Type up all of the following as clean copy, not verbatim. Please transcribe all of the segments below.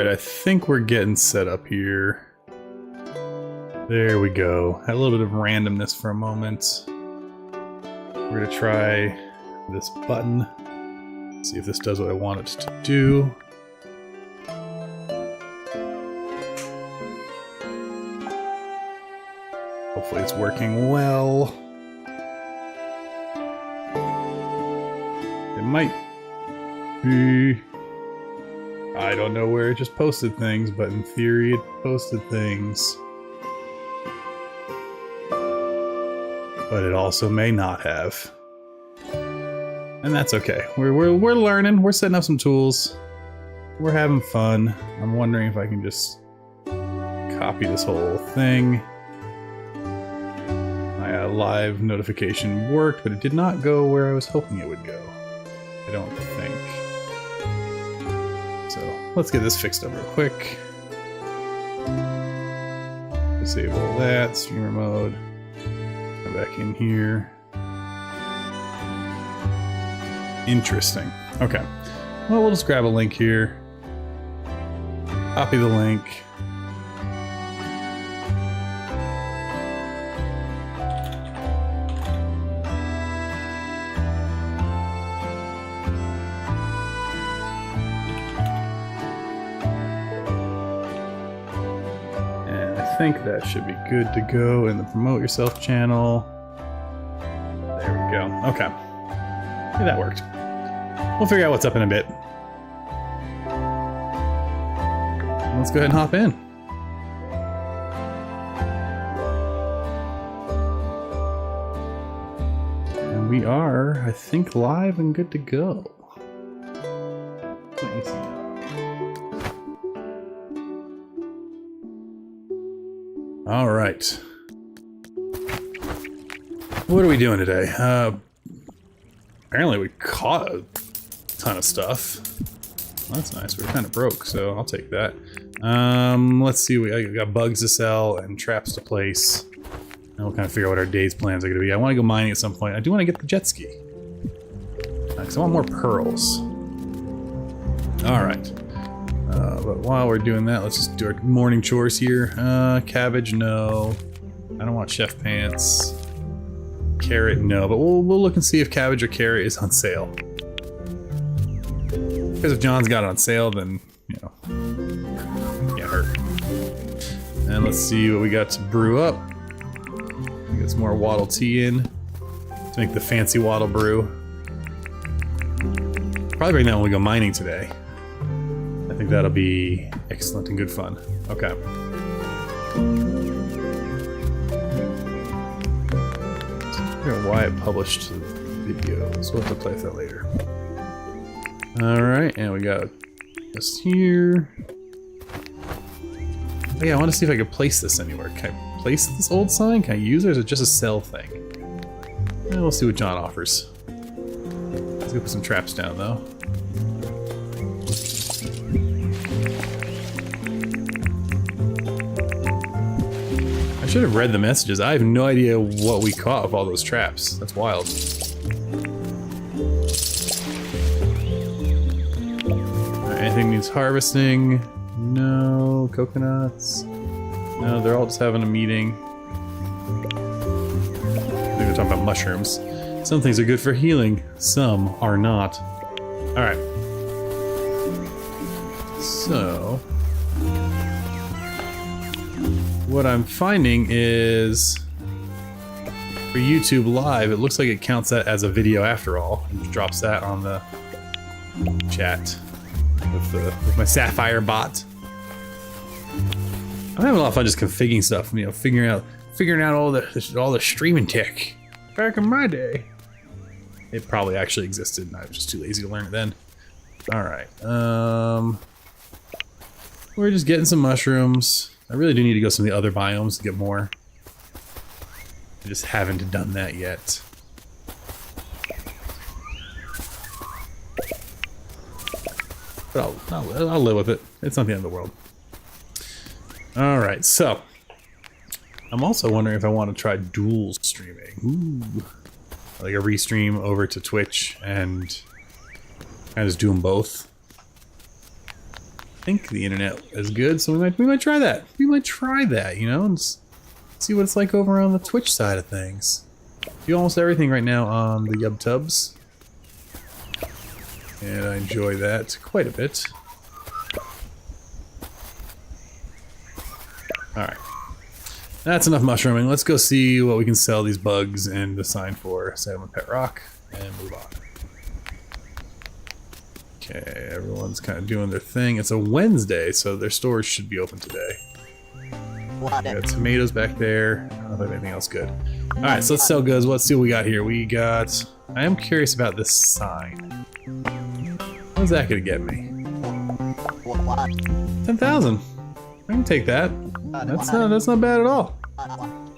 I think we're getting set up here. There we go. Had a little bit of randomness for a moment. We're gonna try this button. See if this does what I want it to do. Hopefully it's working well. It might be... I don't know where it just posted things, but in theory it posted things. But it also may not have. And that's okay. We're learning, we're setting up some tools. We're having fun. I'm wondering if I can just copy this whole thing. My live notification worked, but it did not go where I was hoping it would go. I don't think. So let's get this fixed up real quick. Disable that, streamer mode. Come back in here. Interesting. Okay. Well, we'll just grab a link here. Copy the link. I think that should be good to go in the Promote Yourself channel. There we go. Okay. Yeah, that worked. We'll figure out what's up in a bit. Let's go ahead and hop in. And we are, I think, live and good to go. Let me see. All right. What are we doing today? Apparently we caught a ton of stuff. Well, that's nice. We're kind of broke, so I'll take that. Let's see. I got bugs to sell and traps to place. And we'll kind of figure out what our day's plans are going to be. I want to go mining at some point. I do want to get the jet ski. Because I want more pearls. All right. But while we're doing that, let's just do our morning chores here. Cabbage, no. I don't want chef pants. Carrot, no. But we'll look and see if cabbage or carrot is on sale. Because if John's got it on sale, then, you know, can't hurt. And let's see what we got to brew up. Get some more waddle tea in to make the fancy waddle brew. Probably bring that when we go mining today. I think that'll be excellent and good fun. Okay. I don't know why I published the video, so we'll have to play with that later. Alright, and we got this here. Oh yeah, I want to see if I can place this anywhere. Can I place this old sign? Can I use it, or is it just a sell thing? And we'll see what John offers. Let's go put some traps down, though. I should have read the messages. I have no idea what we caught with all those traps. That's wild. Anything needs harvesting? No. Coconuts? No, they're all just having a meeting. I think they're talking about mushrooms. Some things are good for healing, some are not. Alright. So... what I'm finding is... for YouTube Live, it looks like it counts that as a video after all. And drops that on the chat with my Sapphire bot. I'm having a lot of fun just configuring stuff, you know, figuring out all the streaming tech. Back in my day, it probably actually existed, and I was just too lazy to learn it then. All right, we're just getting some mushrooms. I really do need to go to some of the other biomes to get more. I just haven't done that yet. But I'll live with it. It's not the end of the world. Alright, so I'm also wondering if I want to try dual streaming. Ooh. Like a restream over to Twitch and kind of just do them both. think the internet is good, so we might try that. We might try that, you know, and see what it's like over on the Twitch side of things. Do almost everything right now on the YubTubs, and I enjoy that quite a bit. Alright. That's enough mushrooming. Let's go see what we can sell these bugs and assign for Salmon Pet Rock and move on. Okay, everyone's kind of doing their thing. It's a Wednesday, so their stores should be open today. We got tomatoes back there. I don't know if I have anything else good. Alright, so let's sell goods. Let's see what we got here. We got... I am curious about this sign. What's that gonna get me? 10,000. I can take that. That's not bad at all.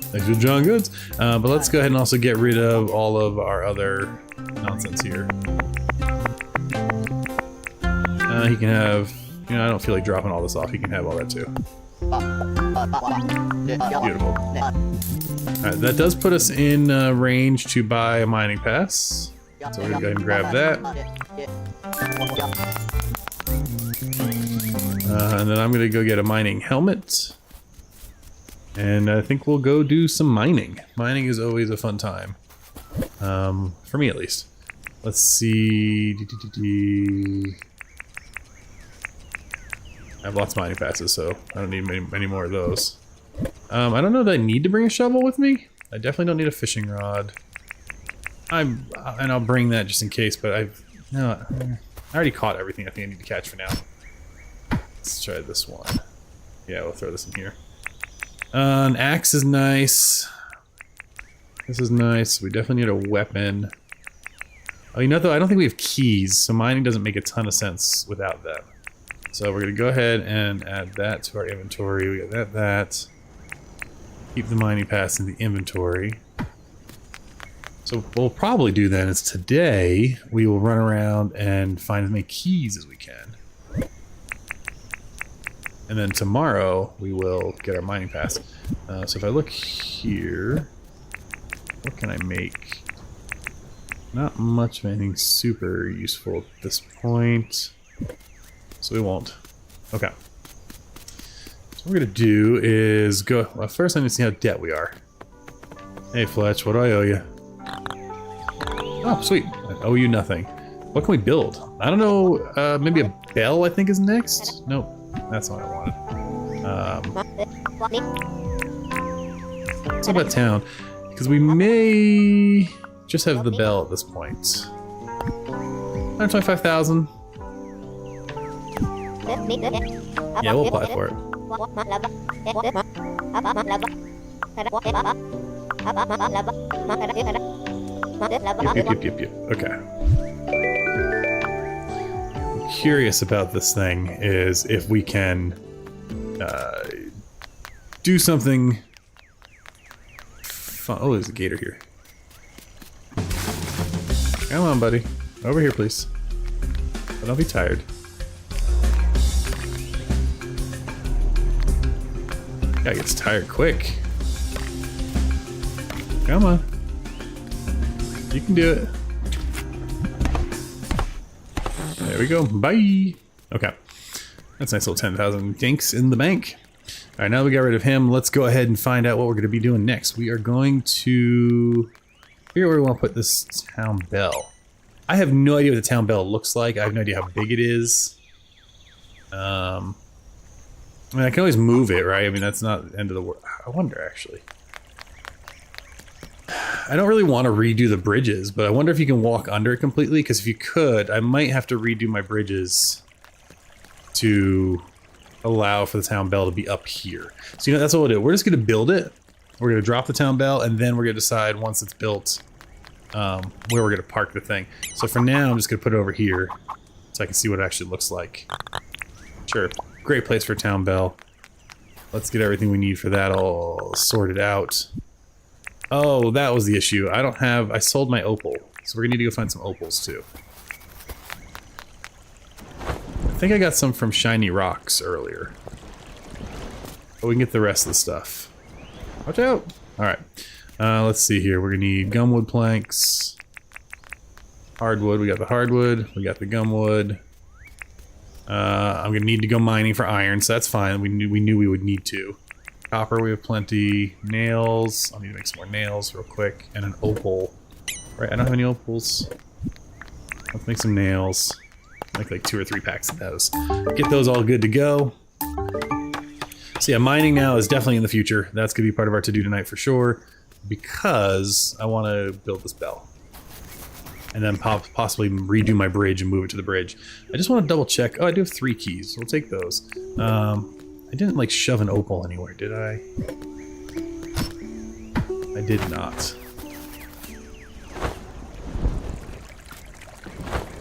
Thanks to John Goods. But let's go ahead and also get rid of all of our other nonsense here. He can have, you know, I don't feel like dropping all this off. He can have all that too. Beautiful. Alright, that does put us in range to buy a mining pass. So we're gonna go ahead and grab that. And then I'm gonna go get a mining helmet. And I think we'll go do some mining. Mining is always a fun time. For me at least. Let's see. I have lots of mining passes, so I don't need many more of those. I don't know that I need to bring a shovel with me. I definitely don't need a fishing rod. And I'll bring that just in case, but I already caught everything I think I need to catch for now. Let's try this one. Yeah, we'll throw this in here. An axe is nice. This is nice. We definitely need a weapon. Oh, you know though, I don't think we have keys, so mining doesn't make a ton of sense without them. So we're gonna go ahead and add that to our inventory. We got that. Keep the mining pass in the inventory. So what we'll probably do then is today we will run around and find as many keys as we can. And then tomorrow we will get our mining pass. So if I look here, what can I make? Not much of anything super useful at this point. So we won't. Okay. So what we're gonna do is go. Well, first I need to see how debt we are. Hey Fletch, what do I owe you? Oh, sweet. I owe you nothing. What can we build? I don't know. Maybe a bell I think is next? Nope. That's not what I wanted. What's about town? Because we may just have the bell at this point. 125,000. Yeah, we'll apply for it. Yep. Okay. I'm curious about this thing is if we can do something fun. Oh, there's a gator here. Come on, buddy. Over here, please. But don't be tired. Guy gets tired quick. Come on. You can do it. There we go. Bye. Okay. That's a nice little 10,000 dinks in the bank. All right, now we got rid of him. Let's go ahead and find out what we're going to be doing next. We are going to figure out where we want to put this town bell. I have no idea what the town bell looks like. I have no idea how big it is. I mean, I can always move it, right? I mean, that's not the end of the world. I wonder, actually. I don't really want to redo the bridges, but I wonder if you can walk under it completely, because if you could, I might have to redo my bridges to allow for the town bell to be up here. So, you know, that's what we'll do. We're just going to build it. We're going to drop the town bell, and then we're going to decide, once it's built, where we're going to park the thing. So for now, I'm just going to put it over here, so I can see what it actually looks like. Sure. Great place for a town bell. Let's get everything we need for that all sorted out. Oh, that was the issue. I sold my opal. So we're gonna need to go find some opals too. I think I got some from Shiny Rocks earlier. But we can get the rest of the stuff. Watch out! Alright. Let's see here. We're gonna need gumwood planks. Hardwood. We got the hardwood. We got the gumwood. I'm gonna need to go mining for iron, so that's fine. We knew we would need to. Copper, we have plenty. Nails. I'll need to make some more nails real quick. And an opal. Right, I don't have any opals. Let's make some nails. Make like 2 or 3 packs of those. Get those all good to go. So yeah, mining now is definitely in the future. That's gonna be part of our to-do tonight for sure. Because I want to build this bell. And then possibly redo my bridge and move it to the bridge. I just want to double check. Oh, I do have 3 keys. We'll take those. I didn't like shove an opal anywhere, did I? I did not.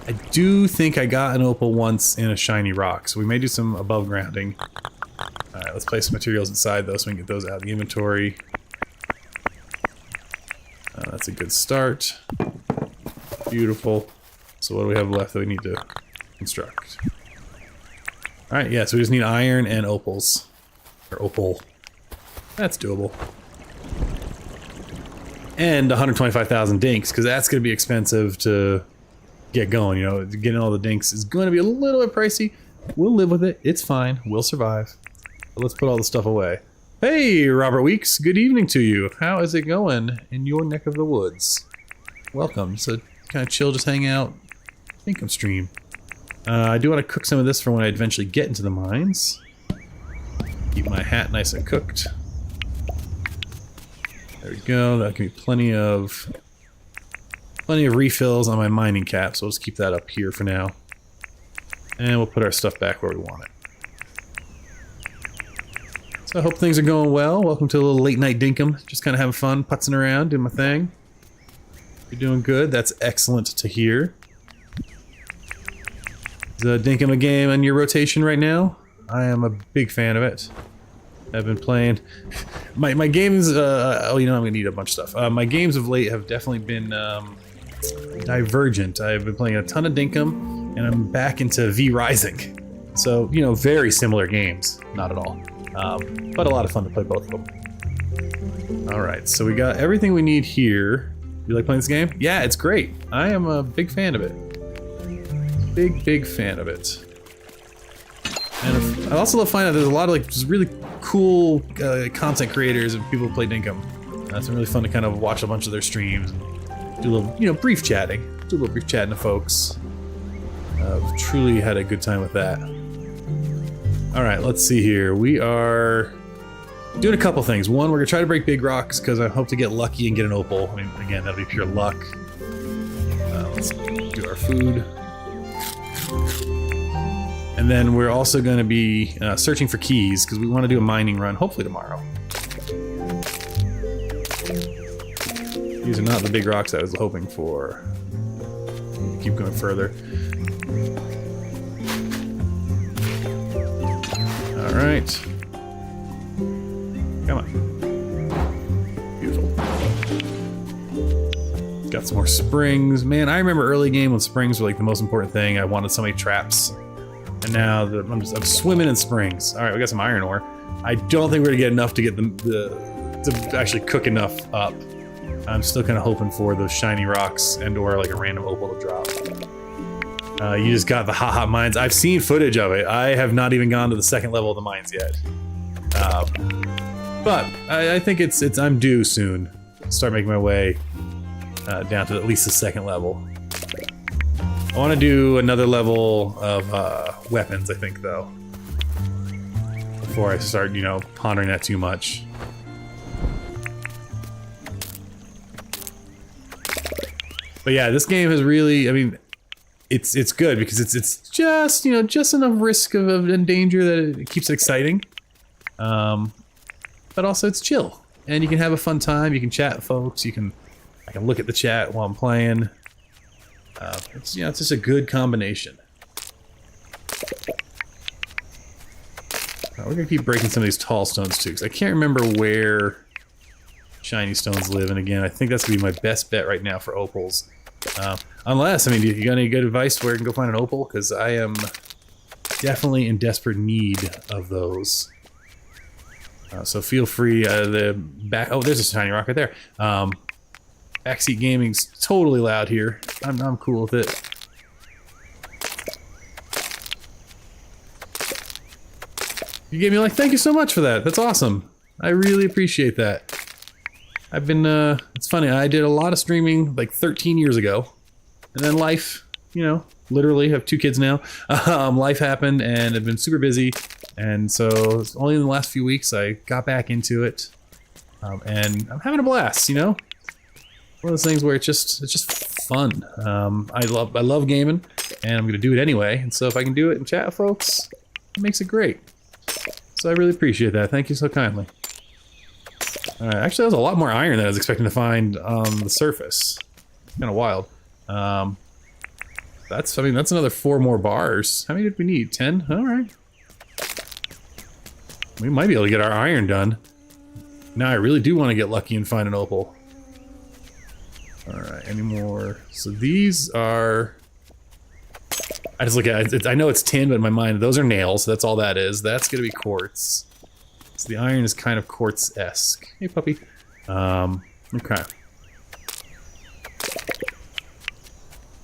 I do think I got an opal once in a shiny rock, so we may do some above grounding. Alright, let's place some materials inside though so we can get those out of the inventory. That's a good start. Beautiful. So what do we have left that we need to construct? Alright, yeah, so we just need iron and opals. Or opal. That's doable. And 125,000 dinks, because that's going to be expensive to get going, you know. Getting all the dinks is going to be a little bit pricey. We'll live with it. It's fine. We'll survive. But let's put all the stuff away. Hey, Robert Weeks. Good evening to you. How is it going in your neck of the woods? Welcome. So kind of chill, just hang out. Dinkum stream. I do want to cook some of this for when I eventually get into the mines. Keep my hat nice and cooked. There we go. That can be plenty of refills on my mining cap, so we'll just keep that up here for now. And we'll put our stuff back where we want it. So I hope things are going well. Welcome to a little late night Dinkum. Just kind of having fun, putzing around, doing my thing. You're doing good. That's excellent to hear. Is Dinkum a game on your rotation right now? I am a big fan of it. I've been playing... My games... oh, you know, I'm going to need a bunch of stuff. My games of late have definitely been divergent. I've been playing a ton of Dinkum, and I'm back into V Rising. So, you know, very similar games. Not at all. But a lot of fun to play both of them. Alright, so we got everything we need here. You like playing this game? Yeah, it's great. I am a big fan of it. Big fan of it. And I also love finding out there's a lot of like just really cool content creators and people who play Dinkum. It's been really fun to kind of watch a bunch of their streams and do a little, you know, brief chatting. Do a little brief chatting to folks. I've truly had a good time with that. Alright, let's see here. We are doing a couple things. One, we're going to try to break big rocks because I hope to get lucky and get an opal. I mean, again, that'll be pure luck. Let's do our food. And then we're also going to be searching for keys because we want to do a mining run, hopefully tomorrow. These are not the big rocks I was hoping for. Keep going further. Alright. Come on. Beautiful. Got some more springs. Man, I remember early game when springs were like the most important thing. I wanted so many traps. And now I'm swimming in springs. Alright, we got some iron ore. I don't think we're gonna get enough to get to actually cook enough up. I'm still kind of hoping for those shiny rocks and or like a random opal to drop. You just got the hot mines. I've seen footage of it. I have not even gone to the second level of the mines yet. But I think I'm due soon. Start making my way down to at least the second level. I want to do another level of weapons, I think, though. Before I start, you know, pondering that too much. But yeah, this game has really, I mean, it's good because it's just, you know, just enough risk and danger that it keeps it exciting. But also it's chill. And you can have a fun time, you can chat with folks, I can look at the chat while I'm playing. It's, you know, it's just a good combination. We're gonna keep breaking some of these tall stones too, because I can't remember where shiny stones live, and again, I think that's gonna be my best bet right now for opals. Unless, I mean, you got any good advice where I can go find an opal? Because I am definitely in desperate need of those. So feel free. Oh, there's a shiny rock right there. Backseat gaming's totally loud here. I'm cool with it. You gave me like, thank you so much for that. That's awesome. I really appreciate that. I've been, it's funny, I did a lot of streaming like 13 years ago. And then life, you know, literally have 2 kids now. Life happened and I've been super busy. And so it's only in the last few weeks I got back into it. And I'm having a blast, you know? One of those things where it's just fun. I love gaming and I'm gonna do it anyway. And so if I can do it in chat, folks, it makes it great. So I really appreciate that. Thank you so kindly. Actually, there's a lot more iron than I was expecting to find on the surface. Kind of wild. That's another 4 more bars. How many did we need? 10? All right. We might be able to get our iron done. Now I really do want to get lucky and find an opal. All right, any more? So these are... I just look at it, I know it's tin, but in my mind, those are nails. That's all that is. That's gonna be quartz. So the iron is kind of quartz-esque. Hey, puppy. Okay.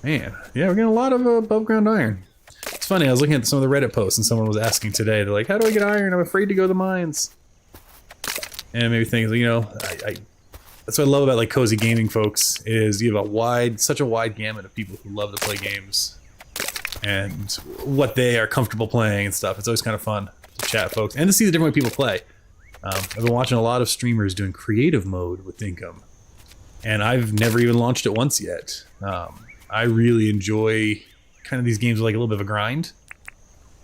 Man, yeah, we're getting a lot of above-ground iron. It's funny, I was looking at some of the Reddit posts and someone was asking today, they're like, how do I get iron? I'm afraid to go to the mines. And it made me think, you know, that's what I love about like cozy gaming folks, is you have such a wide gamut of people who love to play games. And what they are comfortable playing and stuff. It's always kind of fun to chat, folks, and to see the different way people play. I've been watching a lot of streamers doing creative mode with Dinkum, and I've never even launched it once yet. I really enjoy kind of these games with like a little bit of a grind,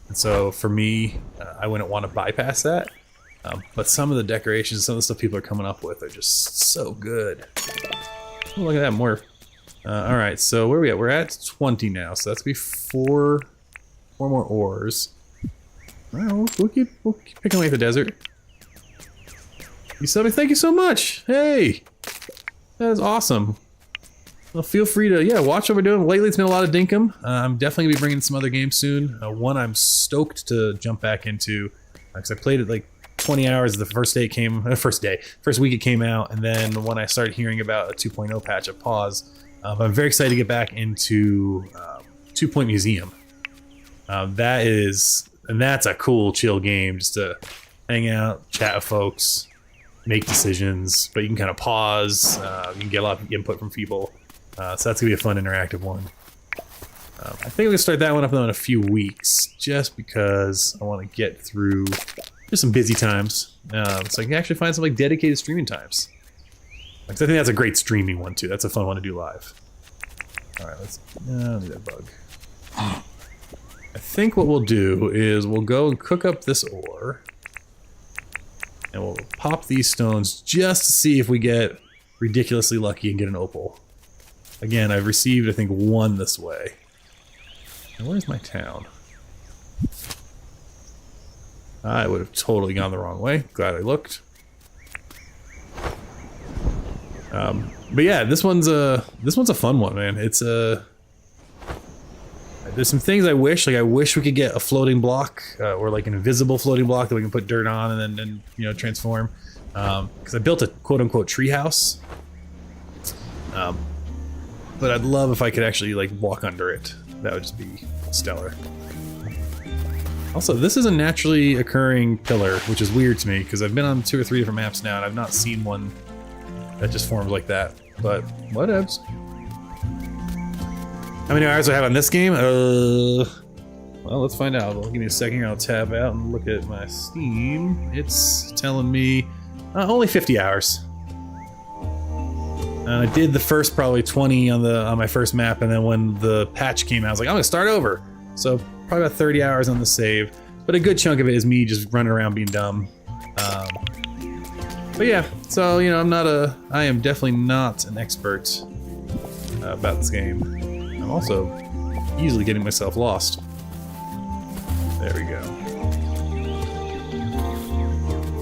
and so for me, I wouldn't want to bypass that. But some of the decorations, some of the stuff people are coming up with are just so good. Oh, look at that, more. All right, so where are we at? We're at 20 now, so that's gonna be 4 more ores. All right, we'll keep picking away at the desert. You said me, thank you so much. Hey, that is awesome. Well, feel free to watch what we're doing. Lately, it's been a lot of Dinkum. I'm definitely gonna be bringing some other games soon. One I'm stoked to jump back into because I played it like 20 hours the first week it came out, and then when I started hearing about a 2.0 patch, I paused. I'm very excited to get back into 2 Point Museum. That's a cool, chill game, just to hang out, chat with folks, make decisions, but you can kind of pause. You can get a lot of input from people, so that's gonna be a fun, interactive one. I think we're gonna start that one up in a few weeks, just because I want to get through just some busy times, so I can actually find some like dedicated streaming times. I think that's a great streaming one too. That's a fun one to do live. All right, let's do that bug. I think what we'll do is we'll go and cook up this ore, and we'll pop these stones just to see if we get ridiculously lucky and get an opal. Again, I've received I think 1 this way. And where's my town? I would have totally gone the wrong way. Glad I looked. But yeah, this one's a fun one, man. It's there's some things I wish we could get a floating block, or like an invisible floating block that we can put dirt on and then you know, transform. Because I built a quote-unquote treehouse. But I'd love if I could actually like walk under it. That would just be stellar. Also, this is a naturally occurring pillar, which is weird to me because I've been on 2 or 3 different maps now and I've not seen one that just forms like that. But whatevs. How many hours do I have on this game? Well, let's find out. Give me a second. I'll tab out and look at my Steam. It's telling me only 50 hours. I did the first probably 20 on my first map, and then when the patch came out, I was like, I'm gonna start over. So probably about 30 hours on the save, but a good chunk of it is me just running around being dumb. But yeah, so you know, I am definitely not an expert about this game. I'm also easily getting myself lost. There we go.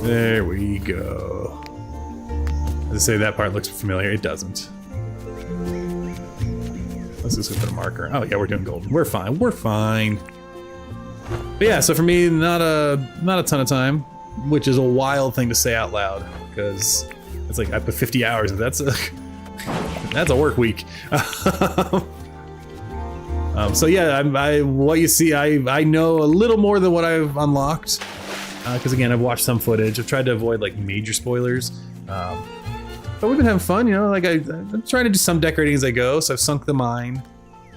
There we go. As I say, that part looks familiar. It doesn't. Let's just put a marker. Oh yeah, we're doing golden. We're fine. We're fine. But yeah, so for me, not a ton of time, which is a wild thing to say out loud because it's like I put 50 hours. That's a work week. So yeah, what you see, I know a little more than what I've unlocked. because again, I've watched some footage. I've tried to avoid like major spoilers. But we've been having fun, you know, like I'm trying to do some decorating as I go. So I've sunk the mine,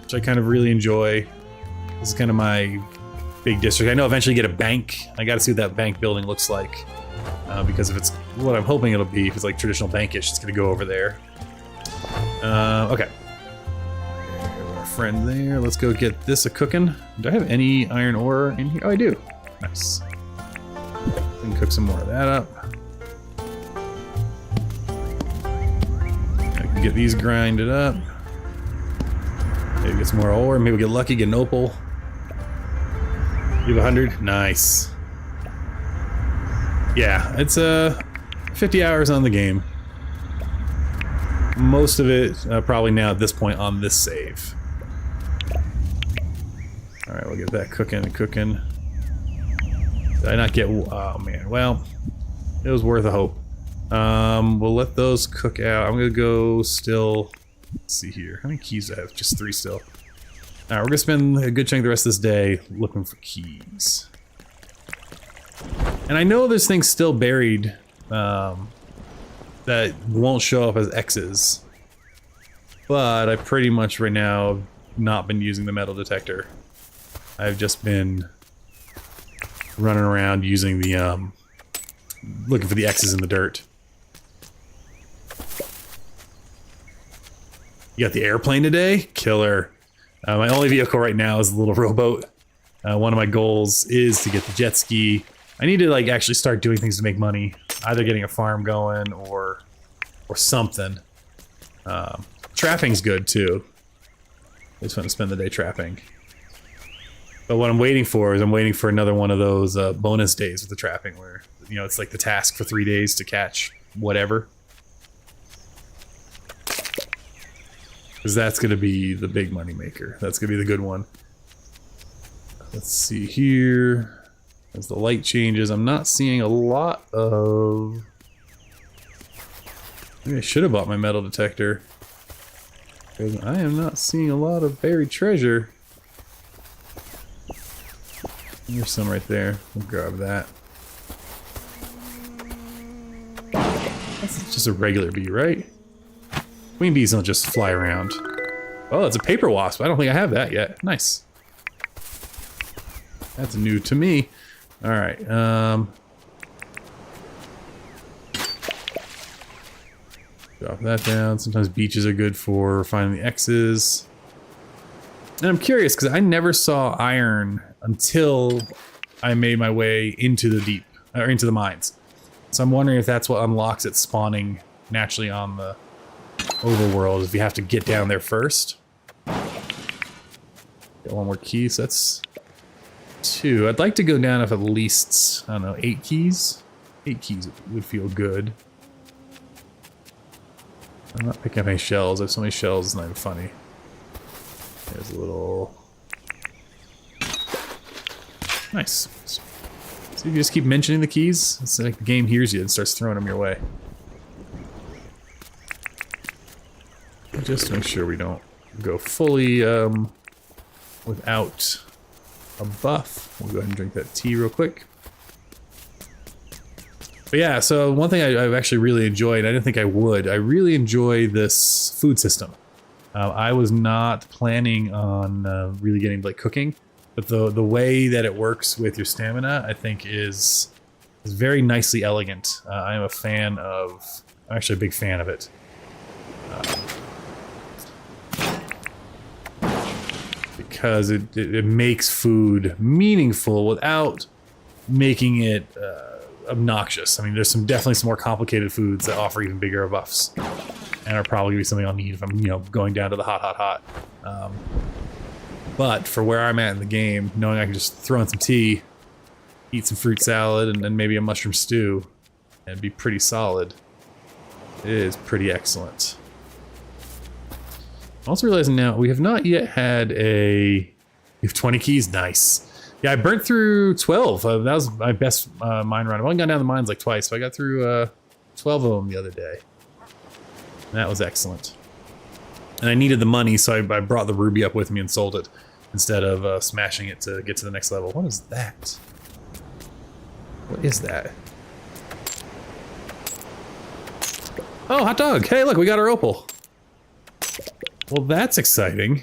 which I kind of really enjoy. This is kind of my big district. I know eventually get a bank. I got to see what that bank building looks like. Because if it's what I'm hoping it'll be, if it's like traditional bankish, it's going to go over there. Okay. Our friend there. Let's go get this a-cooking. Do I have any iron ore in here? Oh, I do. Nice. Can cook some more of that up. I can get these grinded up. Maybe get some more ore. Maybe we'll get lucky, get an opal. You have 100? Nice. Yeah, it's 50 hours on the game. Most of it probably now at this point on this save. Alright, we'll get that cooking and cooking. Did I not get... Oh man, well, it was worth a hope. We'll let those cook out. I'm gonna go still... Let's see here. How many keys do I have? Just 3 still. Alright, we're gonna spend a good chunk of the rest of this day looking for keys. And I know there's things still buried that won't show up as X's. But I pretty much right now have not been using the metal detector. I've just been running around using the looking for the X's in the dirt. You got the airplane today? Killer. My only vehicle right now is the little rowboat. One of my goals is to get the jet ski. I need to like actually start doing things to make money, either getting a farm going or something. Trapping's good too. I just want to spend the day trapping. But what I'm waiting for is I'm waiting for another one of those bonus days with the trapping where, you know, it's like the task for 3 days to catch whatever. Because that's going to be the big money maker. That's going to be the good one. Let's see here. As the light changes, I'm not seeing a lot of... Maybe I should have bought my metal detector. Because I am not seeing a lot of buried treasure. There's some right there. We'll grab that. That's just a regular bee, right? Queen bees don't just fly around. Oh, it's a paper wasp. I don't think I have that yet. Nice. That's new to me. Alright, drop that down. Sometimes beaches are good for finding the X's. And I'm curious, because I never saw iron until I made my way into the deep, or into the mines. So I'm wondering if that's what unlocks it spawning naturally on the overworld, if you have to get down there first. Got one more key, so that's 2. I'd like to go down with at least, I don't know, 8 keys? 8 keys would feel good. I'm not picking up any shells. I have so many shells, it's not even funny. There's a little... Nice. So you just keep mentioning the keys, it's like the game hears you and starts throwing them your way. Just to make sure we don't go fully without a buff. We'll go ahead and drink that tea real quick. But yeah, so one thing I've actually really enjoyed, I didn't think I would, I really enjoy this food system. I was not planning on really getting like cooking, but the way that it works with your stamina, I think is very nicely elegant. I am a fan of, I'm actually a big fan of it. Because it makes food meaningful without making it obnoxious. I mean, there's definitely some more complicated foods that offer even bigger buffs, and are probably gonna be something I'll need if I'm, you know, going down to the hot. But for where I'm at in the game, knowing I can just throw in some tea, eat some fruit salad, and then maybe a mushroom stew, and be pretty solid, it is pretty excellent. I'm also realizing now, we have not yet had we have 20 keys, nice. Yeah, I burnt through 12, that was my best mine run. I've only gone down the mines like twice, but I got through 12 of them the other day. And that was excellent. And I needed the money, so I brought the ruby up with me and sold it, instead of smashing it to get to the next level. What is that? What is that? Oh, hot dog! Hey, look, we got our opal. Well, that's exciting.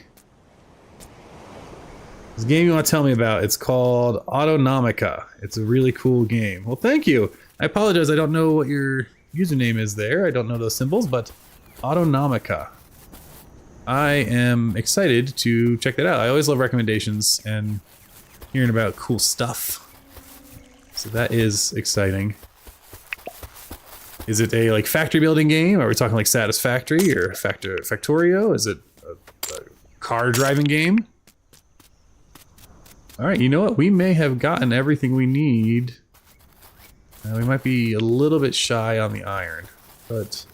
This game you want to tell me about, it's called Autonomica. It's a really cool game. Well, thank you. I apologize, I don't know what your username is there. I don't know those symbols, but Autonomica. I am excited to check that out. I always love recommendations and hearing about cool stuff. So that is exciting. Is it a like factory building game? Are we talking like Satisfactory or Factorio? Is it a car driving game? All right, you know what? We may have gotten everything we need. We might be a little bit shy on the iron, but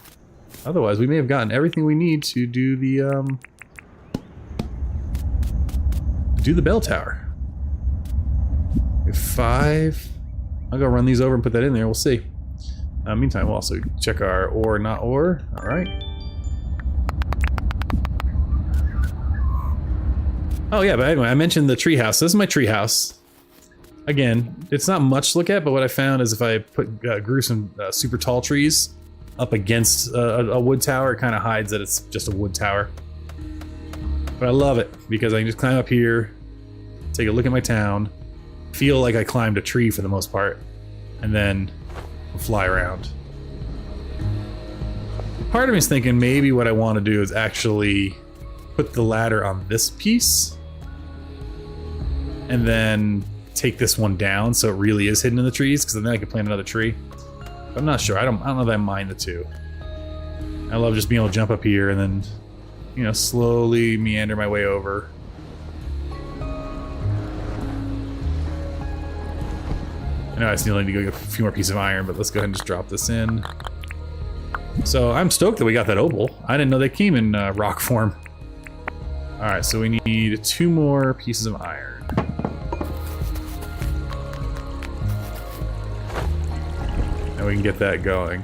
otherwise we may have gotten everything we need to do the bell tower. We have 5. I'll go run these over and put that in there. We'll see. Meantime, we'll also check our ore, not ore. All right. Oh yeah, but anyway, I mentioned the treehouse. This is my treehouse. Again, it's not much to look at, but what I found is if I grew some super tall trees up against a wood tower, it kind of hides that it's just a wood tower. But I love it because I can just climb up here, take a look at my town, feel like I climbed a tree for the most part, and then fly around. Part of me is thinking maybe what I want to do is actually put the ladder on this piece and then take this one down so it really is hidden in the trees, because then I could plant another tree. But I'm not sure. I don't know that I mind the two. I love just being able to jump up here and then, you know, slowly meander my way over. I know I still need to go get a few more pieces of iron, but let's go ahead and just drop this in. So I'm stoked that we got that opal. I didn't know they came in rock form. Alright, so we need 2 more pieces of iron. And we can get that going.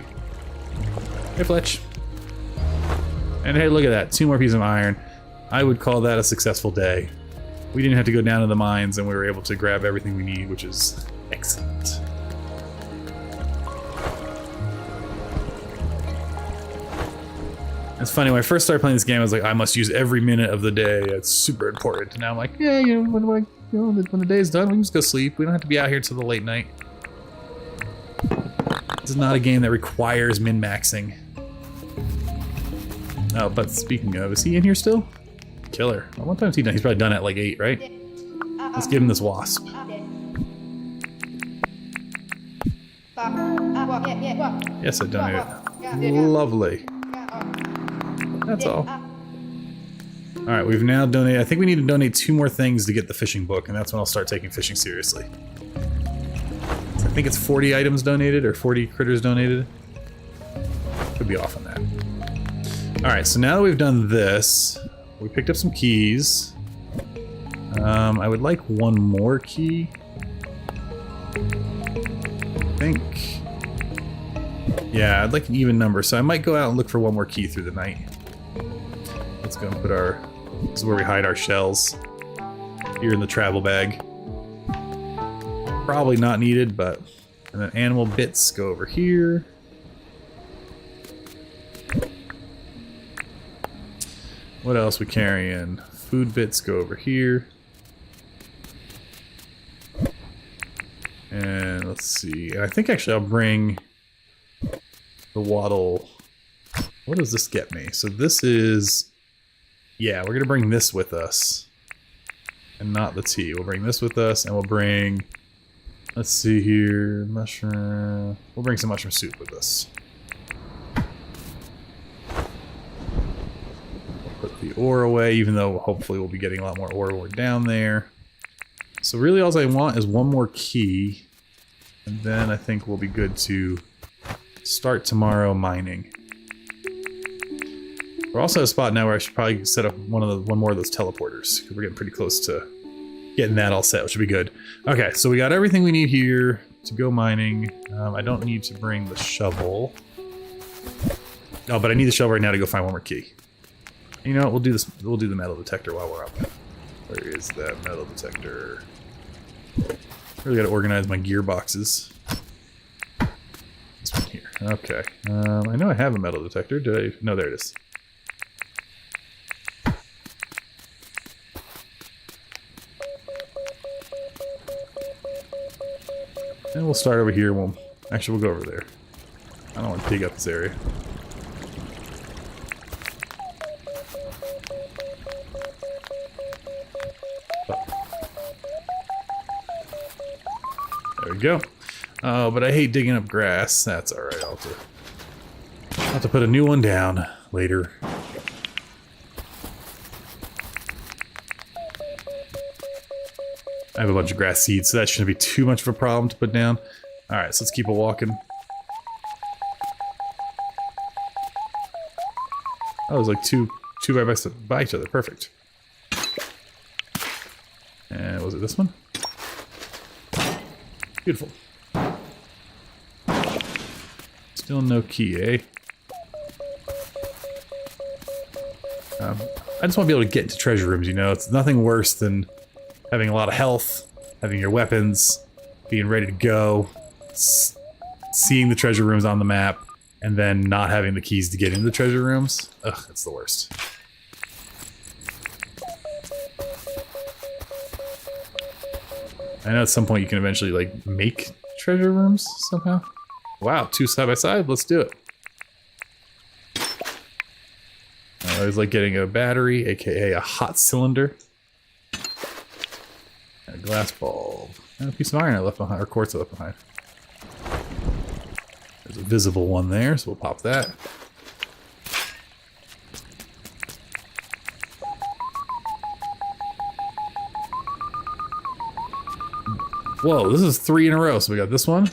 Hey, Fletch. And hey, look at that. 2 more pieces of iron. I would call that a successful day. We didn't have to go down to the mines and we were able to grab everything we need, which is excellent. It's funny, when I first started playing this game, I was like, I must use every minute of the day. It's super important. And now I'm like, yeah, you know, when the day's done, we can just go sleep. We don't have to be out here till the late night. This is not a game that requires min-maxing. Oh, but speaking of, is he in here still? Killer. Well, what time is he done? He's probably done at like 8, right? Let's give him this wasp. Yes, I donated. Lovely. That's all. Alright, we've now donated. I think we need to donate 2 more things to get the fishing book, and that's when I'll start taking fishing seriously. So I think it's 40 items donated, or 40 critters donated. Could be off on that. Alright, so now that we've done this, we picked up some keys. I would like 1 more key. I think. Yeah, I'd like an even number, so I might go out and look for 1 more key through the night. Let's go and put our... This is where we hide our shells. Here in the travel bag. Probably not needed, but... And then animal bits go over here. What else we carrying? Food bits go over here. And let's see. I think actually I'll bring the wattle. What does this get me? So this is... Yeah, we're gonna bring this with us. And not the tea. We'll bring this with us, and we'll bring... Let's see here... Mushroom... We'll bring some mushroom soup with us. Put the ore away, even though hopefully we'll be getting a lot more ore when we're down there. So really all I want is 1 more key. And then I think we'll be good to start tomorrow mining. We're also at a spot now where I should probably set up one more of those teleporters, because we're getting pretty close to getting that all set, which should be good. Okay, so we got everything we need here to go mining. I don't need to bring the shovel. Oh, but I need the shovel right now to go find 1 more key. You know what, we'll do this. We'll do the metal detector while we're up. Where is that metal detector? Really got to organize my gearboxes. Okay. I know I have a metal detector. Did I? No, there it is. And we'll start over here. Actually, we'll go over there. I don't want to dig up this area. There we go. Oh, but I hate digging up grass. That's alright. I'll have to put a new one down later. I have a bunch of grass seeds, so that shouldn't be too much of a problem to put down. Alright, so let's keep it walking. Oh, there's like two right by each other. Perfect. And was it this one? Beautiful. Still no key, eh? I just want to be able to get into treasure rooms, you know? It's nothing worse than having a lot of health, having your weapons, being ready to go, seeing the treasure rooms on the map, and then not having the keys to get into the treasure rooms. Ugh, that's the worst. I know at some point you can eventually, like, make treasure rooms somehow. Wow, 2 side by side? Let's do it. I always like getting a battery, aka a hot cylinder. A glass bulb. And a piece of iron I left behind, or quartz I left behind. There's a visible one there, so we'll pop that. Whoa, this is 3 in a row. So we got this one.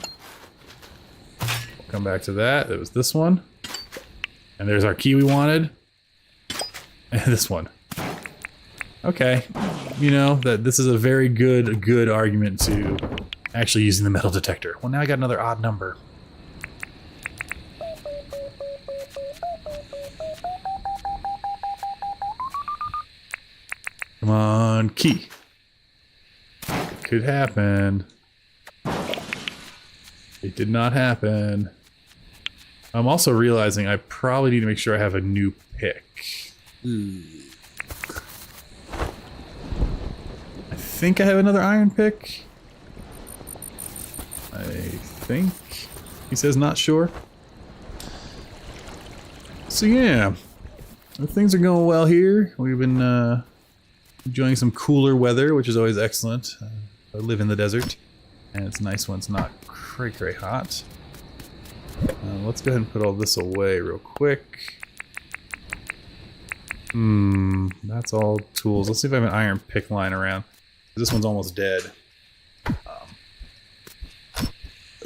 We'll come back to that. There was this one. And there's our key we wanted. And this one. Okay. You know, that this is a very good argument to actually using the metal detector. Well, now I got another odd number. Come on, key. It could happen. It did not happen. I'm also realizing I probably need to make sure I have a new pick. I think I have another iron pick. I think. He says not sure. So yeah, things are going well here. We've been enjoying some cooler weather, which is always excellent. I live in the desert, and it's nice when it's not cray hot. Let's go ahead and put all this away real quick. That's all tools. Let's see if I have an iron pick lying around. This one's almost dead.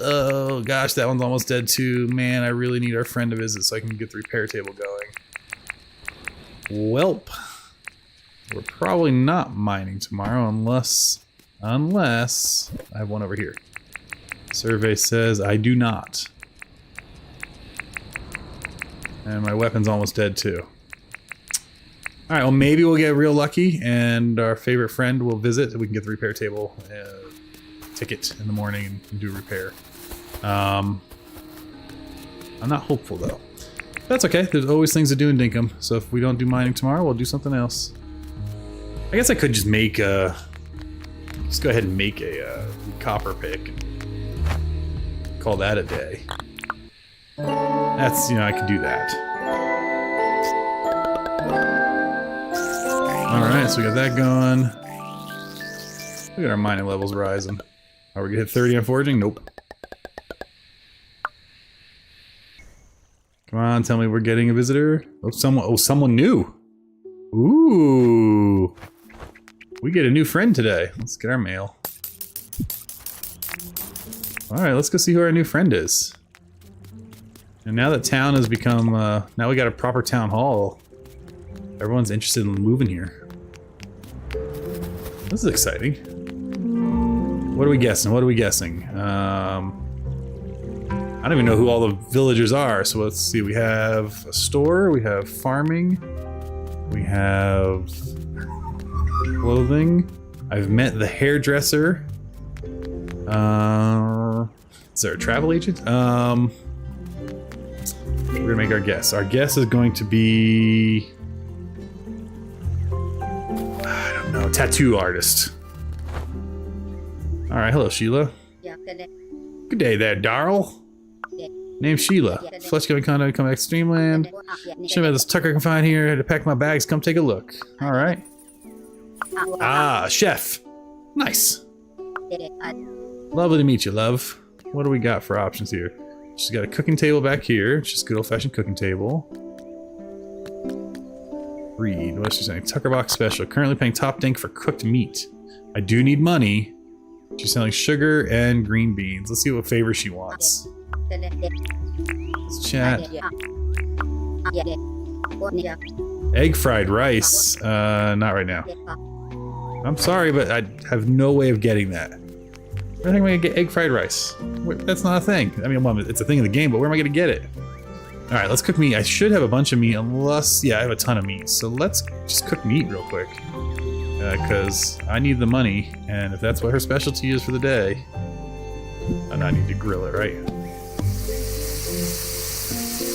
Oh gosh, that one's almost dead too. Man, I really need our friend to visit so I can get the repair table going. Welp. We're probably not mining tomorrow unless I have one over here. Survey says I do not. And my weapon's almost dead too. Alright, well maybe we'll get real lucky and our favorite friend will visit. We can get the repair table ticket in the morning and do repair. I'm not hopeful though. That's okay, there's always things to do in Dinkum. So if we don't do mining tomorrow, we'll do something else. I guess I could just make just go ahead and make a copper pick and call that a day. That's, you know, I could do that. Alright, so we got that going. Look at our mining levels rising. Are we gonna hit 30 on foraging? Nope. Come on, tell me we're getting a visitor. Oh, someone new. Ooh. We get a new friend today. Let's get our mail. Alright, let's go see who our new friend is. And now that town has become, now we got a proper town hall. Everyone's interested in moving here. This is exciting. What are we guessing? What are we guessing? I don't even know who all the villagers are, so let's see. We have a store, we have farming, we have clothing. I've met the hairdresser. Is there a travel agent? We're gonna make our guess. Our guess is going to be... I don't know, tattoo artist. Alright, hello Sheila. Good day there, Darl. Name's Sheila. Fletch going to come back to Streamland. Show me this tucker I can find here to pack my bags. Come take a look. Alright. Ah, chef. Nice. Lovely to meet you, love. What do we got for options here? She's got a cooking table back here. Just good old-fashioned cooking table. Read. What's she saying? Tucker box special. Currently paying top dink for cooked meat. I do need money. She's selling sugar and green beans. Let's see what favor she wants. Let's chat. Egg fried rice. Not right now. I'm sorry, but I have no way of getting that. Where am I going to get egg fried rice? That's not a thing. I mean, well, it's a thing in the game, but where am I going to get it? Alright, let's cook meat. I should have a bunch of meat, unless... Yeah, I have a ton of meat. So let's just cook meat real quick. Because I need the money, and if that's what her specialty is for the day... I need to grill it, right?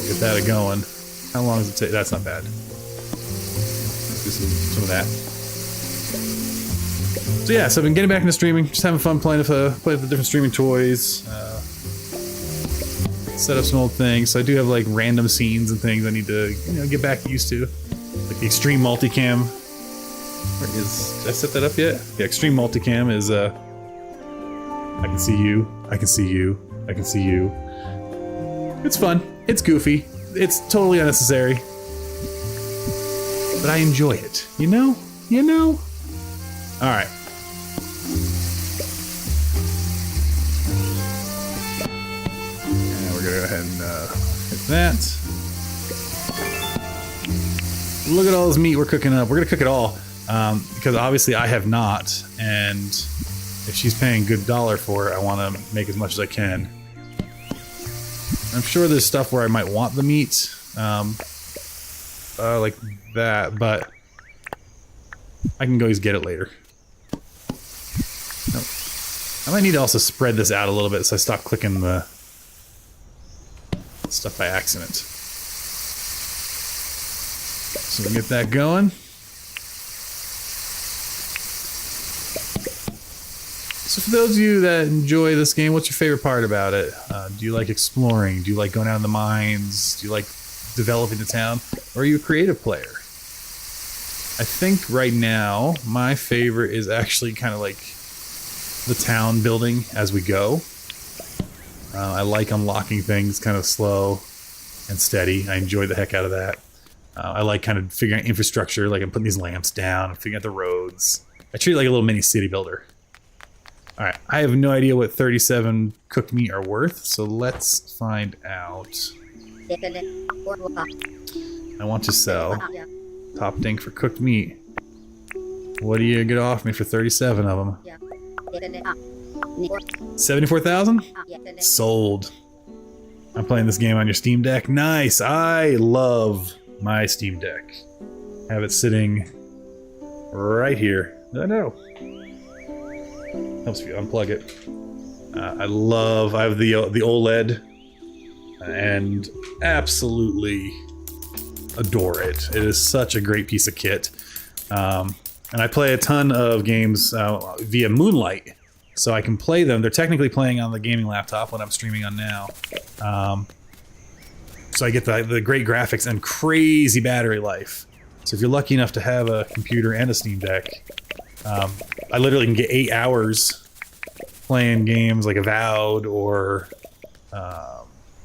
Get that going. How long does it take? That's not bad. Let's do some of that. So yeah, so I've been getting back into streaming, just having fun playing with the different streaming toys. Set up some old things. So I do have like random scenes and things I need to get back used to, like the extreme multicam. Did I set that up yet? Yeah, extreme multicam is I can see you, I can see you, I can see you. It's fun. It's goofy. It's totally unnecessary. But I enjoy it. You know? You know? Alright. And we're gonna go ahead and hit that. Look at all this meat we're cooking up. We're gonna cook it all. Because obviously I have not, and if she's paying a good dollar for it, I want to make as much as I can. I'm sure there's stuff where I might want the meat, like that, but I can always get it later. Nope. I might need to also spread this out a little bit so I stop clicking the stuff by accident. So we can get that going. So for those of you that enjoy this game, what's your favorite part about it? Do you like exploring? Do you like going out in the mines? Do you like developing the town? Or are you a creative player? I think right now, my favorite is actually kind of like the town building as we go. I like unlocking things kind of slow and steady. I enjoy the heck out of that. I like kind of figuring out infrastructure, like I'm putting these lamps down, figuring out the roads. I treat it like a little mini city builder. Alright, I have no idea what 37 cooked meat are worth, so let's find out. I want to sell top dink for cooked meat. What do you get off me for 37 of them? 74,000? Sold. I'm playing this game on your Steam Deck. Nice! I love my Steam Deck. Have it sitting right here. I know. Helps if you unplug it. I have the OLED and absolutely adore it. It is such a great piece of kit. And I play a ton of games via Moonlight, so I can play them. They're technically playing on the gaming laptop, what I'm streaming on now. So I get the great graphics and crazy battery life. So if you're lucky enough to have a computer and a Steam Deck, I literally can get 8 hours playing games like Avowed or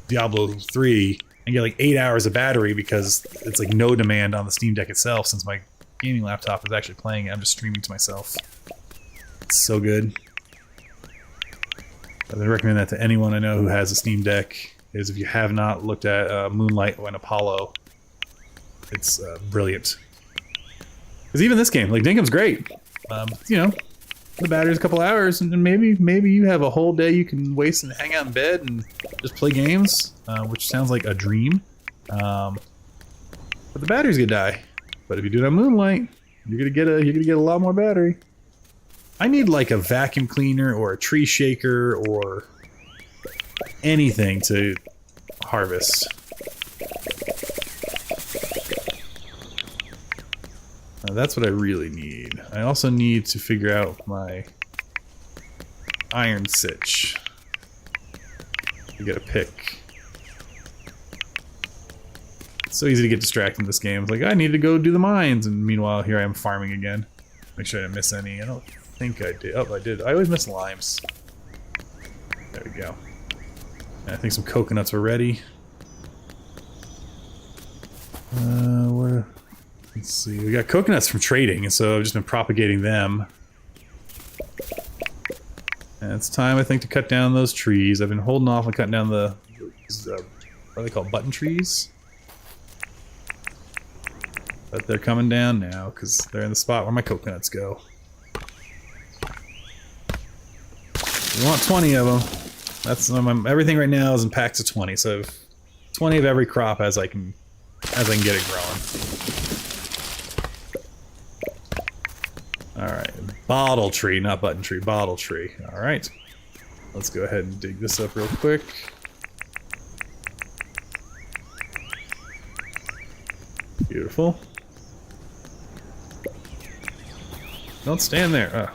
Diablo 3 and get like 8 hours of battery because it's like no demand on the Steam Deck itself since my gaming laptop is actually playing it. I'm just streaming to myself. It's so good. I would recommend that to anyone I know who has a Steam Deck. Is if you have not looked at Moonlight and Apollo, it's brilliant. Because even this game, like Dinkum's great. You know, the battery's a couple hours, and maybe you have a whole day you can waste and hang out in bed and just play games, which sounds like a dream. But the battery's gonna die. But if you do it on Moonlight, you're gonna get a lot more battery. I need like a vacuum cleaner or a tree shaker or anything to harvest. That's what I really need. I also need to figure out my iron sitch. You get a pick. It's so easy to get distracted in this game. It's like, I need to go do the mines, and meanwhile here I am farming again. Make sure I didn't miss any. I don't think I did. Oh, I did. I always miss limes. There we go. And I think some coconuts were ready. Let's see. We got coconuts from trading, and so I've just been propagating them. And it's time, I think, to cut down those trees. I've been holding off on cutting down the what are they called? Button trees? But they're coming down now, because they're in the spot where my coconuts go. We want 20 of them. That's everything right now is in packs of 20, so I've 20 of every crop as I can get it growing. Alright, bottle tree, not button tree, bottle tree. Alright, let's go ahead and dig this up real quick. Beautiful. Don't stand there.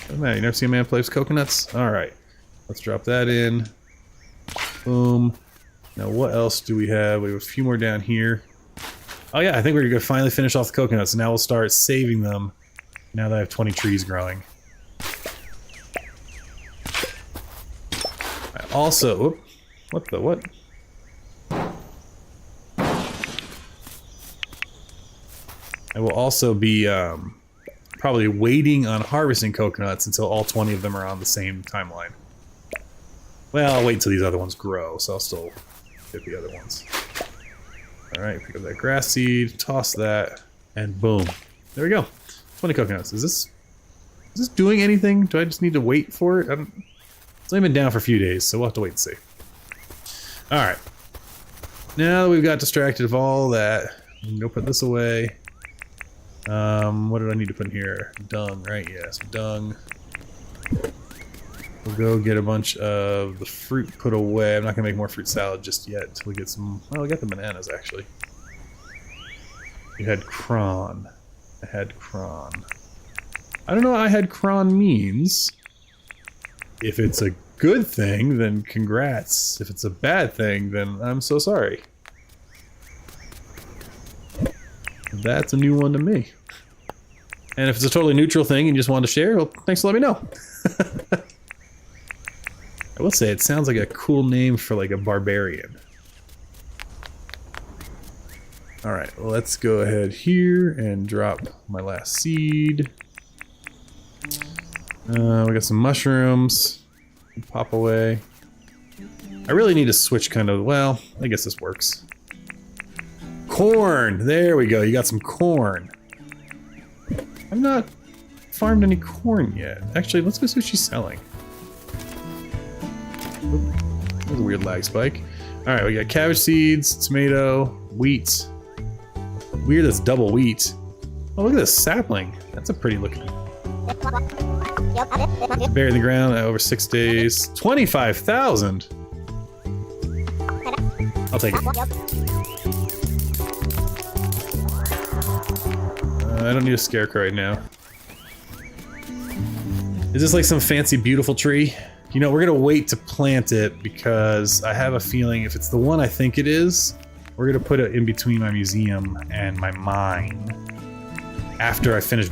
Oh, man, you never see a man play with coconuts? Alright, let's drop that in. Boom. Now what else do we have? We have a few more down here. Oh yeah, I think we're gonna finally finish off the coconuts. Now we'll start saving them. Now that I have 20 trees growing. I also, what? I will also be probably waiting on harvesting coconuts until all 20 of them are on the same timeline. Well, I'll wait until these other ones grow, so I'll still get the other ones. Alright, pick up that grass seed, toss that, and boom. There we go. 20 coconuts. Is this doing anything? Do I just need to wait for it? It's only been down for a few days, so we'll have to wait and see. Alright. Now that we've got distracted of all that, we can go put this away. What did I need to put in here? Dung, right? Yes, dung. We'll go get a bunch of the fruit put away. I'm not gonna make more fruit salad just yet until we get some. Well, we got the bananas actually. We had cron. I had cron. I don't know what I had cron means. If it's a good thing, then congrats. If it's a bad thing, then I'm so sorry. That's a new one to me. And if it's a totally neutral thing and you just wanted to share, well, thanks for letting me know. I will say, it sounds like a cool name for like a barbarian. Alright, well, let's go ahead here and drop my last seed. We got some mushrooms. Pop away. I really need to switch kind of, well, I guess this works. Corn! There we go, you got some corn. I've not farmed any corn yet. Actually, let's go see what she's selling. There's a weird lag spike. Alright, we got cabbage seeds, tomato, wheat. Weird, that's double wheat. Oh, look at this sapling. That's a pretty looking. Buried in the ground over 6 days. 25,000! I'll take it. I don't need a scarecrow right now. Is this like some fancy, beautiful tree? You know, we're gonna wait to plant it because I have a feeling if it's the one I think it is, we're gonna put it in between my museum and my mine after I finish.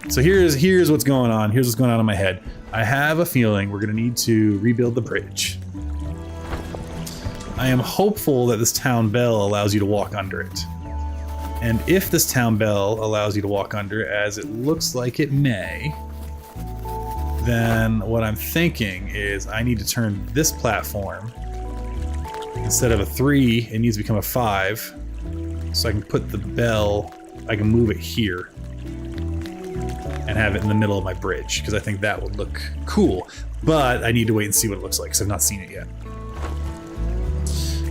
So here's what's going on. Here's what's going on in my head. I have a feeling we're gonna need to rebuild the bridge. I am hopeful that this town bell allows you to walk under it. And if this town bell allows you to walk under it, as it looks like it may, then what I'm thinking is I need to turn this platform, instead of a 3, it needs to become a 5, so I can put the bell, I can move it here, and have it in the middle of my bridge, because I think that would look cool. But I need to wait and see what it looks like, because I've not seen it yet.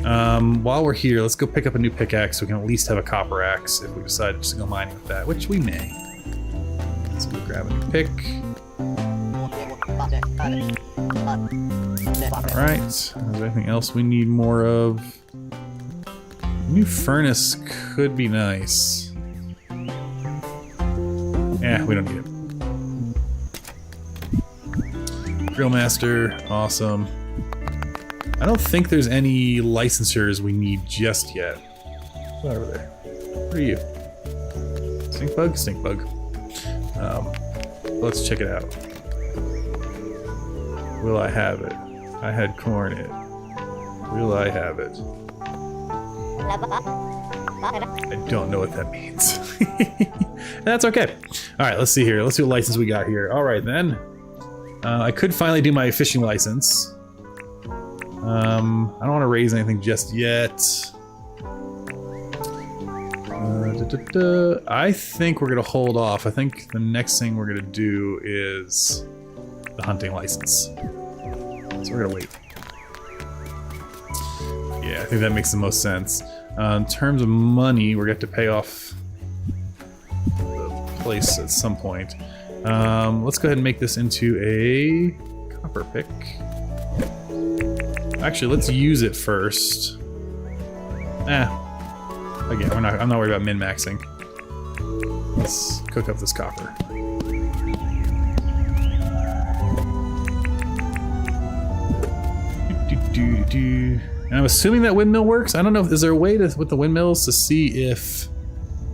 While we're here, let's go pick up a new pickaxe so we can at least have a copper axe if we decide just to go mining with that, which we may. So we'll grab a new pick. Alright, is there anything else we need more of? New furnace could be nice. Yeah, we don't need it. Grill master, awesome. I don't think there's any licensures we need just yet. What's over there? What are you? Stink bug? Stink bug. Let's check it out. Will I have it? I had corn it. Will I have it? I don't know what that means. That's okay. Alright, let's see here. Let's see what license we got here. Alright then. I could finally do my fishing license. I don't want to raise anything just yet. I think we're going to hold off. I think the next thing we're going to do is the hunting license. So we're going to wait. Yeah, I think that makes the most sense. In terms of money, we're going to have to pay off the place at some point. Let's go ahead and make this into a copper pick. Actually, let's use it first. Again, I'm not worried about min-maxing. Let's cook up this copper. And I'm assuming that windmill works. I don't know if is there a way to with the windmills to see if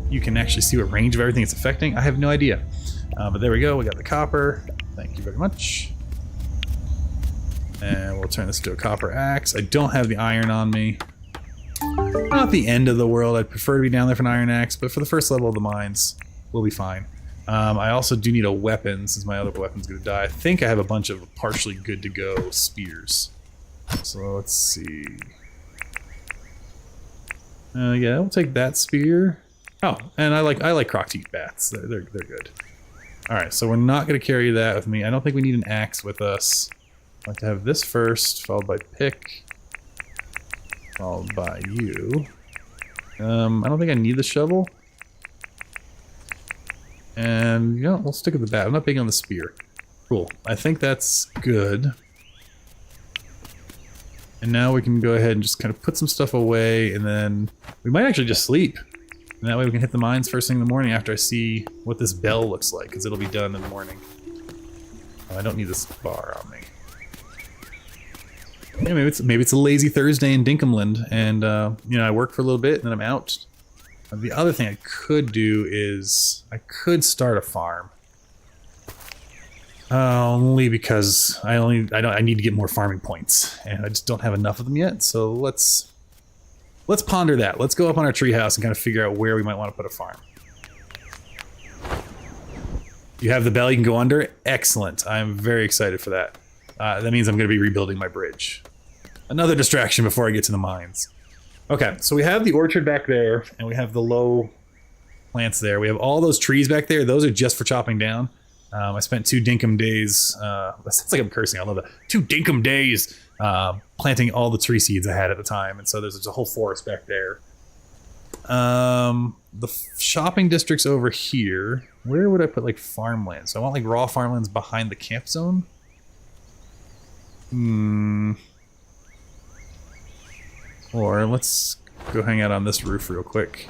you can actually see what range of everything it's affecting. I have no idea. But there we go. We got the copper. Thank you very much. And we'll turn this into a copper axe. I don't have the iron on me. Not the end of the world. I'd prefer to be down there for an iron axe, but for the first level of the mines, we'll be fine. I also do need a weapon since my other weapon's going to die. I think I have a bunch of partially good to go spears. So let's see. Yeah, we'll take that spear. Oh, and I like croc teeth bats. They're good. All right, so we're not going to carry that with me. I don't think we need an axe with us. I'd like to have this first, followed by pick, followed by you. I don't think I need the shovel. And, you know, we'll stick with the bat. I'm not big on the spear. Cool. I think that's good. And now we can go ahead and just kind of put some stuff away, and then we might actually just sleep. And that way we can hit the mines first thing in the morning after I see what this bell looks like, because it'll be done in the morning. Oh, I don't need this bar on me. Yeah, maybe it's a lazy Thursday in Dinkumland, and you know, I work for a little bit and then I'm out. The other thing I could do is I could start a farm. Only because I need to get more farming points, and I just don't have enough of them yet. So let's ponder that. Let's go up on our treehouse and kind of figure out where we might want to put a farm. You have the bell you can go under? Excellent. I'm very excited for that. That means I'm going to be rebuilding my bridge. Another distraction before I get to the mines. Okay, so we have the orchard back there, and we have the low plants there. We have all those trees back there. Those are just for chopping down. I spent 2 Dinkum days, that sounds like I'm cursing, I love that. 2 Dinkum days planting all the tree seeds I had at the time, and so there's a whole forest back there. The shopping district's over here. Where would I put, like, farmland? So I want, like, raw farmlands behind the camp zone? Or let's go hang out on this roof real quick.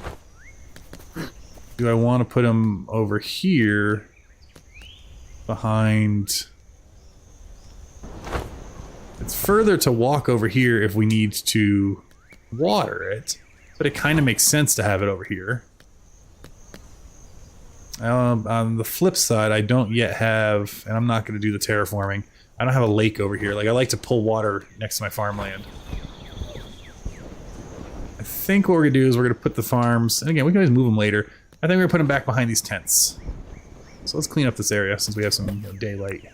Do I want to put them over here behind... It's further to walk over here if we need to water it, but it kind of makes sense to have it over here. On the flip side, I don't yet have, and I'm not going to do the terraforming, I don't have a lake over here. Like, I like to pull water next to my farmland. I think what we're going to do is we're going to put the farms, and again, we can always move them later. I think we're going to put them back behind these tents. So let's clean up this area since we have some daylight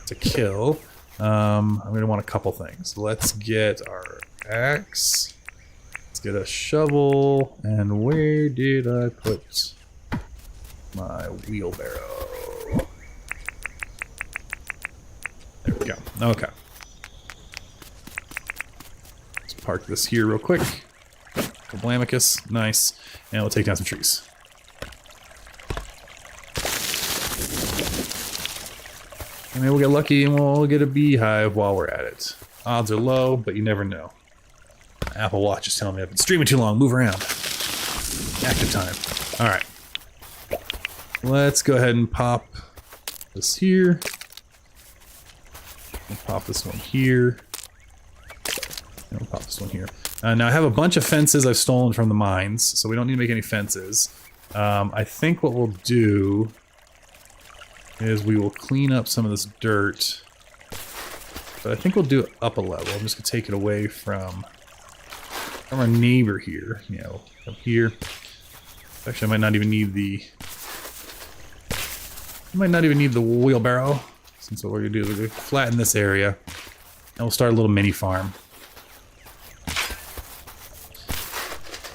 to kill. I'm going to want a couple things. Let's get our axe. Let's get a shovel. And where did I put my wheelbarrow? There we go. Okay. Let's park this here real quick. Kablamicus. Nice. And we'll take down some trees. And maybe we'll get lucky and we'll get a beehive while we're at it. Odds are low, but you never know. Apple Watch is telling me I've been streaming too long. Move around. Active time. Alright. Let's go ahead and pop this here. We'll pop this one here. And we'll pop this one here. Now I have a bunch of fences I've stolen from the mines, so we don't need to make any fences. I think what we'll do is we will clean up some of this dirt. But I think we'll do it up a level. I'm just gonna take it away from our neighbor here. You know, up here. Actually, I might not even need the wheelbarrow. Since what we're gonna do is we're gonna flatten this area, and we'll start a little mini farm.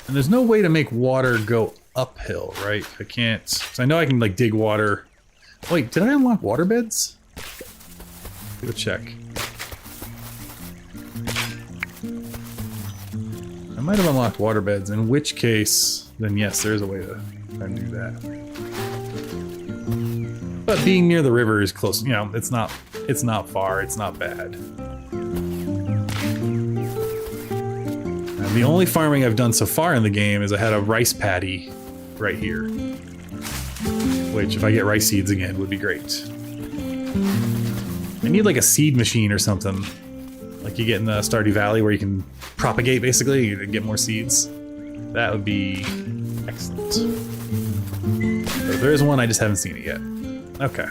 And there's no way to make water go uphill, right? I can't. So I know I can like dig water. Wait, did I unlock water beds? Go check. I might have unlocked water beds, in which case, then yes, there is a way to try and do that. But being near the river is close, you know, it's not far, it's not bad. And the only farming I've done so far in the game is I had a rice paddy right here. Which, if I get rice seeds again, would be great. I need like a seed machine or something. Like you get in the Stardew Valley where you can propagate, basically, you get more seeds. That would be excellent. So there is one, I just haven't seen it yet. Okay.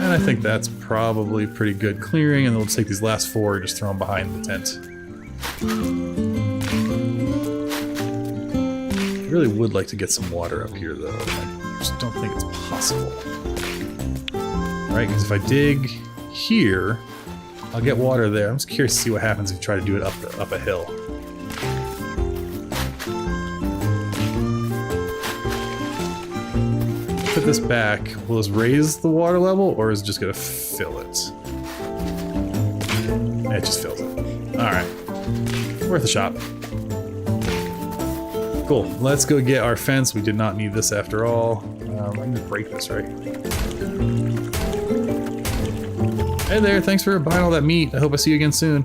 And I think that's probably pretty good clearing, and then we'll take these last four and just throw them behind the tent. I really would like to get some water up here, though. I just don't think it's possible. Alright, because if I dig here, I'll get water there. I'm just curious to see what happens if you try to do it up a hill. Put this back. Will this raise the water level, or is it just gonna fill it? It just fills it. Alright. Worth a shot. Cool. Let's go get our fence. We did not need this after all. I'm gonna break this, right? Hey there, thanks for buying all that meat. I hope I see you again soon.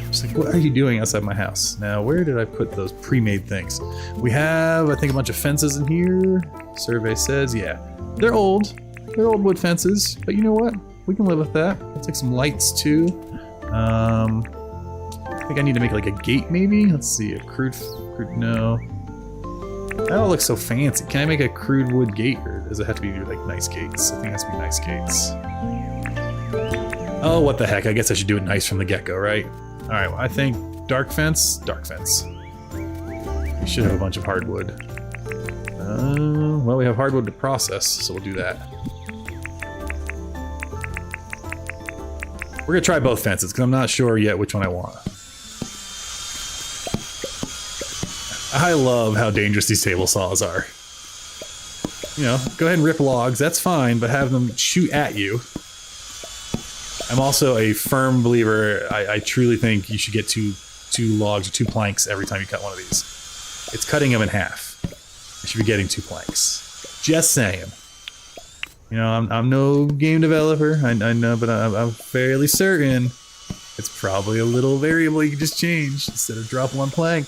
Just like, what are you doing outside my house? Now, where did I put those pre-made things? We have, I think, a bunch of fences in here. Survey says, yeah. They're old. They're old wood fences, but you know what? We can live with that. I'll take some lights, too. I think I need to make, like, a gate, maybe? Let's see, a crude, no. That all looks so fancy. Can I make a crude wood gate, or does it have to be like nice gates? I think it has to be nice gates. Oh, what the heck? I guess I should do it nice from the get-go, right? Alright, well, I think dark fence. Dark fence. We should have a bunch of hardwood. Well, we have hardwood to process, so we'll do that. We're gonna try both fences, because I'm not sure yet which one I want. I love how dangerous these table saws are. You know, go ahead and rip logs, that's fine, but have them shoot at you. I'm also a firm believer, I truly think you should get two logs or 2 planks every time you cut one of these. It's cutting them in half. You should be getting 2 planks. Just saying. You know, I'm no game developer, I know, but I'm fairly certain it's probably a little variable you can just change. Instead of drop 1 plank,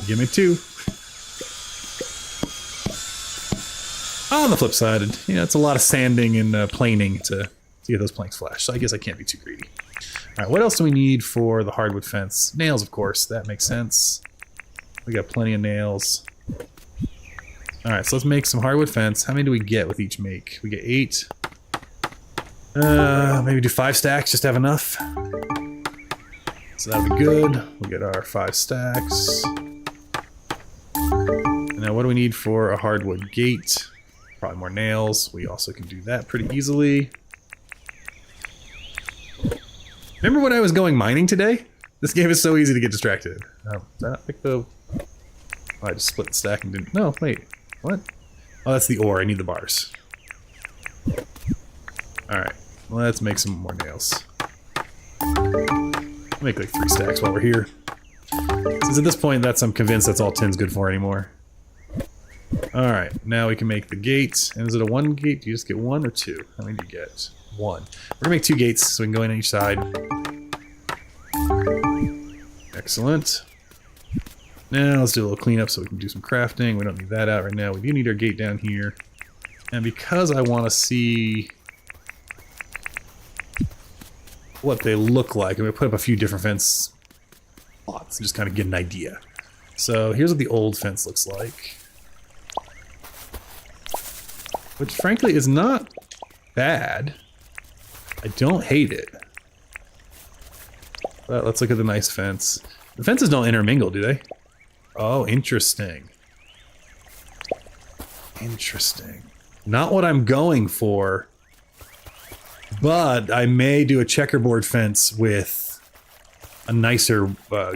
give me 2. On the flip side, you know, it's a lot of sanding and planing to get those planks flash, so I guess I can't be too greedy. Alright, what else do we need for the hardwood fence? Nails, of course, that makes sense. We got plenty of nails. Alright, so let's make some hardwood fence. How many do we get with each make? We get 8. Maybe do 5 stacks, just to have enough. So that'll be good. We'll get our 5 stacks. Now what do we need for a hardwood gate? Probably more nails. We also can do that pretty easily. Remember when I was going mining today? This game is so easy to get distracted. Oh, that pick the... Oh, I just split the stack and didn't... No, wait. What? Oh, that's the ore. I need the bars. Alright. Let's make some more nails. Make like 3 stacks while we're here. Since at this point, I'm convinced that's all tin's good for anymore. Alright, now we can make the gate. And is it a 1 gate? Do you just get 1 or 2? How many do you get? one. We're gonna make 2 gates so we can go in on each side. Excellent. Now let's do a little cleanup so we can do some crafting. We don't need that out right now. We do need our gate down here. And because I want to see what they look like, I'm going to put up a few different fence plots and just kind of get an idea. So here's what the old fence looks like. Which frankly is not bad. I don't hate it. But let's look at the nice fence. The fences don't intermingle, do they? Oh, interesting. Interesting. Not what I'm going for, but I may do a checkerboard fence with a nicer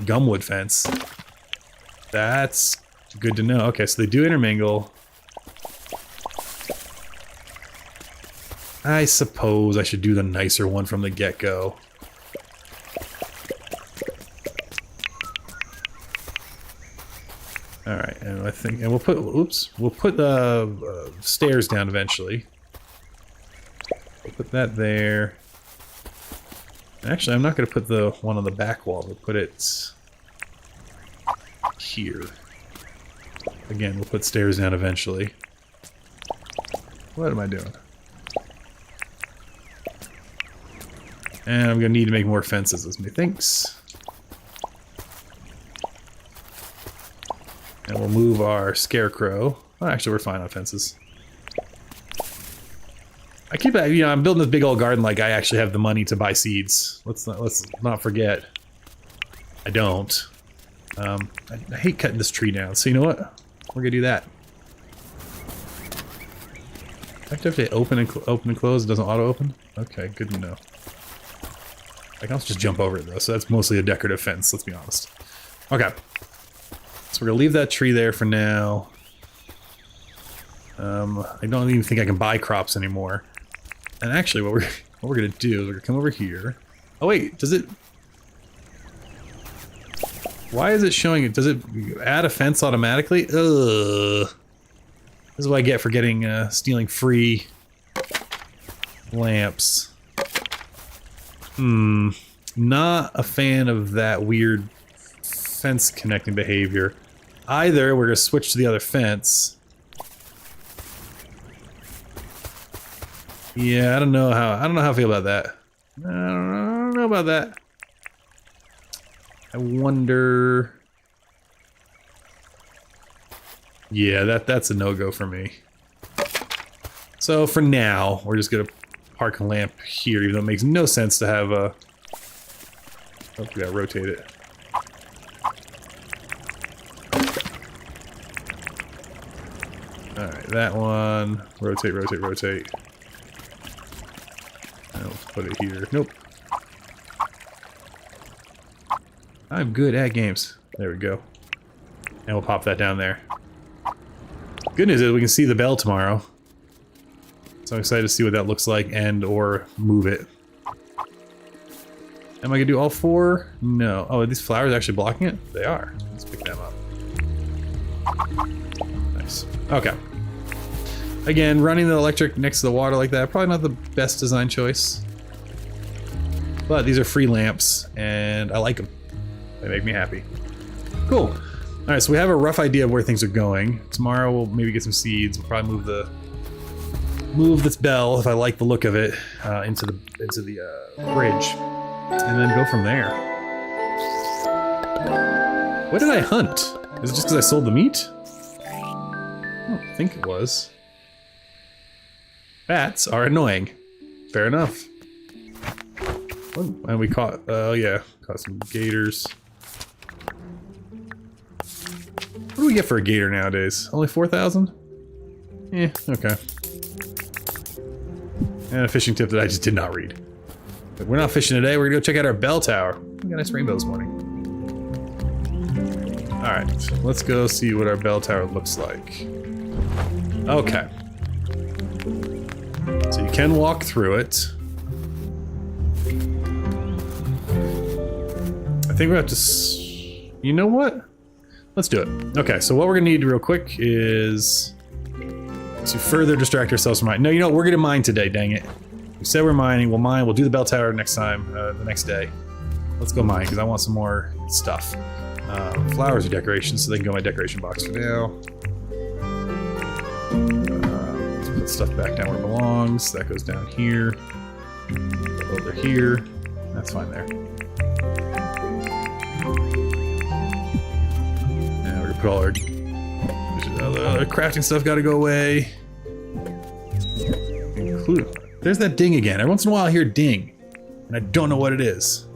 gumwood fence. That's good to know. Okay, so they do intermingle. I suppose I should do the nicer one from the get-go. All right, and I think, and we'll put, oops, we'll put the stairs down eventually. We'll put that there. Actually, I'm not going to put the one on the back wall. We'll put it here. Again, we'll put stairs down eventually. What am I doing? And I'm going to need to make more fences, as methinks. And we'll move our scarecrow. Well, actually, we're fine on fences. I keep, you know, I'm building this big old garden like I actually have the money to buy seeds. Let's not forget. I don't. I hate cutting this tree down. So you know what? We're gonna do that. I have to hit open and close. It doesn't auto open. Okay, good to know. I can also just jump over it though. So that's mostly a decorative fence. Let's be honest. Okay. So we're gonna leave that tree there for now. I don't even think I can buy crops anymore. And actually, what we're gonna do is we're gonna come over here. Oh wait, does it? Why is it showing it? Does it add a fence automatically? Ugh. This is what I get for getting stealing free lamps. Not a fan of that weird fence connecting behavior. Either we're gonna switch to the other fence. Yeah, I don't know how I feel about that. I don't know about that. I wonder. Yeah, that's a no-go for me. So for now, we're just gonna park a lamp here, even though it makes no sense to have a. Oh, we gotta rotate it. Alright, that one. Rotate, rotate, rotate. And let's put it here. Nope. I'm good at games. There we go. And we'll pop that down there. Good news is we can see the bell tomorrow. So I'm excited to see what that looks like and or move it. Am I gonna do all 4? No. Oh, are these flowers actually blocking it? They are. Let's pick them up. Nice. Okay. Again, running the electric next to the water like that, probably not the best design choice. But these are free lamps, and I like them. They make me happy. Cool. Alright, so we have a rough idea of where things are going. Tomorrow we'll maybe get some seeds. We'll probably move this bell, if I like the look of it, into the bridge. And then go from there. What did I hunt? Is it just because I sold the meat? I don't think it was. Bats are annoying. Fair enough. Oh, and we caught, oh yeah, caught some gators. What do we get for a gator nowadays? Only 4,000? Eh, okay. And a fishing tip that I just did not read. But we're not fishing today, we're gonna go check out our bell tower. We got a nice rainbow this morning. Alright, let's go see what our bell tower looks like. Okay. So you can walk through it. I think we have to... You know what? Let's do it. Okay, so what we're gonna need real quick is to further distract ourselves from mine. No, you know what? We're gonna mine today, dang it. We said we're mining. We'll mine. We'll do the bell tower next time, the next day. Let's go mine, because I want some more stuff. Flowers are decorations, so they can go in my decoration box for now. Let's put stuff back down where it belongs. That goes down here. Over here. That's fine there. Now we're gonna put all our crafting stuff gotta go away. There's that ding again. Every once in a while I hear ding, and I don't know what it is.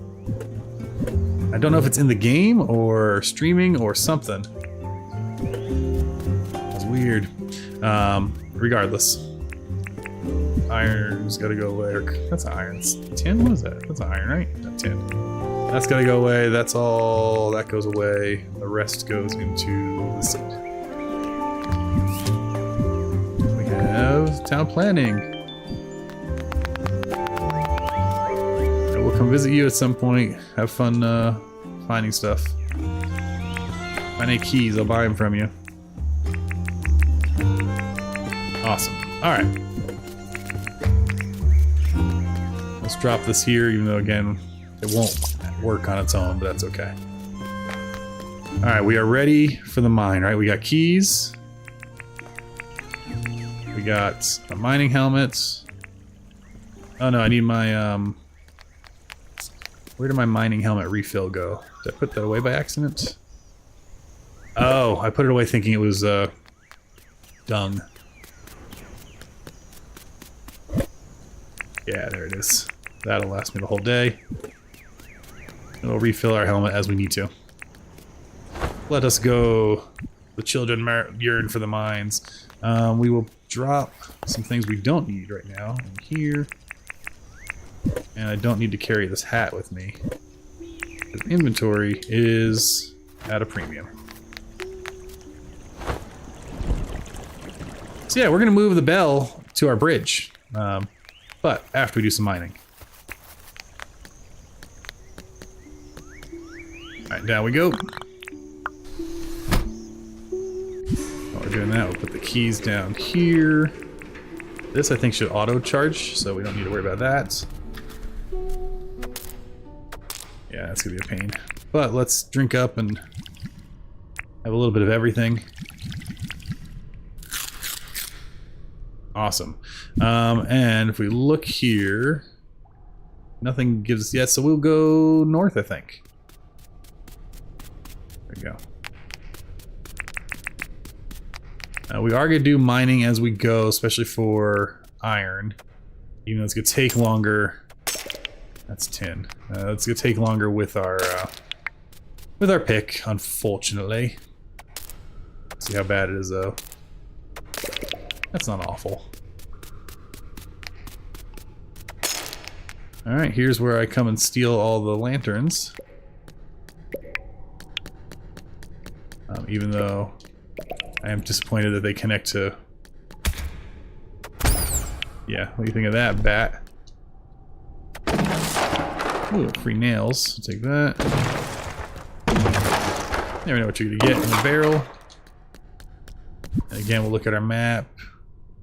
I don't know if it's in the game or streaming or something. It's weird. Regardless. Iron's gotta go away. That's iron. It's tin? What is that? That's iron, right? No, tin. That's gotta go away. That's all. That goes away. The rest goes into the seed. We have town planning. We'll come visit you at some point. Have fun finding stuff. Find any keys, I'll buy them from you. Awesome. Alright. Let's drop this here, even though, again, it won't work on its own, but that's okay. Alright, we are ready for the mine, right? We got keys. We got a mining helmet. Oh no, I need my, where did my mining helmet refill go? Did I put that away by accident? Oh, I put it away thinking it was, dung. Yeah, there it is. That'll last me the whole day. It'll refill our helmet as we need to. Let us go. The children yearn for the mines. We will drop some things we don't need right now in here. And I don't need to carry this hat with me. The inventory is at a premium. So yeah, we're going to move the bell to our bridge. But after we do some mining. Alright, down we go. While we're doing that, we'll put the keys down here. This I think should auto-charge, so we don't need to worry about that. Yeah, that's gonna be a pain. But let's drink up and have a little bit of everything. Awesome. And if we look here, nothing gives us yet, so we'll go north, I think. There we go. We are going to do mining as we go, especially for iron. Even though it's going to take longer. That's tin. It's going to take longer with our pick, unfortunately. See how bad it is, though. That's not awful. Alright, here's where I come and steal all the lanterns. Even though I am disappointed that they connect to... Yeah, what do you think of that, bat? Ooh, free nails. I'll take that. Never know what you're gonna get in the barrel. And again, we'll look at our map.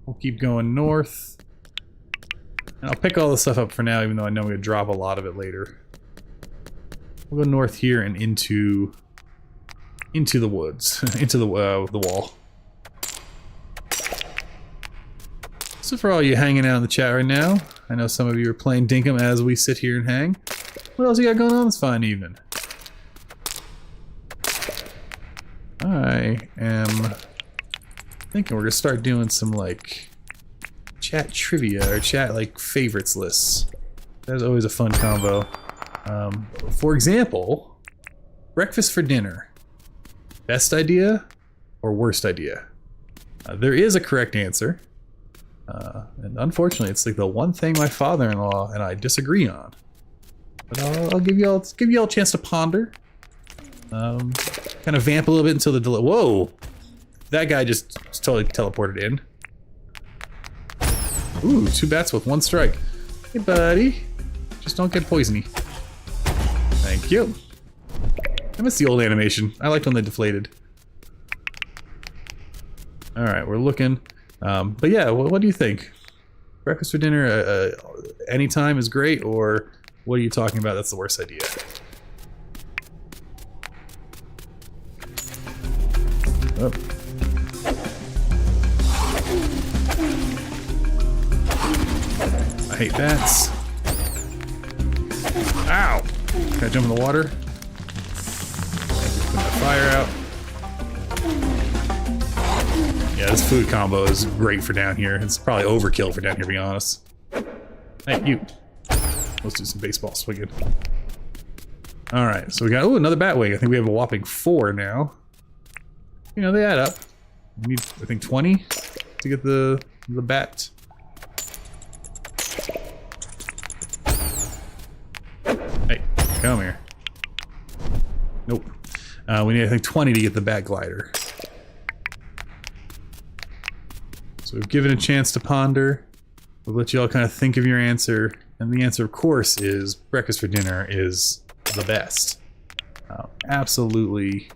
We'll keep going north. And I'll pick all the stuff up for now, even though I know I'm going to drop a lot of it later. We'll go north here and into the woods, into the wall. So for all you hanging out in the chat right now, I know some of you are playing Dinkum as we sit here and hang. What else you got going on this fine evening? I am thinking we're gonna start doing some like chat trivia or chat like favorites lists. That's always a fun combo. For example, breakfast for dinner. Best idea or worst idea? There is a correct answer. And unfortunately, it's like the one thing my father-in-law and I disagree on. But I'll give you all a chance to ponder. Kind of vamp a little bit until the delay. Whoa! That guy just totally teleported in. Ooh, 2 bats with 1 strike. Hey, buddy. Just don't get poisony. Thank you. I miss the old animation. I liked when they deflated. Alright, we're looking. But yeah, what do you think? breakfast for dinner anytime is great, or what are you talking about? That's the worst idea. Oh. I hate bats. Ow! Can I jump in the water? Put the fire out. Yeah, this food combo is great for down here. It's probably overkill for down here, to be honest. Hey, you. Let's do some baseball swinging. Alright, so we got, ooh, another bat wing. I think we have a whopping 4 now. You know, they add up. We need, I think, 20 to get the bat. Hey, come here. Nope. We need, I think, 20 to get the bat glider. So we've given a chance to ponder. We'll let you all kind of think of your answer. And the answer, of course, is breakfast for dinner is the best. Absolutely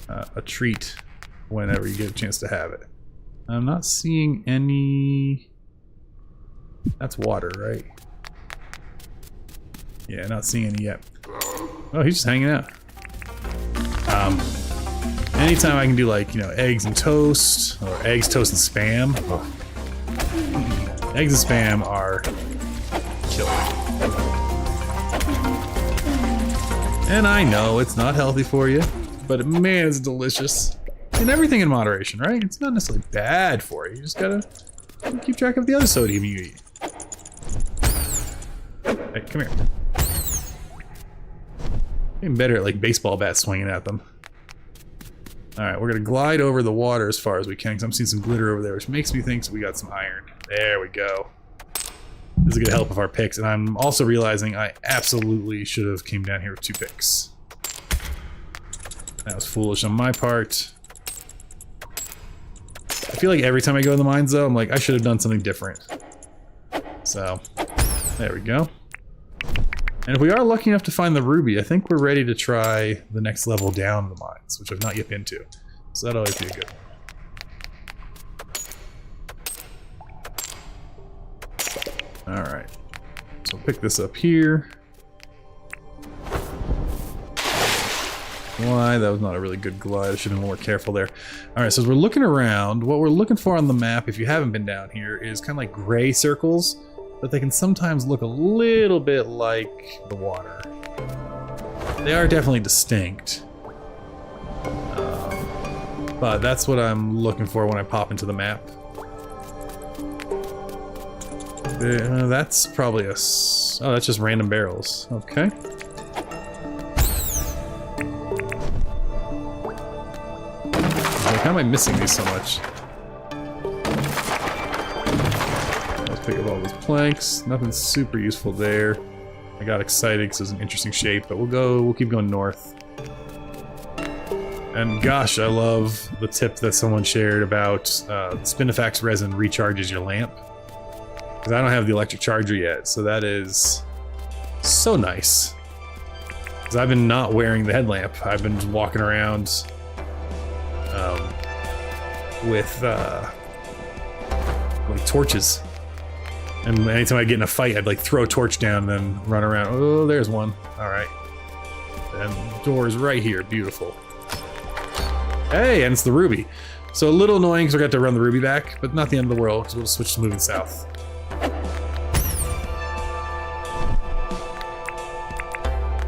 a treat whenever you get a chance to have it. I'm not seeing any... That's water, right? Yeah, not seeing any yet. Oh, he's just hanging out. Anytime I can do, like, you know, eggs and toast, or eggs, toast, and spam. Oh. Eggs and spam are killer. And I know it's not healthy for you, but man, it's delicious. And everything in moderation, right? It's not necessarily bad for you. You just gotta keep track of the other sodium you eat. Hey, come here. Getting better at, like, baseball bats swinging at them. Alright, we're gonna glide over the water as far as we can, because I'm seeing some glitter over there, which makes me think we got some iron. There we go. This is gonna help with our picks, and I'm also realizing I absolutely should have came down here with 2 picks. That was foolish on my part. I feel like every time I go in the mines, though, I'm like, I should have done something different. So, there we go. And if we are lucky enough to find the ruby, I think we're ready to try the next level down the mines, which I've not yet been to. So that'll always be a good one. Alright. So pick this up here. Why? That was not a really good glide. I should have been more careful there. Alright, so as we're looking around, what we're looking for on the map, if you haven't been down here, is kind of like gray circles. But they can sometimes look a little bit like the water. They are definitely distinct. But that's what I'm looking for when I pop into the map. That's probably a... Oh, that's just random barrels. Okay. Like, how am I missing these so much? Pick up all those planks. Nothing super useful there. I got excited because it was an interesting shape, but we'll keep going north. And gosh, I love the tip that someone shared about Spinifax resin recharges your lamp. Because I don't have the electric charger yet, so that is so nice. Because I've been not wearing the headlamp. I've been walking around with like torches. And anytime I get in a fight, I'd like throw a torch down and then run around. Oh, there's one. Alright. And the door is right here. Beautiful. Hey, and it's the ruby. So a little annoying because I got to run the ruby back, but not the end of the world because we'll switch to moving south.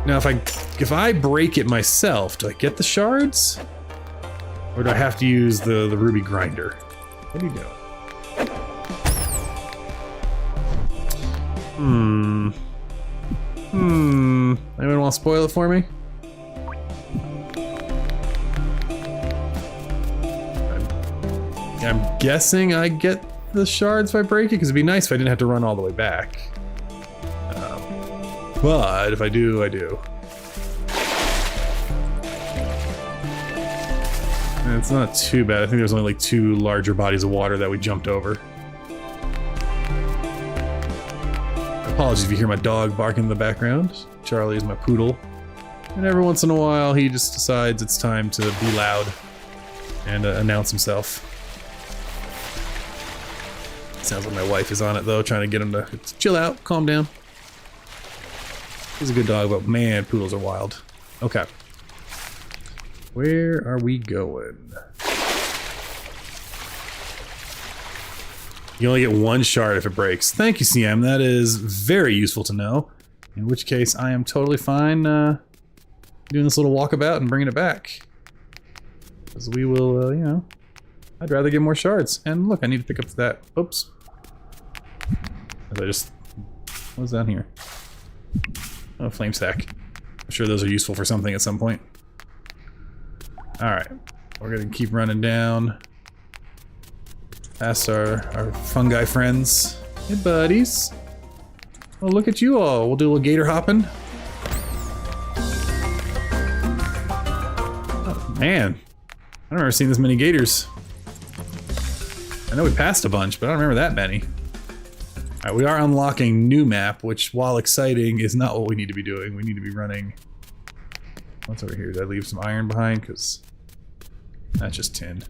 Now if I break it myself, do I get the shards? Or do I have to use the ruby grinder? What are you doing? Anyone want to spoil it for me? I'm guessing I get the shards if I break it, because it'd be nice if I didn't have to run all the way back. But if I do, I do. And it's not too bad. I think there's only like 2 larger bodies of water that we jumped over. Apologies if you hear my dog barking in the background. Charlie is my poodle. And every once in a while, he just decides it's time to be loud and announce himself. Sounds like my wife is on it though, trying to get him to chill out, calm down. He's a good dog, but man, poodles are wild. Okay. Where are we going? You only get one shard if it breaks. Thank you, CM. That is very useful to know. In which case, I am totally fine doing this little walkabout and bringing it back. Because we will, you know, I'd rather get more shards. And look, I need to pick up that. Oops. As I just... What's down here? Oh, flame stack. I'm sure those are useful for something at some point. Alright. We're gonna keep running down. Past our fungi friends. Hey, buddies. Oh, look at you all. We'll do a little gator hopping. Oh, man. I've never seen this many gators. I know we passed a bunch, but I don't remember that many. Alright, we are unlocking new map, which, while exciting, is not what we need to be doing. We need to be running... What's over here? Did I leave some iron behind? Because that's just tin.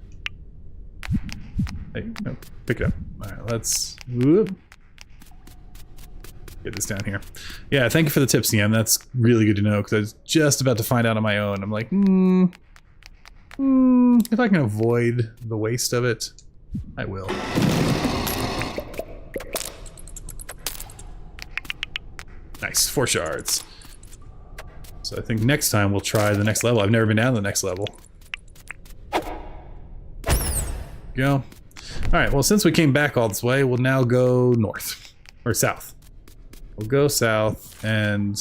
Hey, no, pick it up. Alright, let's... Whoop. Get this down here. Yeah, thank you for the tip, CM. That's really good to know, because I was just about to find out on my own. I'm like, if I can avoid the waste of it, I will. Nice, 4 shards. So I think next time we'll try the next level. I've never been down to the next level. Go. Alright, well, since we came back all this way, we'll now go north. Or south. We'll go south and...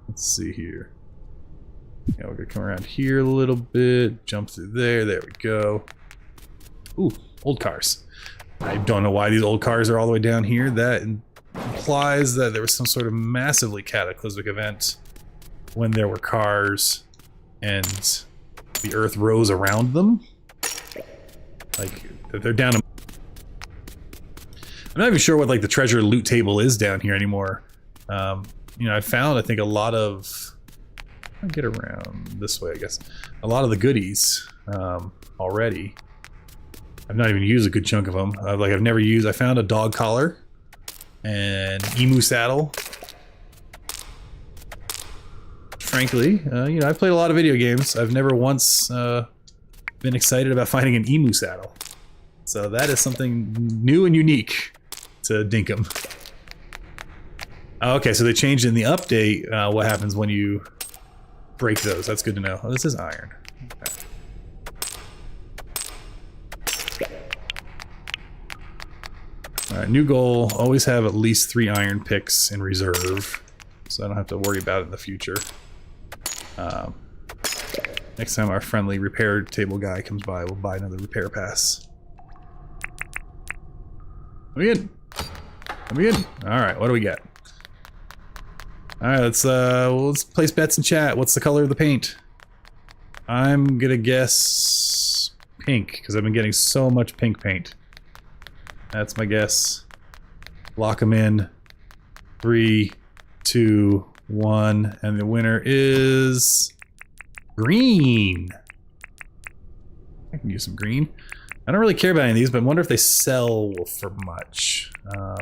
Let's see here. Yeah, we're gonna come around here a little bit. Jump through there. There we go. Ooh, old cars. I don't know why these old cars are all the way down here. That implies that there was some sort of massively cataclysmic event when there were cars and the earth rose around them. Like, they're down. I'm not even sure what like the treasure loot table is down here anymore. You know, I found, I think, a lot of... I'll get around this way, I guess. A lot of the goodies already. I've not even used a good chunk of them. I've never used... I found a dog collar and emu saddle. Frankly, you know, I've played a lot of video games. I've never once been excited about finding an emu saddle. So that is something new and unique to Dinkum. Okay, so they changed in the update what happens when you break those. That's good to know. Oh, this is iron. Okay. Alright, new goal. Always have at least 3 iron picks in reserve, so I don't have to worry about it in the future. Next time our friendly repair table guy comes by, we'll buy another repair pass. Let me in. Let me in. Alright, what do we get? Alright, let's place bets in chat. What's the color of the paint? I'm gonna guess pink, because I've been getting so much pink paint. That's my guess. Lock them in. 3, 2, 1, and the winner is green. I can use some green. I don't really care about any of these, but I wonder if they sell for much. I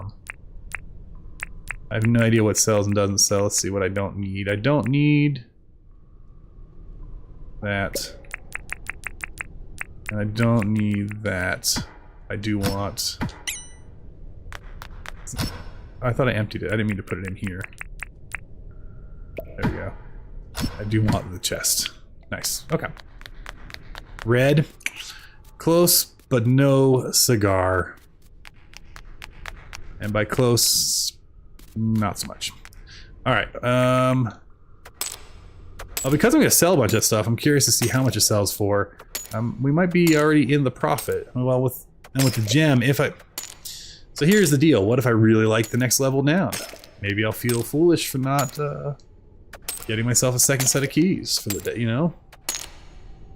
have no idea what sells and doesn't sell. Let's see what I don't need. I don't need that. And I don't need that. I do want... I thought I emptied it. I didn't mean to put it in here. There we go. I do want the chest. Nice. Okay. Red. Close, but no cigar. And by close, not so much. Alright, well, because I'm going to sell a bunch of stuff, I'm curious to see how much it sells for. We might be already in the profit. Well, with the gem, if I... So here's the deal. What if I really like the next level down? Maybe I'll feel foolish for not getting myself a second set of keys for the day, you know?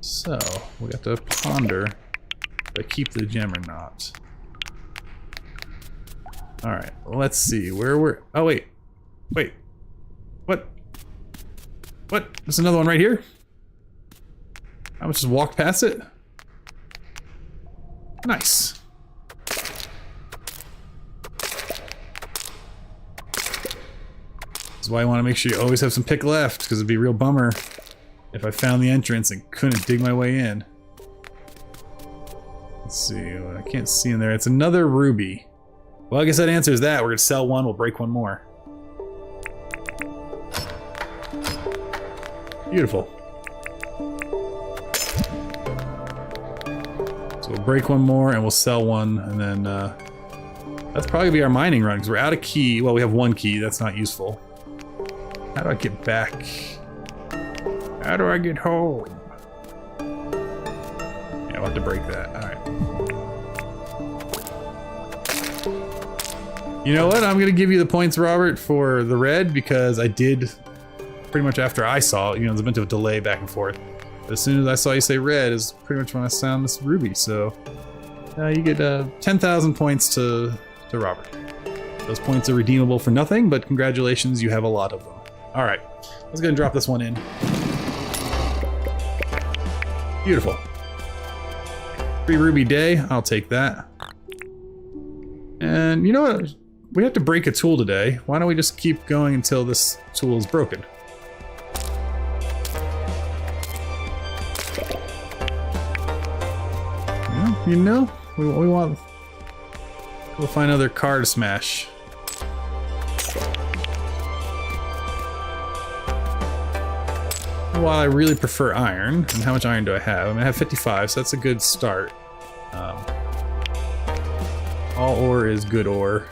So, we have to ponder if I keep the gem or not. Alright, let's see. Where we're... Oh, wait. Wait. What? What? There's another one right here? I must just walk past it? Nice. This is why I want to make sure you always have some pick left, because it'd be a real bummer if I found the entrance and couldn't dig my way in. Let's see, I can't see in there. It's another ruby. Well, I guess that answers that. We're gonna sell one, we'll break one more. Beautiful. So we'll break one more and we'll sell one, and then that's probably gonna be our mining run, because we're out of key. Well, we have one key, that's not useful. How do I get back? How do I get home? Yeah, I'll have to break that. Alright. You know what? I'm gonna give you the points, Robert, for the red, because I did pretty much after I saw it. You know, there's a bit of a delay back and forth. But as soon as I saw you say red is pretty much when I found this ruby. So you get 10,000 points to Robert. Those points are redeemable for nothing, but congratulations, you have a lot of them. All right, let's go and drop this one in. Beautiful. Free ruby day, I'll take that. And you know what? We have to break a tool today. Why don't we just keep going until this tool is broken? Yeah, you know, we want... We'll find another car to smash. While I really prefer iron, and how much iron do I have? I mean, I have 55, so that's a good start. All ore is good ore.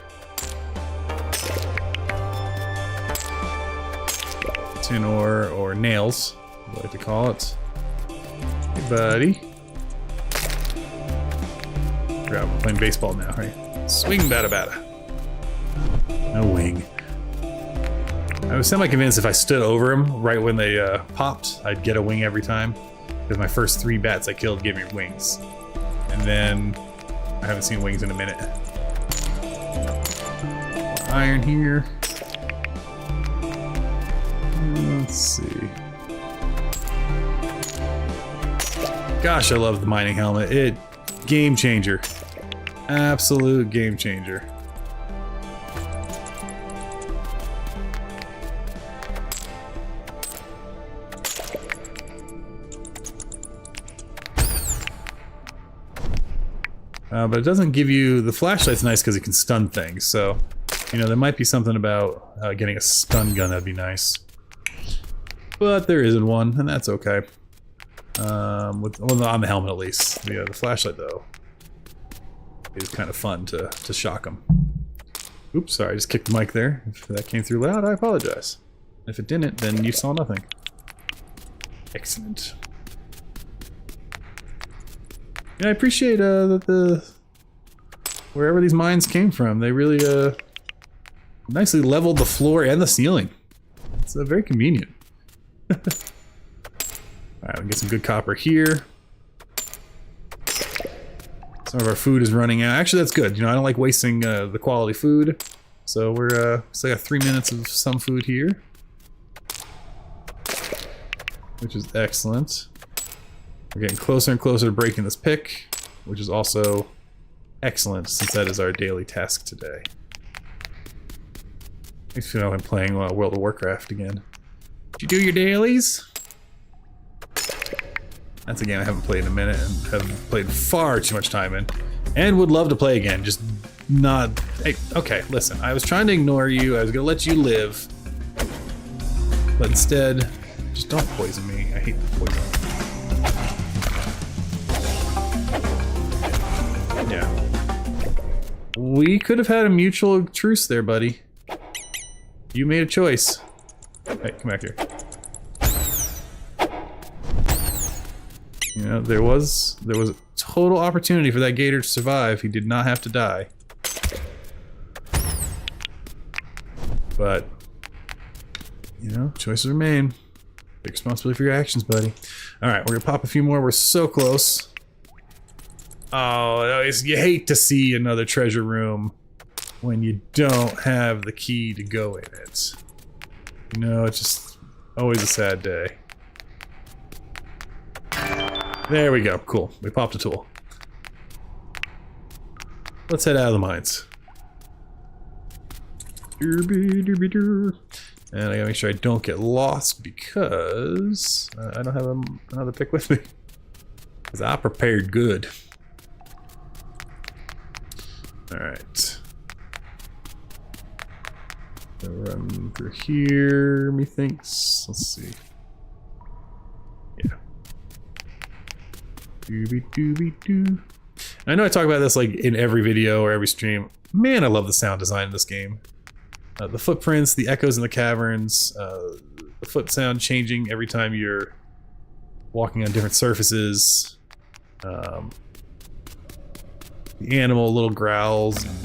Tin ore, or nails, I like to call it. Hey, buddy. We're playing baseball now, right? Swing bada bada. No wing. I was semi-convinced if I stood over him right when they popped, I'd get a wing every time. Because my first 3 bats I killed gave me wings. And then I haven't seen wings in a minute. Iron here. Let's see. Gosh, I love the mining helmet. Game changer. Absolute game changer. But it doesn't give you... The flashlight's nice because it can stun things, so... You know, there might be something about getting a stun gun that'd be nice. But there isn't one, and that's okay. On the helmet at least. The flashlight, though, is kind of fun to shock them. Oops, sorry, I just kicked the mic there. If that came through loud, I apologize. If it didn't, then you saw nothing. Excellent. Yeah, I appreciate that wherever these mines came from, they really nicely leveled the floor and the ceiling. It's very convenient. Alright, we'll get some good copper here. Some of our food is running out. Actually, that's good. You know, I don't like wasting the quality food. So we're still got 3 minutes of some food here, which is excellent. We're getting closer and closer to breaking this pick, which is also excellent since that is our daily task today. Makes me feel like I'm playing World of Warcraft again. Did you do your dailies? That's a game I haven't played in a minute and have played far too much time in. And would love to play again, just not... Hey, okay, listen, I was trying to ignore you, I was gonna let you live. But instead, just don't poison me. I hate the poison. Yeah. We could have had a mutual truce there, buddy. You made a choice. Hey, come back here. You know, there was a total opportunity for that gator to survive. He did not have to die. But, you know, choices are made. Take responsibility for your actions, buddy. Alright, we're gonna pop a few more. We're so close. Oh, you hate to see another treasure room when you don't have the key to go in it. You know, it's just always a sad day. There we go. Cool. We popped a tool. Let's head out of the mines. And I gotta make sure I don't get lost because I don't have another pick with me. Because I prepared good. Alright. Run through here, methinks. Let's see. Yeah. Dooby. I know I talk about this like in every video or every stream. Man, I love the sound design in this game. The footprints, the echoes in the caverns, the foot sound changing every time you're walking on different surfaces. The animal little growls, and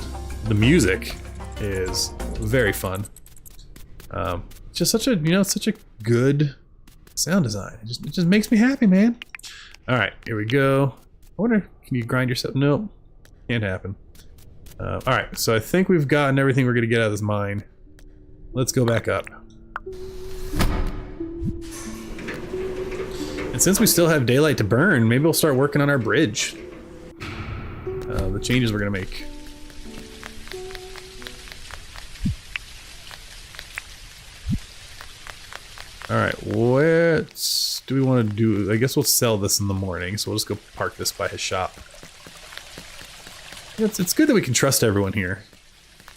the music is very fun. Just such a, you know, such a good sound design. It just makes me happy, man. All right, here we go. I wonder, can you grind yourself? Nope, can't happen. All right, so I think we've gotten everything we're gonna get out of this mine. Let's go back up. And since we still have daylight to burn, maybe we'll start working on our bridge. The changes we're gonna make. Alright, what do we want to do? I guess we'll sell this in the morning, so we'll just go park this by his shop. It's good that we can trust everyone here.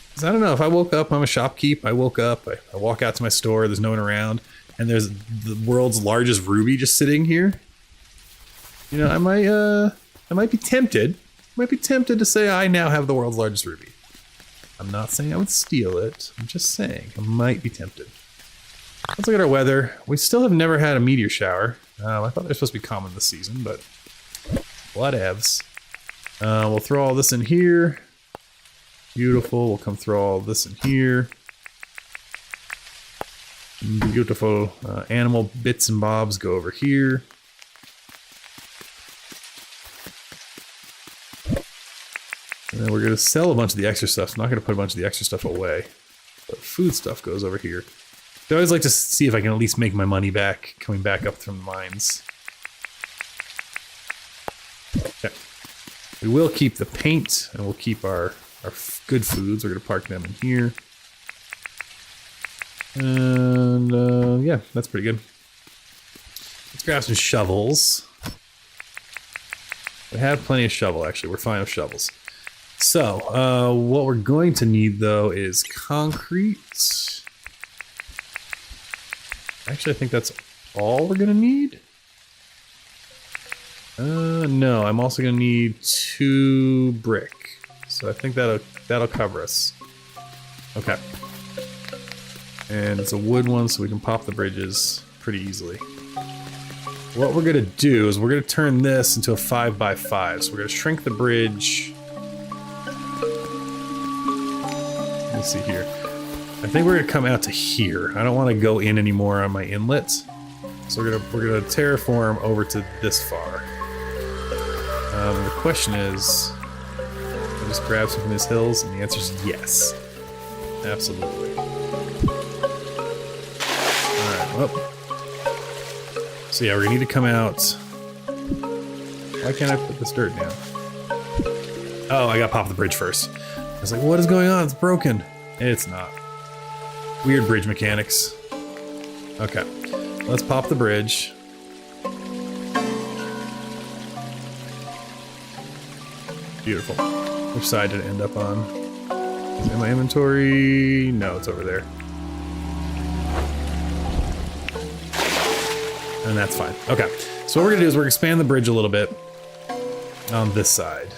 Because I don't know, if I woke up, I'm a shopkeep, I woke up, I walk out to my store, there's no one around, and there's the world's largest ruby just sitting here. You know, I might be tempted. I might be tempted to say I now have the world's largest ruby. I'm not saying I would steal it, I'm just saying I might be tempted. Let's look at our weather. We still have never had a meteor shower. I thought they're supposed to be common this season, but whatevs. We'll throw all this in here. Beautiful. We'll come throw all this in here. Beautiful. Animal bits and bobs go over here. And then we're going to sell a bunch of the extra stuff. So I'm not going to put a bunch of the extra stuff away. But food stuff goes over here. I always like to see if I can at least make my money back coming back up from the mines. Okay. We will keep the paint, and we'll keep our good foods. We're going to park them in here. And, yeah, that's pretty good. Let's grab some shovels. We have plenty of shovel, actually. We're fine with shovels. So, what we're going to need, though, is concrete. Actually, I think that's all we're gonna need. No, I'm also gonna need 2 brick. So I think that'll cover us. Okay. And it's a wood one, so we can pop the bridges pretty easily. What we're gonna do is we're gonna turn this into a 5x5. So we're gonna shrink the bridge. Let me see here. I think we're gonna come out to here. I don't want to go in anymore on my inlet, so we're gonna terraform over to this far. The question is, I just grab some from these hills, and the answer is yes, absolutely. All right, well, so yeah, we're gonna need to come out. Why can't I put this dirt down? Oh, I gotta pop the bridge first. I was like, what is going on? It's broken. It's not. Weird bridge mechanics. Okay, let's pop the bridge. Beautiful. Which side did it end up on? Is it in my inventory? No, it's over there. And that's fine. Okay, so what we're gonna do is we're gonna expand the bridge a little bit on this side.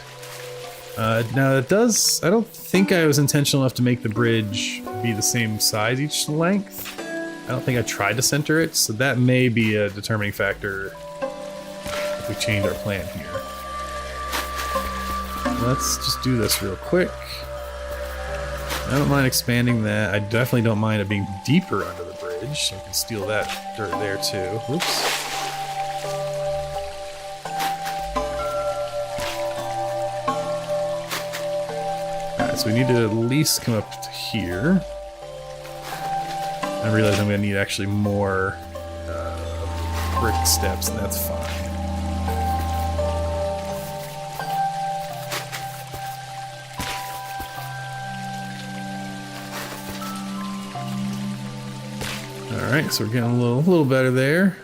Now it does, I don't think I was intentional enough to make the bridge be the same size each length. I don't think I tried to center it, so that may be a determining factor if we change our plan here. Let's just do this real quick. I don't mind expanding that. I definitely don't mind it being deeper under the bridge, so we can steal that dirt there too. Whoops. So we need to at least come up to here. I realize I'm going to need actually more brick steps, and that's fine. Alright, so we're getting a little better there.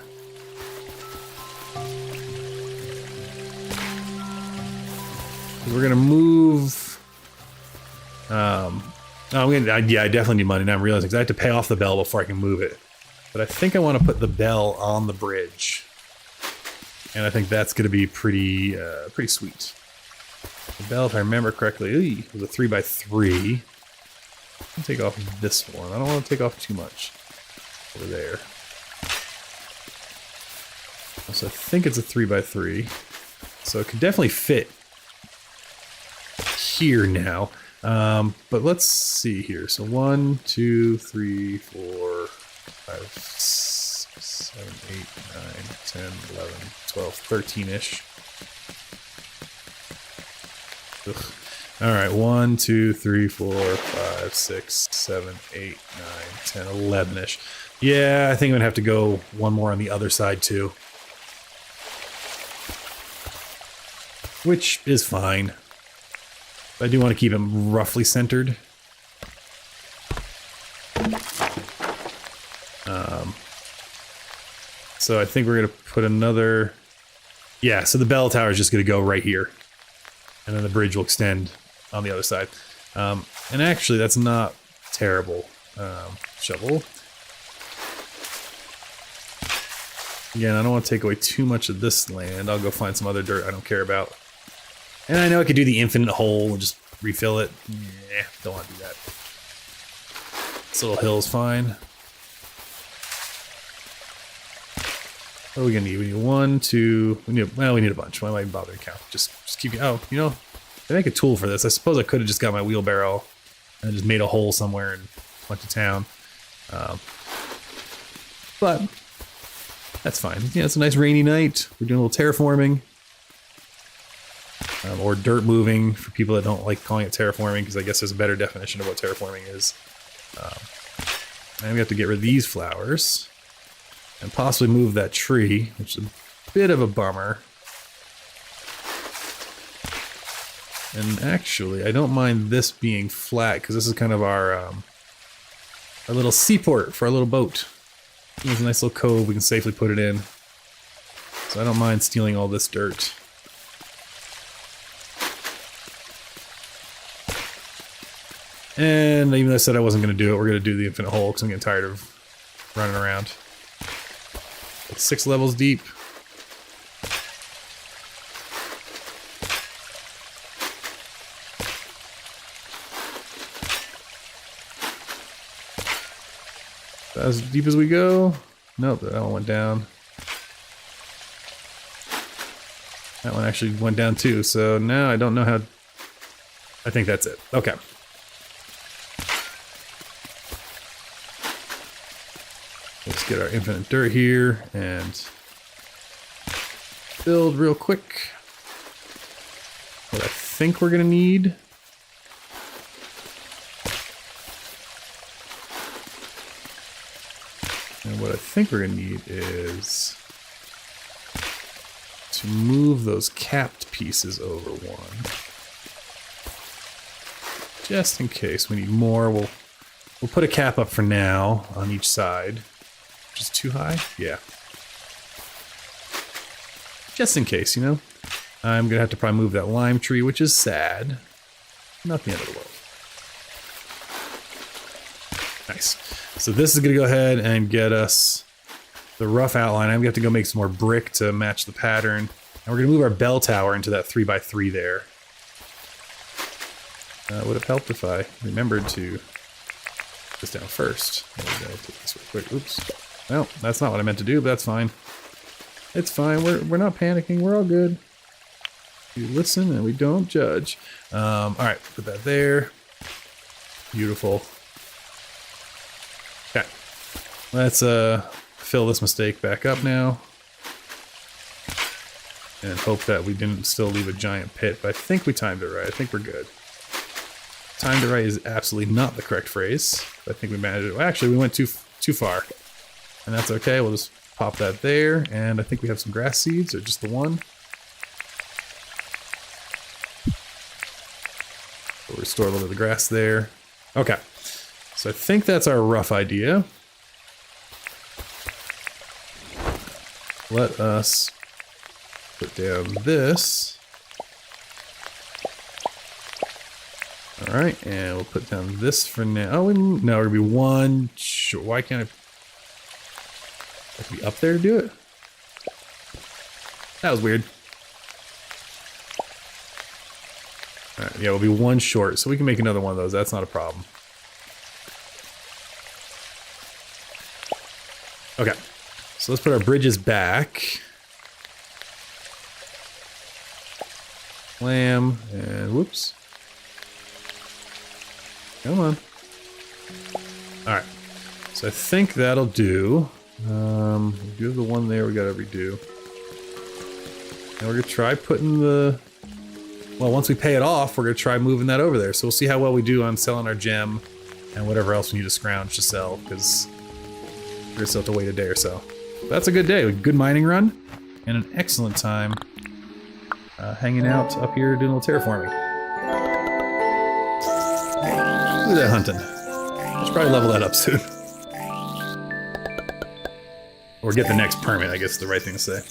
We're gonna move. Yeah, I definitely need money now. I'm realizing because I have to pay off the bell before I can move it. But I think I want to put the bell on the bridge, and I think that's gonna be pretty sweet. The bell, if I remember correctly, was a 3x3. I'll take off this one. I don't want to take off too much over there. So I think it's a 3x3. So it could definitely fit here now. But let's see here. So 1, 2, 3, 4, 5, 6, 7, 8, 9, 10, 11, 12, 13-ish. Alright, 1, 2, 3, 4, 5, 6, 7, 8, 9, 10, 11-ish. Yeah, I think I'm gonna have to go one more on the other side too. Which is fine. I do want to keep him roughly centered. So I think we're gonna put another... Yeah, so the bell tower is just gonna go right here. And then the bridge will extend on the other side. And actually, that's not terrible. Shovel. Again, I don't want to take away too much of this land. I'll go find some other dirt I don't care about. And I know I could do the infinite hole and just refill it. Nah, don't want to do that. This little hill's fine. What are we gonna need? We need 1, 2. We need a bunch. Why am I even bothering to count? Just keep. Oh, you know, they make a tool for this. I suppose I could have just got my wheelbarrow and just made a hole somewhere and went to town. But that's fine. Yeah, it's a nice rainy night. We're doing a little terraforming. Or dirt moving for people that don't like calling it terraforming, because I guess there's a better definition of what terraforming is. And we have to get rid of these flowers and possibly move that tree, which is a bit of a bummer. And actually, I don't mind this being flat, because this is kind of our little seaport for our little boat. There's a nice little cove we can safely put it in. So I don't mind stealing all this dirt. And even though I said I wasn't going to do it, we're going to do the infinite hole because I'm getting tired of running around. It's 6 levels deep. As deep as we go. Nope, that one went down. That one actually went down too, so now I don't know how... I think that's it. Okay. Let's get our infinite dirt here and build real quick. What I think we're gonna need. And what I think we're gonna need is to move those capped pieces over one. Just in case we need more, we'll put a cap up for now on each side. Which is too high? Yeah. Just in case, you know? I'm gonna have to probably move that lime tree, which is sad. Not the end of the world. Nice. So this is gonna go ahead and get us the rough outline. I'm gonna have to go make some more brick to match the pattern. And we're gonna move our bell tower into that 3x3 there. Would have helped if I remembered to put this down first. There we go. Take this real quick. Oops. Well, that's not what I meant to do, but that's fine. It's fine. We're not panicking. We're all good. We listen and we don't judge. All right, put that there. Beautiful. Okay. Let's fill this mistake back up now. And hope that we didn't still leave a giant pit, but I think we timed it right. I think we're good. Timed it right is absolutely not the correct phrase. But I think we managed it. Well, actually, we went too far. And that's okay. We'll just pop that there. And I think we have some grass seeds, or just the one. We'll restore a little bit of the grass there. Okay. So I think that's our rough idea. let us put down this. All right, and we'll put down this for now. Oh, no, we're gonna be one. Why can't I? Have to be up there to do it? That was weird. All right, yeah, we'll be one short, so we can make another one of those. That's not a problem. Okay, so let's put our bridges back. Lamb, and whoops. Come on. Alright, so I think that'll do. We do have the one there we gotta redo. And we're gonna try putting the... Well, once we pay it off, we're gonna try moving that over there. So we'll see how well we do on selling our gem and whatever else we need to scrounge to sell, because we're gonna still have to wait a day or so. That's a good day, a good mining run, and an excellent time hanging out up here doing a little terraforming. Look at that hunting. I should probably level that up soon. Or get the next permit, I guess is the right thing to say.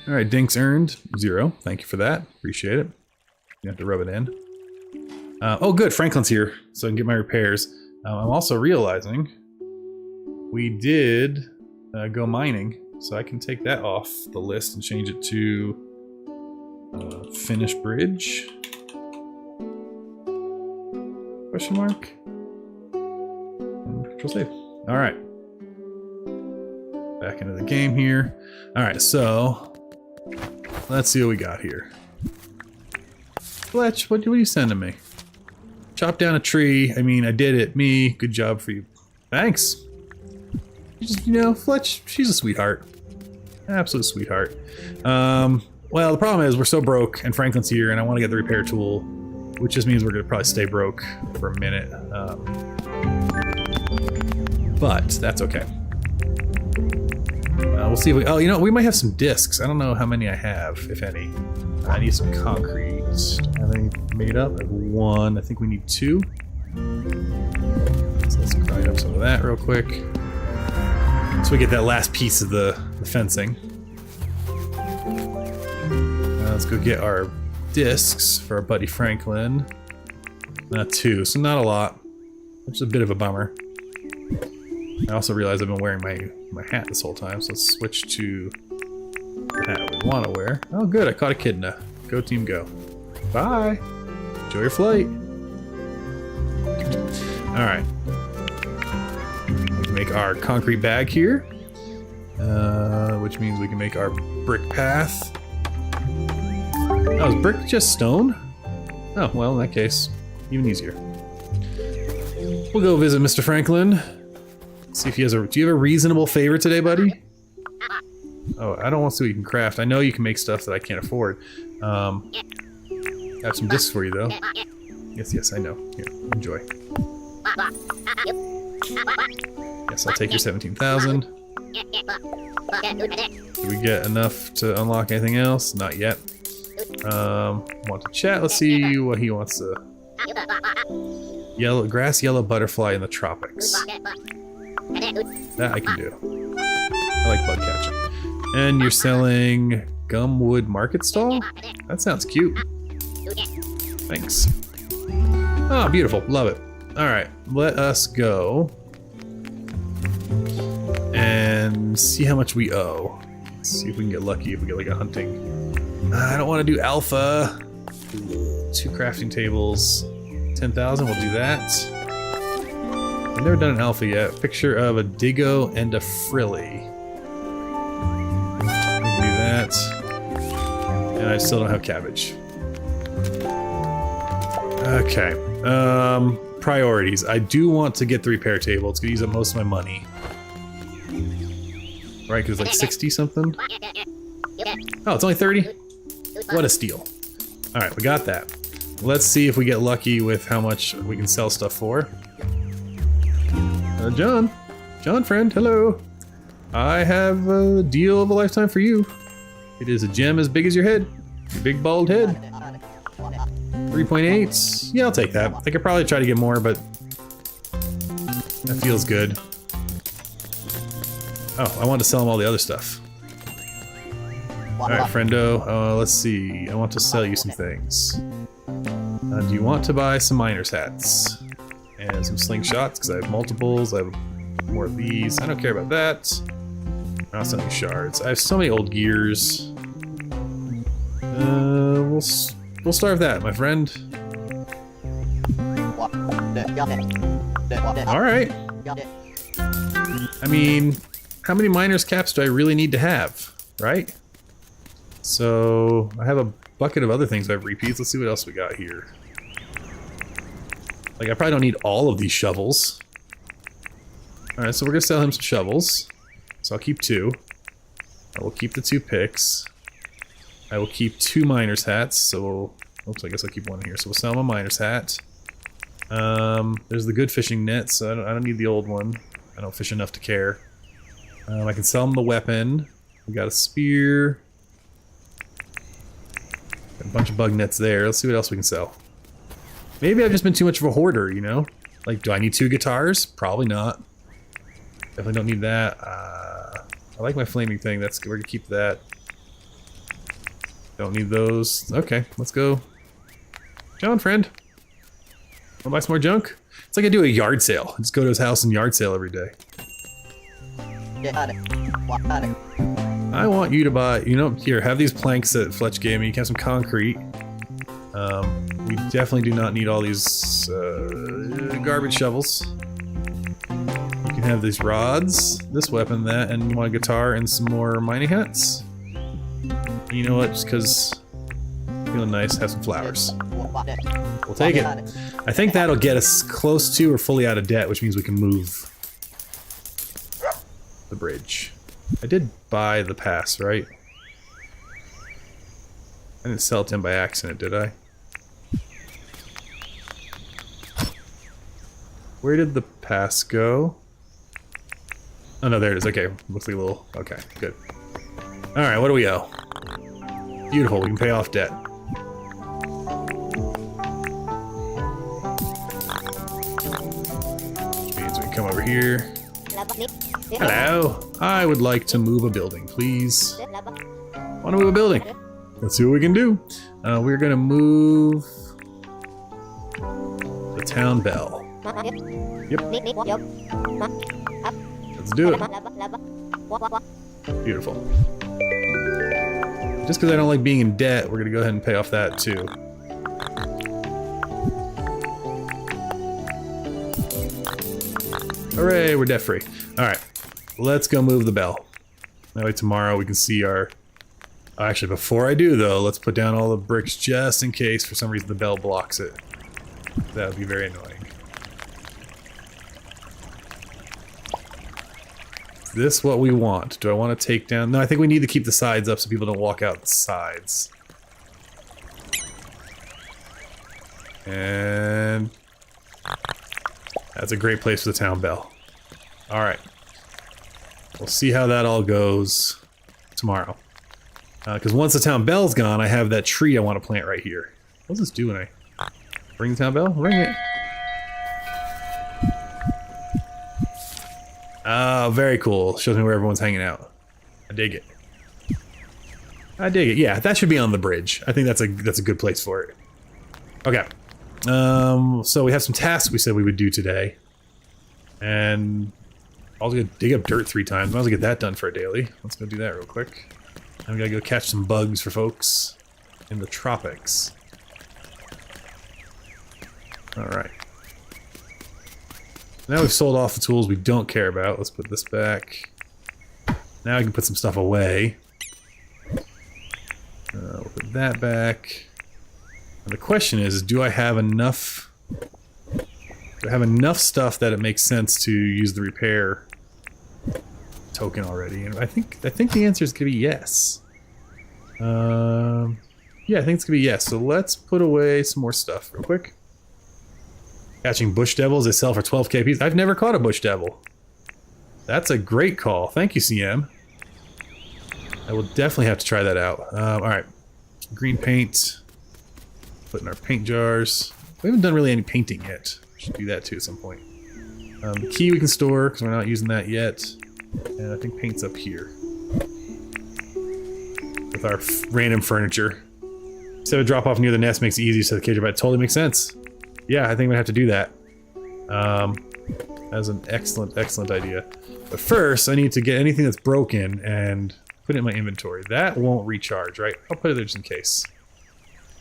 Alright, Dinks earned 0. Thank you for that. Appreciate it. You have to rub it in. Oh good, Franklin's here, so I can get my repairs. I'm also realizing we did go mining, so I can take that off the list and change it to finish bridge. Question mark? And control save. Alright. Back into the game here. Alright, so let's see what we got here. Fletch, what are you sending me? Chop down a tree. I mean, I did it. Me. Good job for you. Thanks. Just, you know, Fletch, she's a sweetheart. Absolute sweetheart. Well, the problem is we're so broke, and Franklin's here, and I want to get the repair tool, which just means we're going to probably stay broke for a minute. But that's okay. We'll see if we... Oh, you know, we might have some discs. I don't know how many I have, if any. I need some concrete. Have any made up? I have 1. I think we need 2. So let's grind up some of that real quick. So we get that last piece of the fencing. Let's go get our discs for our buddy Franklin. 2, so not a lot. Which is a bit of a bummer. I also realized I've been wearing my hat this whole time, so let's switch to the hat we want to wear. Oh good, I caught a echidna. Go team go. Bye! Enjoy your flight! Alright. We can make our concrete bag here. Which means we can make our brick path. Oh, is brick just stone? Oh, well, in that case, even easier. We'll go visit Mr. Franklin. See if he has a... Do you have a reasonable favor today, buddy? Oh, I don't want to see what you can craft. I know you can make stuff that I can't afford. I have some discs for you, though. Yes, I know. Here, enjoy. Yes, I'll take your 17,000. Do we get enough to unlock anything else? Not yet. Want to chat? Let's see what he wants to... Grass yellow butterfly in the tropics. That I can do. I like bug catching. And you're selling Gumwood Market Stall? That sounds cute. Thanks. Oh, beautiful. Love it. Alright, let us go and see how much we owe. Let's see if we can get lucky if we get like a hunting. I don't want to do alpha. 2 crafting tables. 10,000, we'll do that. I've never done an alpha yet. Picture of a Diggo and a Frilly. We can do that. And I still don't have cabbage. Okay. Priorities. I do want to get the repair table. It's gonna use up most of my money. Right, because it's like 60 something. Oh, it's only 30? What a steal. Alright, we got that. Let's see if we get lucky with how much we can sell stuff for. John friend, hello. I have a deal of a lifetime for you. It is a gem as big as your head. Your big bald head. 3.8. Yeah, I'll take that. I could probably try to get more, but that feels good. Oh, I wanted to sell him all the other stuff. Alright, friendo. Let's see. I want to sell you some things. Do you want to buy some miner's hats? And some slingshots, because I have multiples. I have more of these. I don't care about that. I'm not selling shards. I have so many old gears. We'll starve that, my friend. Alright. I mean, how many miner's caps do I really need to have, right? So, I have a bucket of other things I have repeats. Let's see what else we got here. Like, I probably don't need all of these shovels. Alright, so we're gonna sell him some shovels. So I'll keep 2. I will keep the 2 picks. I will keep 2 miner's hats, so we'll... Oops, I guess I'll keep 1 here. So we'll sell him a miner's hat. There's the good fishing net, so I don't need the old one. I don't fish enough to care. I can sell him the weapon. We got a spear. Got a bunch of bug nets there. Let's see what else we can sell. Maybe I've just been too much of a hoarder, you know? Like, do I need 2 guitars? Probably not. Definitely don't need that. I like my flaming thing. We're gonna keep that. Don't need those. Okay, let's go. John, friend. Wanna buy some more junk? It's like I do a yard sale. I just go to his house and yard sale every day. I want you to buy, you know, here, have these planks that Fletch gave me. You can have some concrete. We definitely do not need all these garbage shovels. You can have these rods, this weapon, that, and you want a guitar and some more mining hats? You know what, just because feeling nice, have some flowers. We'll take it. I think that'll get us close to or fully out of debt, which means we can move the bridge. I did buy the pass, right? I didn't sell it to him by accident, did I? Where did the pass go? Oh no, there it is. Okay, looks like a little... Okay, good. Alright, what do we owe? Beautiful, we can pay off debt. Which means we can come over here. Hello! I would like to move a building, please. Want to move a building? Let's see what we can do. We're gonna move... the town bell. Yep. Let's do it. Beautiful. Just because I don't like being in debt, we're gonna go ahead and pay off that too. Hooray, we're debt free. Alright, let's go move the bell. That way tomorrow we can see our... Actually, before I do though, let's put down all the bricks just in case for some reason the bell blocks it. That would be very annoying. Is this what we want? Do I want to take down... No, I think we need to keep the sides up so people don't walk out the sides. And... that's a great place for the town bell. Alright. We'll see how that all goes tomorrow. Because once the town bell's gone, I have that tree I want to plant right here. What does this do when I... ring the town bell? Ring it. Oh, very cool. Shows me where everyone's hanging out. I dig it. I dig it. Yeah, that should be on the bridge. I think that's a good place for it. Okay. So we have some tasks we said we would do today. And I was gonna dig up dirt 3 times. Might as well get that done for a daily. Let's go do that real quick. And we gotta go catch some bugs for folks in the tropics. Alright. Now we've sold off the tools we don't care about. Let's put this back. Now I can put some stuff away. We'll put that back. And the question is, do I have enough... do I have enough stuff that it makes sense to use the repair token already? And I think the answer is gonna be yes. Yeah, I think it's gonna be yes. So let's put away some more stuff real quick. Catching bush devils, they sell for 12 KPs. I've never caught a bush devil. That's a great call. Thank you, CM. I will definitely have to try that out. Alright. Green paint. Put in our paint jars. We haven't done really any painting yet. Should do that too at some point. The key we can store, because we're not using that yet. And I think paint's up here. With our random furniture. Instead of drop off near the nest makes it easy so the cage bite totally makes sense. Yeah, I think we have to do that. That's an excellent, excellent idea. But first, I need to get anything that's broken and put it in my inventory. That won't recharge, right? I'll put it there just in case.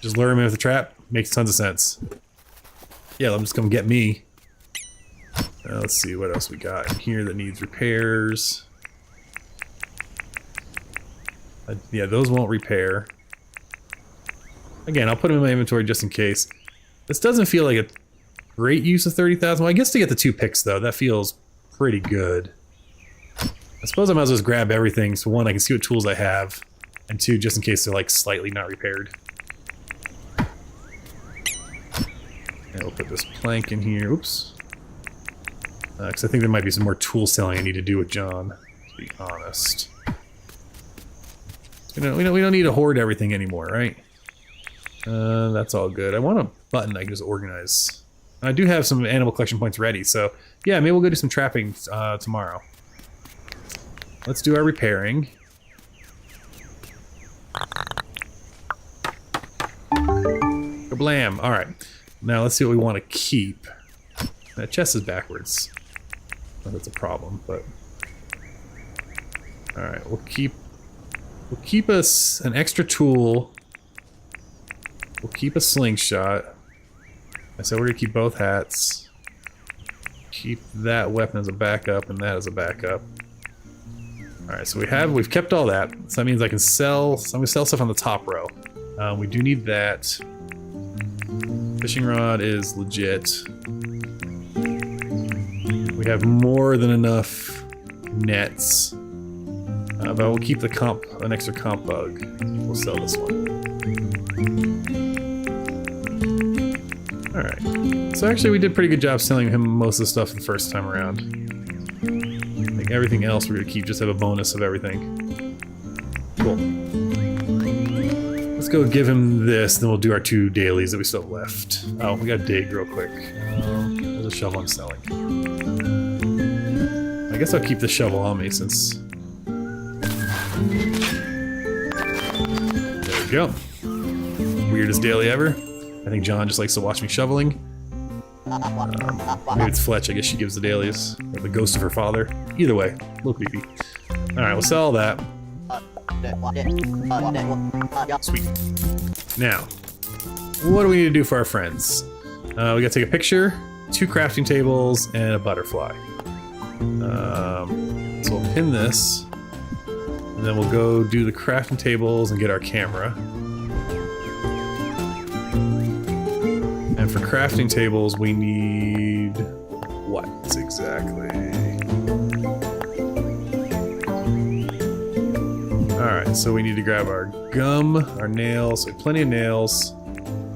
Just lure him in with the trap. Makes tons of sense. Yeah, let him just come get me. Let's see what else we got in here that needs repairs. Yeah, those won't repair. Again, I'll put them in my inventory just in case. This doesn't feel like a great use of 30,000. Well, I guess to get the 2 picks, though, that feels pretty good. I suppose I might as well just grab everything, so 1, I can see what tools I have, and 2, just in case they're, like, slightly not repaired. And we'll put this plank in here. Oops. Because I think there might be some more tool selling I need to do with John, to be honest. We don't need to hoard everything anymore, right? That's all good. I want a button I can just organize. I do have some animal collection points ready, so yeah, maybe we'll go do some trapping tomorrow. Let's do our repairing. Kablam! Alright. Now let's see what we want to keep. That chest is backwards. Well, that's a problem, but... Alright, we'll keep us an extra tool. We'll keep a slingshot. I said we're gonna keep both hats. Keep that weapon as a backup and that as a backup. Alright, so we've kept all that. So that means I can sell, so I'm gonna sell stuff on the top row. We do need that. Fishing rod is legit. We have more than enough nets. But we'll keep an extra comp bug. We'll sell this one. Alright. So actually we did a pretty good job selling him most of the stuff the first time around. I think everything else we're gonna keep, just have a bonus of everything. Cool. Let's go give him this, then we'll do our 2 dailies that we still have left. Oh, we gotta dig real quick. There's a shovel I'm selling. I guess I'll keep the shovel on me since... There we go. Weirdest daily ever. I think John just likes to watch me shoveling. Maybe it's Fletch, I guess she gives the dailies. Or the ghost of her father. Either way, a little creepy. Alright, we'll sell all that. Sweet. Now, what do we need to do for our friends? We gotta take a picture, 2 crafting tables, and a butterfly. So we'll pin this, and then we'll go do the crafting tables and get our camera. And for crafting tables, we need what exactly? Alright, so we need to grab our gum, our nails, so plenty of nails,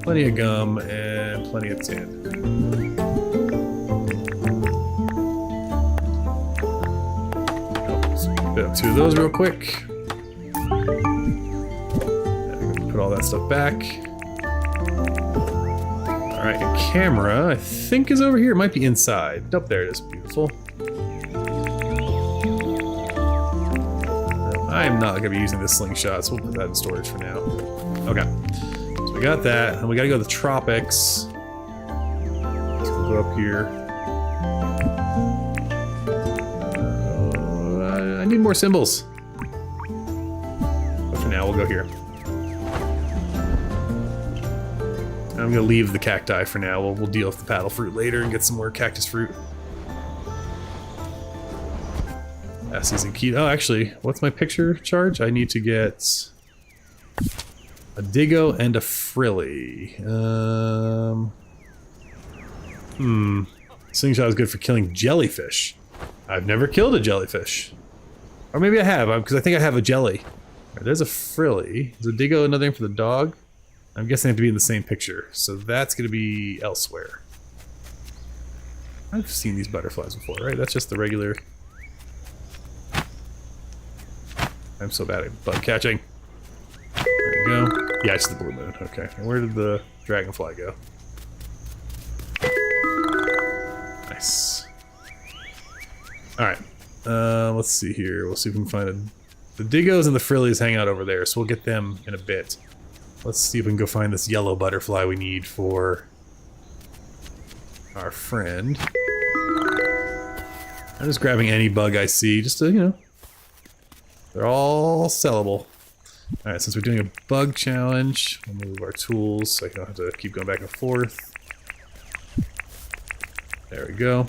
plenty of gum, and plenty of tin. Put up 2 of those real quick. Put all that stuff back. Alright, and camera, I think is over here. It might be inside. Up there it is. Beautiful. I am not going to be using this slingshot, so we'll put that in storage for now. Okay. So we got that, and we got to go to the tropics. So we'll go up here. I need more symbols. But for now, we'll go here. I'm gonna leave the cacti for now. We'll deal with the paddle fruit later and get some more cactus fruit. Asses and keto. Oh, actually, what's my picture charge? I need to get a Digo and a Frilly. Slingshot is good for killing jellyfish. I've never killed a jellyfish. Or maybe I have, because I think I have a jelly. Right, there's a Frilly. Is a Digo another name for the dog? I'm guessing they have to be in the same picture, so that's going to be elsewhere. I've seen these butterflies before, right? That's just the regular... I'm so bad at bug catching. There we go. Yeah, it's the blue moon. Okay. And where did the dragonfly go? Nice. Alright. Let's see here. We'll see if we can find the Diggos and the Frillies hang out over there, so we'll get them in a bit. Let's see if we can go find this yellow butterfly we need for our friend. I'm just grabbing any bug I see, just to, you know, they're all sellable. Alright, since we're doing a bug challenge, we'll move our tools so I don't have to keep going back and forth. There we go.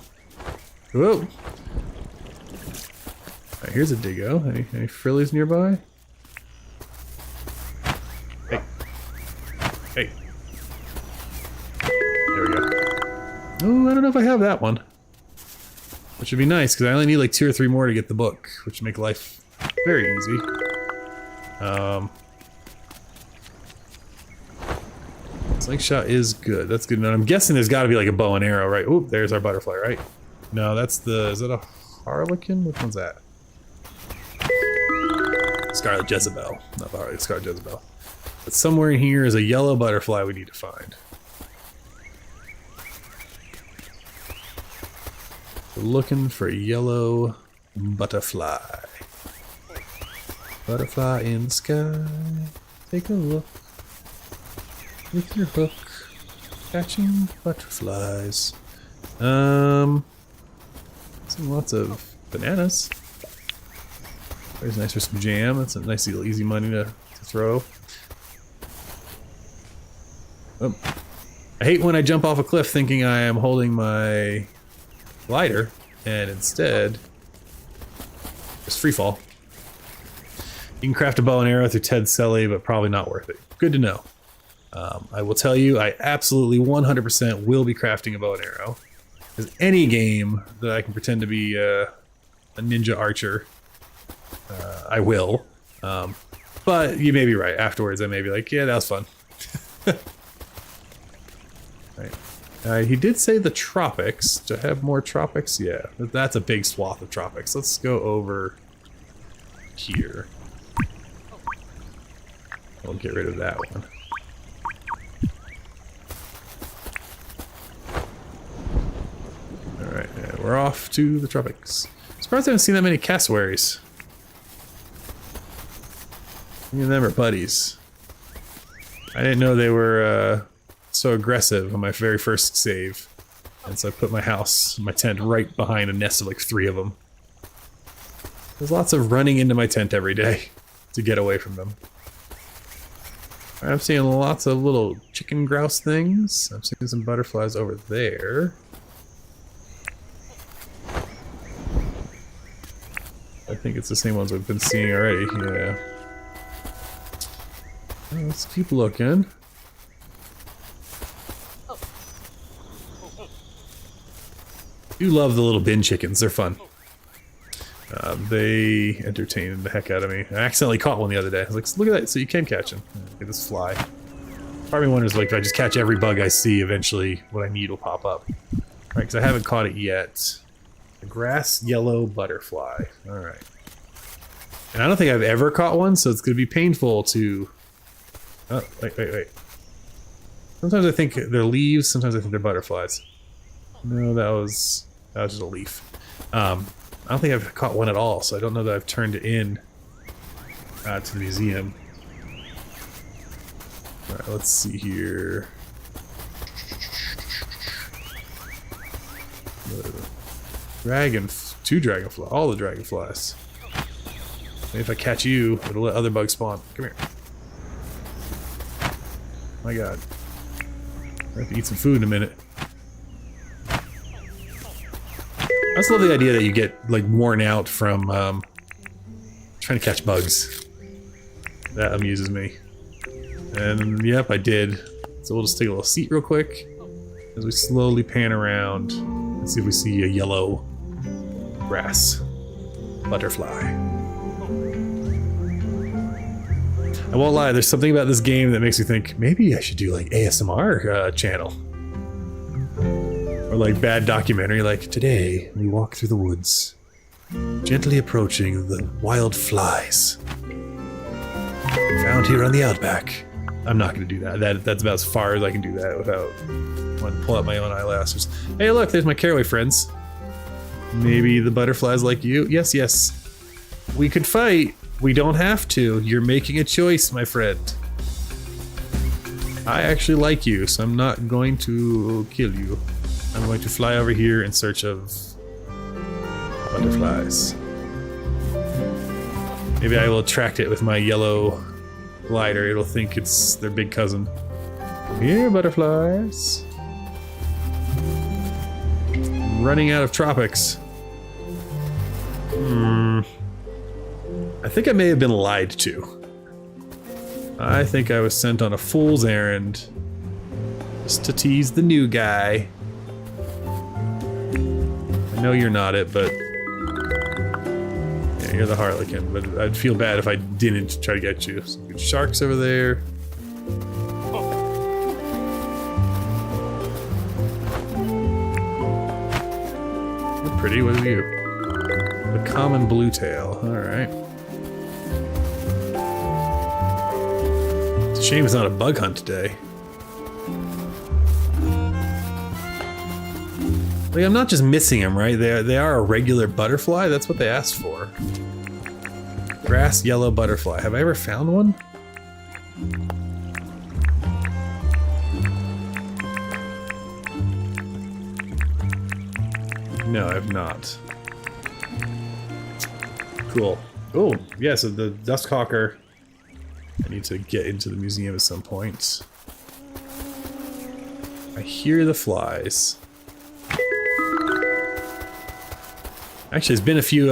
Whoa! Alright, here's a Diggo. Any frillies nearby? Hey. Hey. There we go. Oh, I don't know if I have that one. Which would be nice, because I only need like 2 or 3 more to get the book, which would make life very easy. Slingshot is good. That's good. And I'm guessing there's got to be like a bow and arrow, right? Oh, there's our butterfly, right? No, that's the... Is that a harlequin? Which one's that? Scarlet Jezebel. Not the harlequin, Scarlet Jezebel. But somewhere in here is a yellow butterfly we need to find. We're looking for a yellow butterfly. Butterfly in the sky. Take a look. With your hook. Catching butterflies. See lots of bananas. Very nice for some jam. That's a nice little easy money to throw. Oh. I hate when I jump off a cliff thinking I am holding my glider, and instead, just free fall. You can craft a bow and arrow through Ted Selly, but probably not worth it. Good to know. I will tell you, I absolutely 100% will be crafting a bow and arrow. Because any game that I can pretend to be a ninja archer, I will. But you may be right. Afterwards, I may be like, yeah, that was fun. Right. He did say the tropics. To have more tropics? Yeah, that's a big swath of tropics. Let's go over here. We'll get rid of that one. Alright, yeah, we're off to the tropics. Surprised I haven't seen that many cassowaries. Me and them are buddies. I didn't know they were so aggressive on my very first save. And so I put my house, my tent, right behind a nest of like 3 of them. There's lots of running into my tent every day to get away from them. I'm seeing lots of little chicken grouse things. I'm seeing some butterflies over there. I think it's the same ones we've been seeing already, yeah. Let's keep looking. I do love the little bin chickens, they're fun. They entertain the heck out of me. I accidentally caught one the other day. I was like, look at that, so you can catch them. Get this fly. Part of me wonders, like, if I just catch every bug I see, eventually what I need will pop up. Right, because I haven't caught it yet. A grass yellow butterfly. Alright. And I don't think I've ever caught one, so it's going to be painful to... Oh, wait. Sometimes I think they're leaves, sometimes I think they're butterflies. No, that was just a leaf. I don't think I've caught one at all, so I don't know that I've turned it in to the museum. Alright, let's see here. Two dragonflies, all the dragonflies. Maybe if I catch you, it'll let other bugs spawn. Come here. My god. I have to eat some food in a minute. I just love the idea that you get, like, worn out from, trying to catch bugs. That amuses me. And, yep, I did. So we'll just take a little seat real quick as we slowly pan around and see if we see a yellow grass butterfly. I won't lie, there's something about this game that makes me think, maybe I should do, like, ASMR channel. Or like bad documentary, like, today we walk through the woods, gently approaching the wild flies found here on the outback. I'm not going to do that. That's about as far as I can do that without wanting to pull out my own eyelashes. Hey, look, there's my caraway friends. Maybe the butterflies like you? Yes, yes. We could fight. We don't have to. You're making a choice, my friend. I actually like you, so I'm not going to kill you. I'm going to fly over here in search of butterflies. Maybe I will attract it with my yellow glider. It'll think it's their big cousin. Here, butterflies. I'm running out of tropics. I think I may have been lied to. I think I was sent on a fool's errand. Just to tease the new guy. I know you're not it, but... yeah, you're the Harlequin, but I'd feel bad if I didn't try to get you. Some good sharks over there. You're pretty, what are you? The common blue tail, alright. It's a shame it's not a bug hunt today. Like, I'm not just missing them, right? They are a regular butterfly. That's what they asked for. Grass yellow butterfly. Have I ever found one? No, I have not. Cool. Oh, yeah, so the duskhawker. I need to get into the museum at some point. I hear the flies. Actually, it's been a few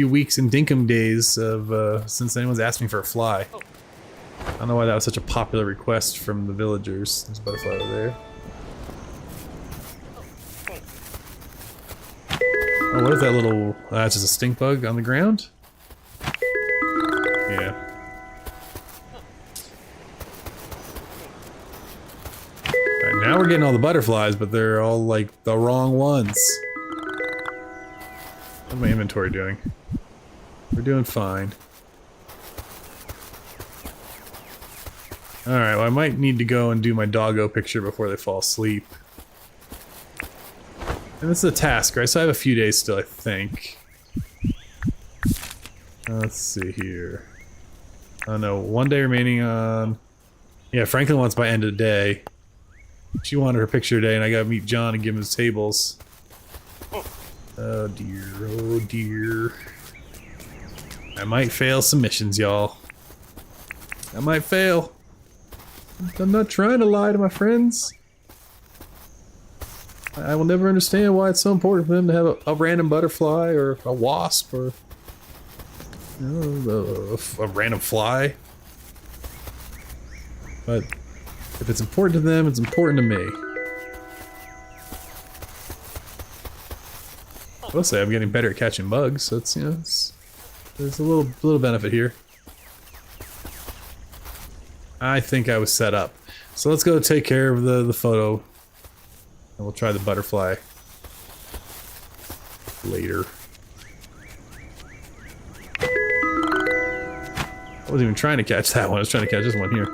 weeks in Dinkum days of since anyone's asked me for a fly. I don't know why that was such a popular request from the villagers. There's a butterfly over there. Oh, what is that little? That's just a stink bug on the ground. Yeah. All right, now we're getting all the butterflies, but they're all like the wrong ones. How's my inventory doing? We're doing fine. Alright, well I might need to go and do my doggo picture before they fall asleep. And this is a task, right? So I have a few days still, I think. Let's see here. Oh no, 1 day remaining on... yeah, Franklin wants by end of the day. She wanted her picture today and I gotta meet John and give him his tables. Oh dear, oh dear. I might fail some missions, y'all. I might fail. I'm not trying to lie to my friends. I will never understand why it's so important for them to have a random butterfly or a wasp or you know, a random fly. But if it's important to them, it's important to me. I will say I'm getting better at catching bugs, so it's, you know, there's a little benefit here. I think I was set up. So let's go take care of the photo. And we'll try the butterfly later. I wasn't even trying to catch that one, I was trying to catch this one here.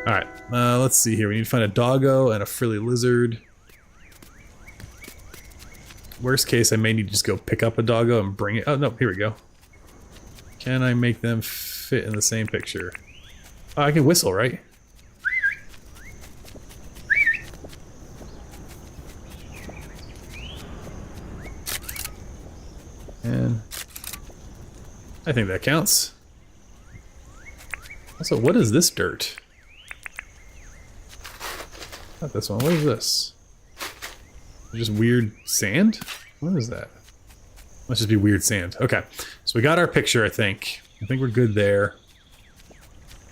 Alright, let's see here. We need to find a doggo and a frilly lizard. Worst case, I may need to just go pick up a doggo and bring it. Oh, no, here we go. Can I make them fit in the same picture? Oh, I can whistle, right? And I think that counts. Also, what is this dirt? Not this one. What is this? Just weird sand? What is that? Must just be weird sand. Okay, so we got our picture, I think. I think we're good there.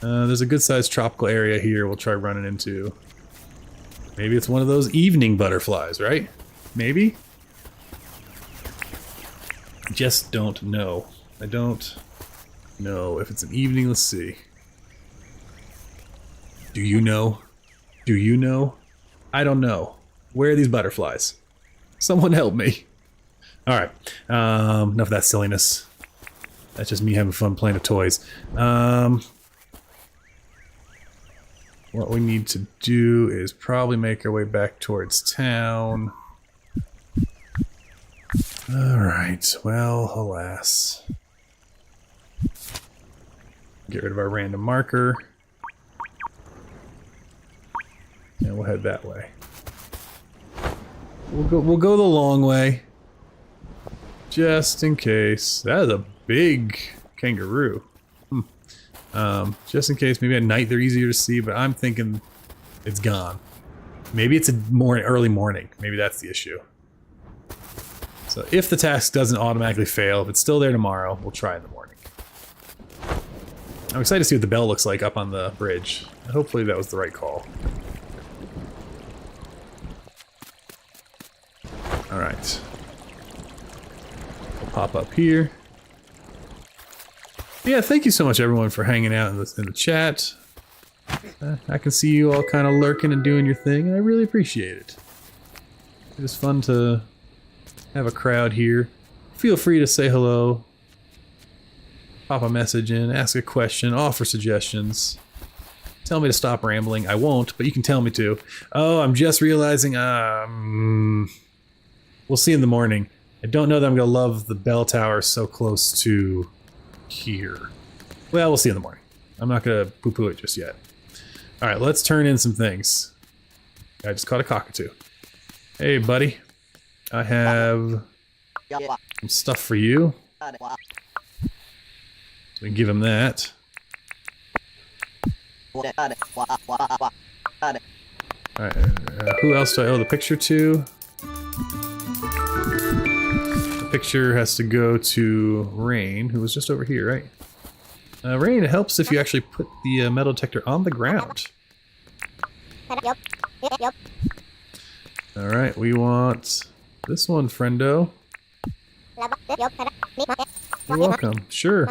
There's a good-sized tropical area here we'll try running into. Maybe it's one of those evening butterflies, right? Maybe? I just don't know. I don't know if it's an evening. Let's see. Do you know? Do you know? I don't know. Where are these butterflies? Someone help me. Alright, enough of that silliness. That's just me having fun playing with toys. What we need to do is probably make our way back towards town. Alright, well, alas. Get rid of our random marker. And we'll head that way. We'll go the long way. Just in case. That is a big kangaroo. Just in case, maybe at night they're easier to see, but I'm thinking it's gone. Maybe it's early morning. Maybe that's the issue. So if the task doesn't automatically fail, if it's still there tomorrow, we'll try in the morning. I'm excited to see what the bell looks like up on the bridge. Hopefully that was the right call. Alright. We'll pop up here. Yeah, thank you so much everyone for hanging out in the chat. I can see you all kind of lurking and doing your thing, and I really appreciate it. It was fun to have a crowd here. Feel free to say hello, pop a message in, ask a question, offer suggestions. Tell me to stop rambling. I won't, but you can tell me to. Oh, I'm just realizing, we'll see in the morning. I don't know that I'm gonna love the bell tower so close to here. Well, we'll see in the morning. I'm not gonna poo-poo it just yet. Alright, let's turn in some things. I just caught a cockatoo. Hey, buddy. I have some stuff for you. So we can give him that. Alright, who else do I owe the picture to? The picture has to go to Rain, who was just over here, right? Rain, it helps if you actually put the metal detector on the ground. Alright, we want this one, friendo. You're welcome. Sure.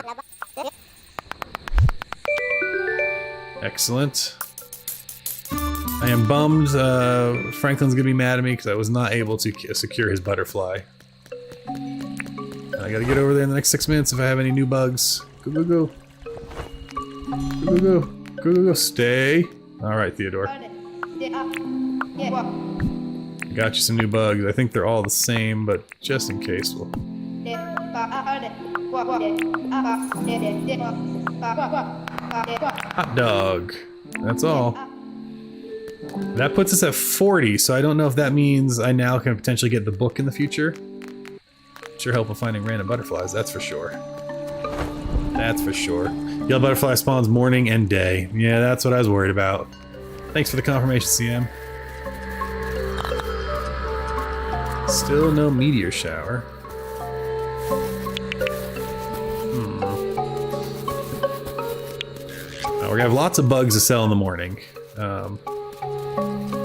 Excellent. I am bummed. Franklin's gonna be mad at me because I was not able to secure his butterfly. I gotta get over there in the next 6 minutes if I have any new bugs. Go, go, go. Go, go, go. Go, go, go. Stay. Alright, Theodore. Got you some new bugs. I think they're all the same, but just in case we'll... Hot dog. That's all. That puts us at 40, so I don't know if that means I now can potentially get the book in the future. Sure help with finding random butterflies, that's for sure. That's for sure. Yellow butterfly spawns morning and day. Yeah, that's what I was worried about. Thanks for the confirmation, CM. Still no meteor shower. We're gonna have lots of bugs to sell in the morning.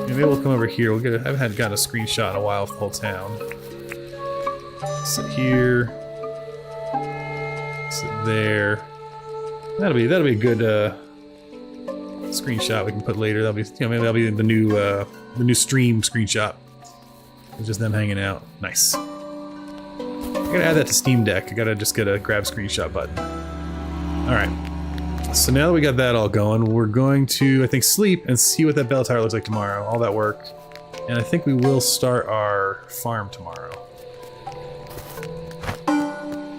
Maybe we'll come over here. We'll get. I haven't gotten a screenshot in a while of the whole town. Sit here. Sit there. That'll be a good screenshot we can put later. That'll be, maybe that'll be the new stream screenshot. It's just them hanging out. Nice. I gotta add that to Steam Deck. I gotta just get a grab screenshot button. All right. So now that we got that all going, we're going to, I think, sleep and see what that bell tower looks like tomorrow. All that work. And I think we will start our farm tomorrow.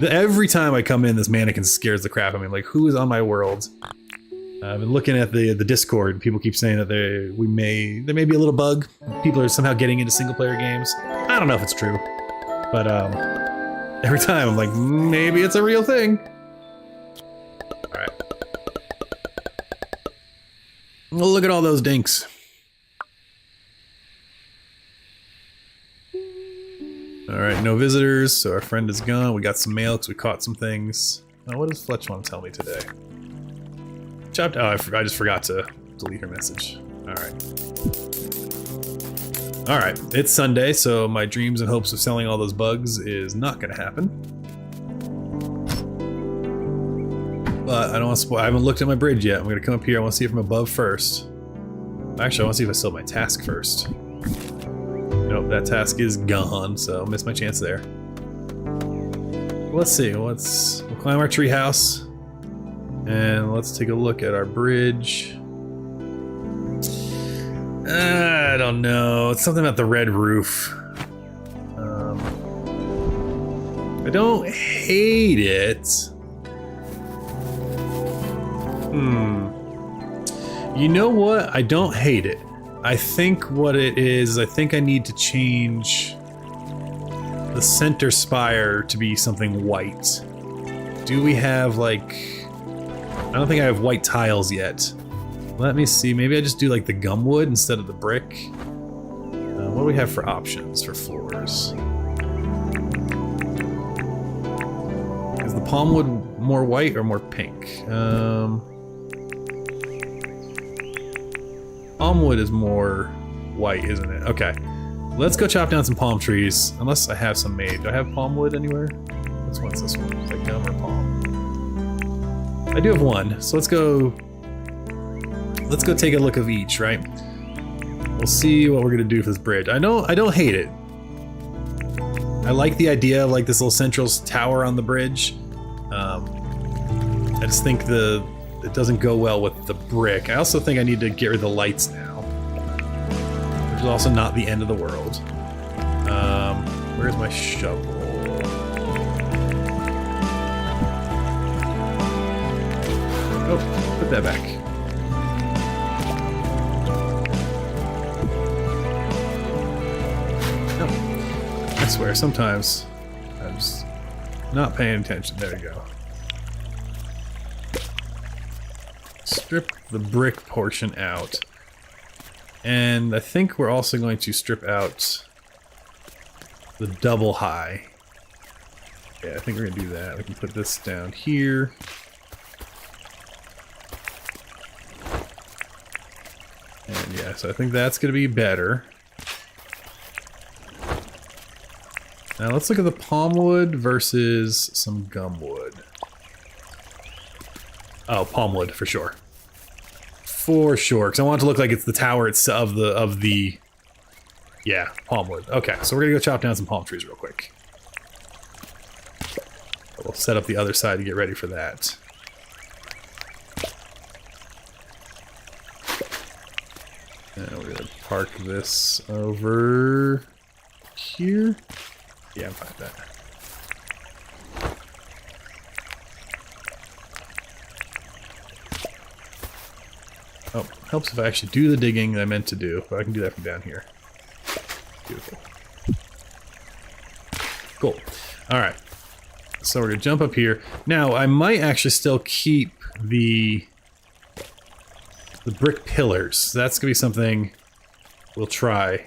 Every time I come in, this mannequin scares the crap out of me. Like, who is on my world? I've been looking at the Discord. People keep saying that there may be a little bug. People are somehow getting into single-player games. I don't know if it's true. But, every time I'm like, maybe it's a real thing. Alright. Well, look at all those dinks. Alright, no visitors, so our friend is gone. We got some mail because we caught some things. Now, what does Fletch want to tell me today? Chopped. Oh, I just forgot to delete her message. Alright. Alright, it's Sunday, so my dreams and hopes of selling all those bugs is not going to happen. But I don't want to spoil. I haven't looked at my bridge yet. I'm going to come up here. I want to see it from above first. Actually, I want to see if I still have my task first. Nope, that task is gone, so missed my chance there. Let's see. We'll climb our treehouse, and let's take a look at our bridge. I don't know. It's something about the red roof. don't hate it. You know what? I don't hate it. I think what it is, I think I need to change the center spire to be something white. Do we have, like... I don't think I have white tiles yet. Let me see. Maybe I just do, like, the gumwood instead of the brick. What do we have for options for floors? Is the palm wood more white or more pink? Palm wood is more white, isn't it? Okay. Let's go chop down some palm trees. Unless I have some made. Do I have palm wood anywhere? Which one's this one? Is that gum or palm? I do have one, so let's go take a look of each, right? We'll see what we're gonna do for this bridge. I don't hate it. I like the idea of like this little central tower on the bridge. I just think it doesn't go well with the brick. I also think I need to get rid of the lights now, which is also not the end of the world. Where's my shovel? Oh, put that back. Oh, I swear, sometimes I'm just not paying attention. There we go. Strip the brick portion out. And I think we're also going to strip out the double high. Yeah, I think we're gonna do that. We can put this down here. And yeah, so I think that's gonna be better. Now let's look at the palm wood versus some gum wood. Oh, palm wood for sure. For sure, because I want it to look like it's the tower of the yeah, palm wood. Okay, so we're gonna go chop down some palm trees real quick. We'll set up the other side to get ready for that. And we're gonna park this over here. Yeah, I'm fine with that. Oh, helps if I actually do the digging that I meant to do, but I can do that from down here. Beautiful. Cool. Alright. So we're gonna jump up here. Now, I might actually still keep the brick pillars. That's gonna be something we'll try.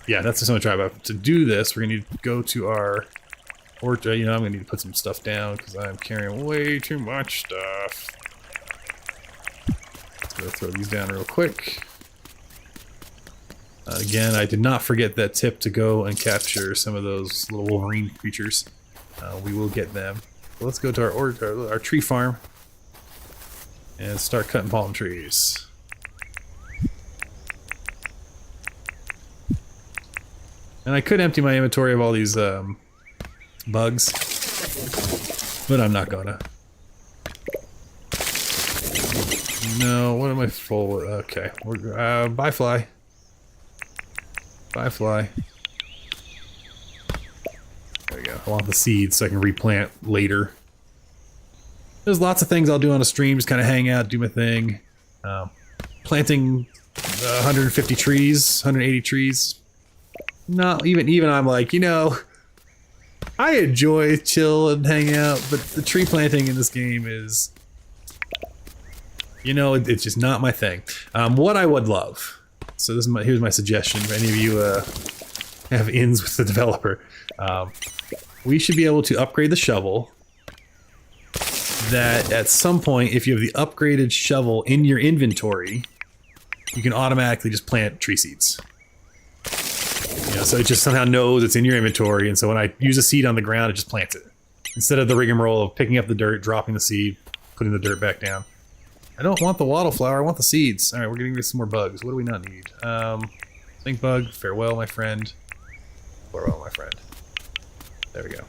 Yeah, that's just something to try. But to do this, we're gonna need to go to our... Or, you know, I'm gonna need to put some stuff down because I'm carrying way too much stuff. Let's go throw these down real quick. Again, I did not forget that tip to go and capture some of those little Wolverine creatures. We will get them. So let's go to our tree farm and start cutting palm trees. And I could empty my inventory of all these bugs, but I'm not gonna. No, what am I full? Okay, bye fly. Bye fly. There we go. I want the seeds so I can replant later. There's lots of things I'll do on a stream, just kind of hang out, do my thing. Planting 150 trees, 180 trees. Not even I'm like, you know, I enjoy chill and hang out, but the tree planting in this game is, you know, it's just not my thing. What I would love, so here's my suggestion for any of you have ins with the developer. We should be able to upgrade the shovel. That at some point, if you have the upgraded shovel in your inventory, you can automatically just plant tree seeds. You know, so it just somehow knows it's in your inventory, and so when I use a seed on the ground, it just plants it. Instead of the rigmarole of picking up the dirt, dropping the seed, putting the dirt back down. I don't want the wattle flower, I want the seeds. Alright, we're getting rid of some more bugs. What do we not need? Stink bug, farewell my friend. Farewell my friend. There we go.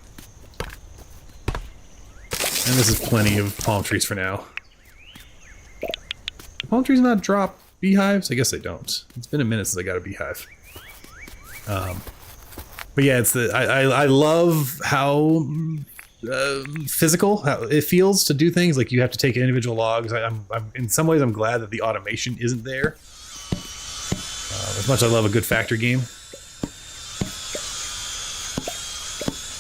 And this is plenty of palm trees for now. Do palm trees not drop beehives? I guess they don't. It's been a minute since I got a beehive. But yeah, it's I love how physical how it feels to do things. Like you have to take individual logs. I'm in some ways I'm glad that the automation isn't there. As much as I love a good factory game,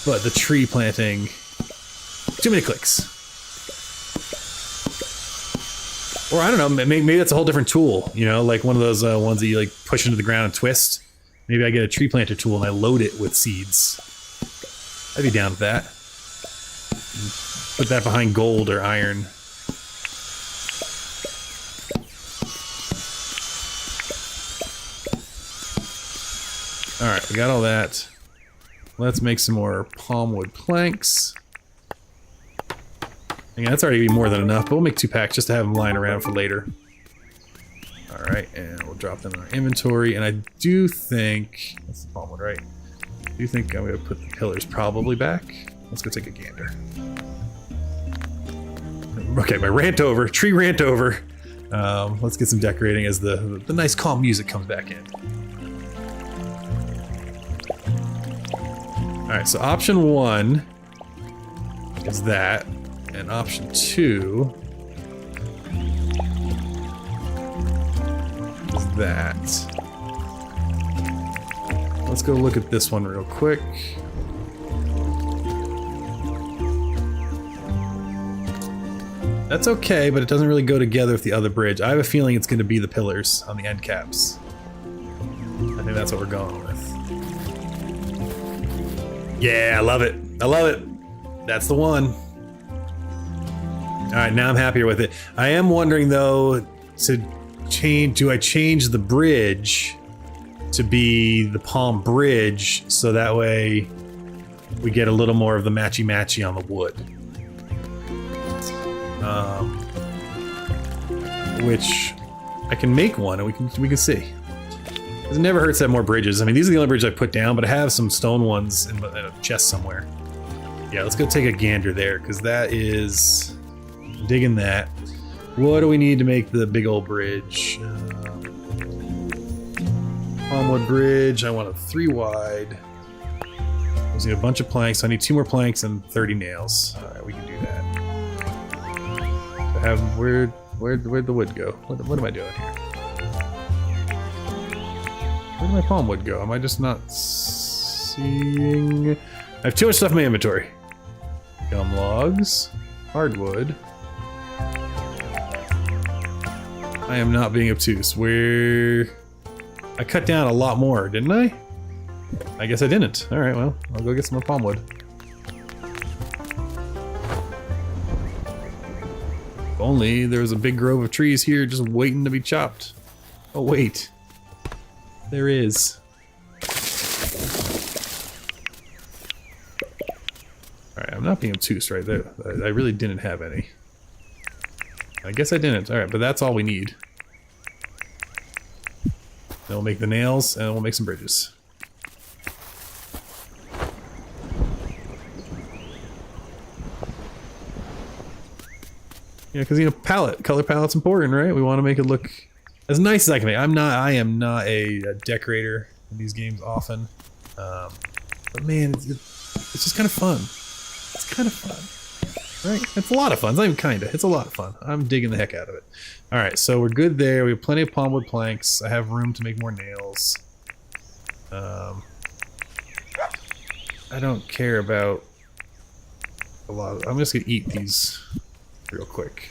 but the tree planting, too many clicks. Or I don't know, maybe that's a whole different tool. You know, like one of those ones that you like push into the ground and twist. Maybe I get a tree planter tool and I load it with seeds. I'd be down with that. Put that behind gold or iron. Alright, we got all that. Let's make some more palm wood planks. Again, that's already more than enough, but we'll make 2 packs just to have them lying around for later. Alright, and we'll drop them in our inventory, and I do think... That's the palm wood, right? I do think I'm going to put the pillars probably back. Let's go take a gander. Okay, my rant over. Tree rant over. Let's get some decorating as the nice calm music comes back in. Alright, so option 1 is that, and option 2 is that. Let's go look at this one real quick. That's okay, but it doesn't really go together with the other bridge. I have a feeling it's going to be the pillars on the end caps. I think that's what we're going with. Yeah, I love it. I love it. That's the one. Alright, now I'm happier with it. I am wondering, though, to change... Do I change the bridge to be the palm bridge, so that way we get a little more of the matchy-matchy on the wood? Which I can make one, and we can see. It never hurts to have more bridges. I mean, these are the only bridges I put down, but I have some stone ones in a chest somewhere. Yeah, let's go take a gander there, because that is... digging that. What do we need to make the big old bridge? Palmwood bridge. I want a 3 wide. I just need a bunch of planks. I need 2 more planks and 30 nails. Alright, we can do that. Where'd the wood go? What am I doing here? Where did my palm wood go? Am I just not seeing... I have too much stuff in my inventory. Gum logs. Hardwood. I am not being obtuse. Where... I cut down a lot more, didn't I? I guess I didn't. Alright, well, I'll go get some more palm wood. If only there was a big grove of trees here just waiting to be chopped. Oh, wait. There is. Alright, I'm not being obtuse right there. I really didn't have any. I guess I didn't. Alright, but that's all we need. Then we'll make the nails, and we'll make some bridges. Yeah, because, you know, color palette's important, right? We want to make it look as nice as I can make. I am not a decorator in these games often. But man, it's just kind of fun. It's kind of fun. Right? It's a lot of fun. It's not even kinda. It's a lot of fun. I'm digging the heck out of it. Alright, so we're good there. We have plenty of palmwood planks. I have room to make more nails. I don't care about a lot of... I'm just gonna eat these real quick.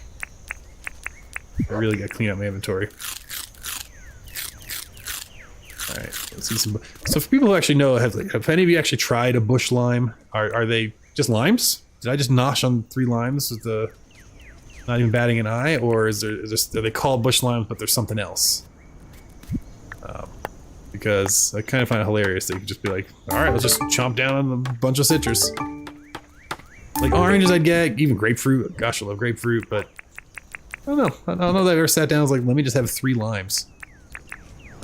I really gotta clean up my inventory. Alright, let's see some... So for people who actually know, have any of you actually tried a bush lime? Are they just limes? Did I just nosh on 3 limes with the... not even batting an eye? Or are they called bush limes, but there's something else? Because I kind of find it hilarious that you could just be like, alright, let's just chomp down on a bunch of citrus. Like oranges I'd get, even grapefruit. Gosh, I love grapefruit, but... I don't know. I don't know that I ever sat down and was like, let me just have 3 limes.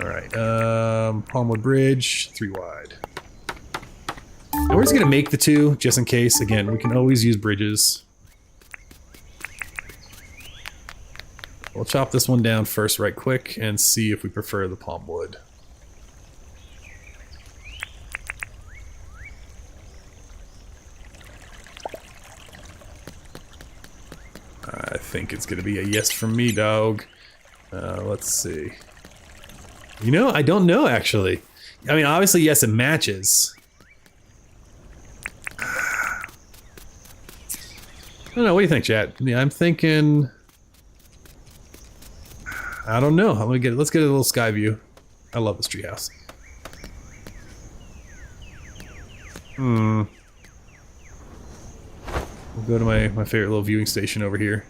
Alright, Palmwood Bridge, 3 wide. And we're just gonna make the 2, just in case. Again, we can always use bridges. We'll chop this one down first right quick and see if we prefer the palm wood. think it's gonna be a yes from me, dog. Let's see. You know, I don't know, actually. I mean, obviously, yes, it matches. I don't know, what do you think, chat? Yeah, I'm thinking... I don't know. Let's get a little sky view. I love this treehouse. We'll go to my favorite little viewing station over here.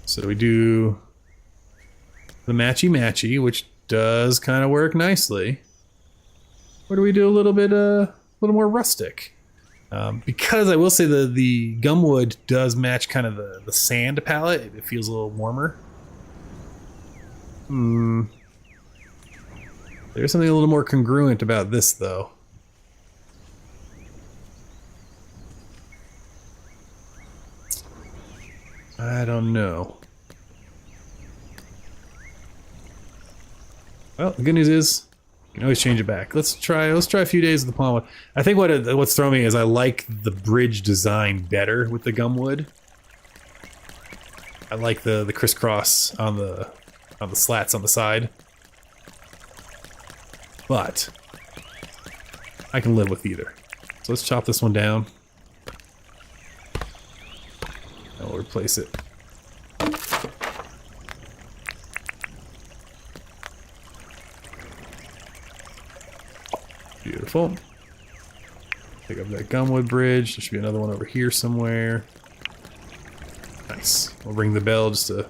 So we do the matchy, which does kind of work nicely. Or do we do a little more rustic? Because I will say the gumwood does match kind of the sand palette. It feels a little warmer. There's something a little more congruent about this, though. I don't know. Well, the good news is you can always change it back. Let's try a few days of the palm wood. I think what's throwing me is I like the bridge design better with the gumwood. I like the crisscross on the slats on the side. But I can live with either. So let's chop this one down. And we'll replace it. Beautiful. Pick up that gumwood bridge. There should be another one over here somewhere. Nice. We'll ring the bell just to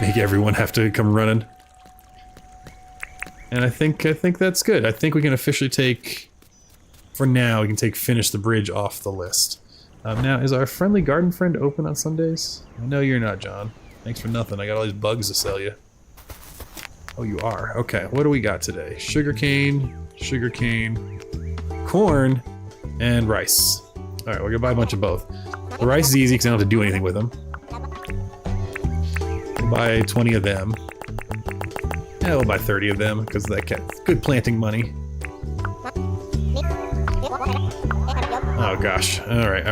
make everyone have to come running. And I think that's good. I think we can officially take, for now, we can take finish the bridge off the list. Now, is our friendly garden friend open on Sundays? I know you're not, John. Thanks for nothing. I got all these bugs to sell you. Oh, you are. Okay, what do we got today? Sugarcane, corn, and rice. All right, we're gonna buy a bunch of both. The rice is easy because I don't have to do anything with them. We'll buy 20 of them. Yeah, we'll buy 30 of them because that gets good planting money. Oh gosh. All right.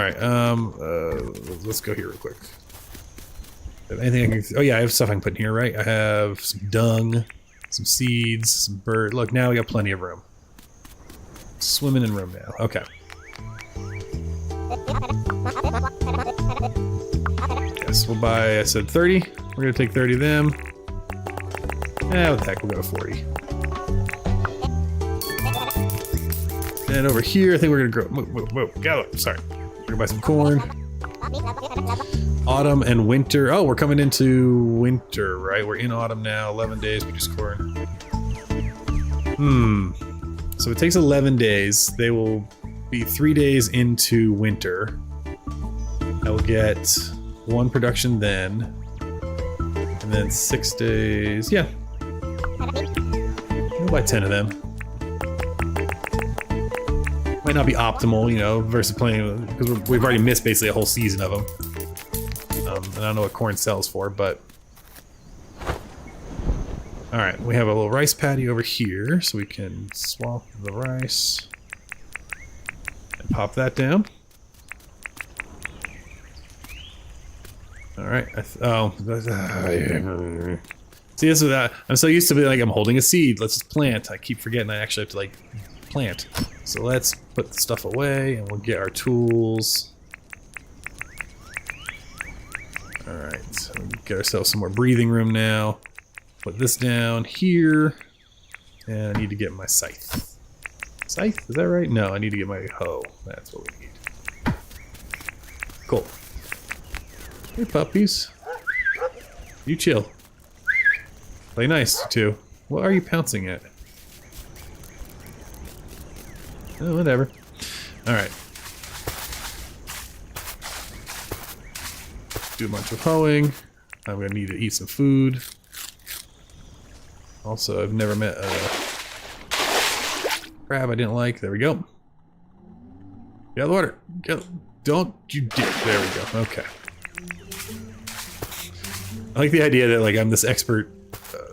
Let's go here real quick. Anything I can? Oh yeah, I have stuff I can put in here, right? I have some dung, some seeds, some bird. Look, now we got plenty of room. Swimming in room now. Okay. Yes, we'll buy. I said 30. We're gonna take 30 of them. Yeah, what the heck, we'll go to 40. And over here, I think we're gonna grow. Whoa, gather. Sorry. We're gonna buy some corn. Autumn and winter. Oh, we're coming into winter, right? We're in autumn now. 11 days, we just corn. So it takes 11 days. They will be 3 days into winter. I will get 1 production then. And then 6 days. Yeah. We'll buy 10 of them. Might not be optimal, you know, versus playing, because we've already missed basically a whole season of them. And I don't know what corn sells for, but... Alright, we have a little rice paddy over here, so we can swap the rice. And pop that down. Alright, see, this is that. I'm so used to being like, I'm holding a seed, let's just plant. I keep forgetting I actually have to, like, plant. So let's put the stuff away, and we'll get our tools. Alright, so we get ourselves some more breathing room now. Put this down here. And I need to get my scythe. Scythe? Is that right? No, I need to get my hoe. That's what we need. Cool. Hey, puppies. You chill. Play nice, too. What are you pouncing at? Oh, whatever. Alright. Do a bunch of hoeing. I'm gonna need to eat some food. Also, I've never met a crab I didn't like. There we go. Get out of the water. Don't you dare. There we go. Okay. I like the idea that like I'm this expert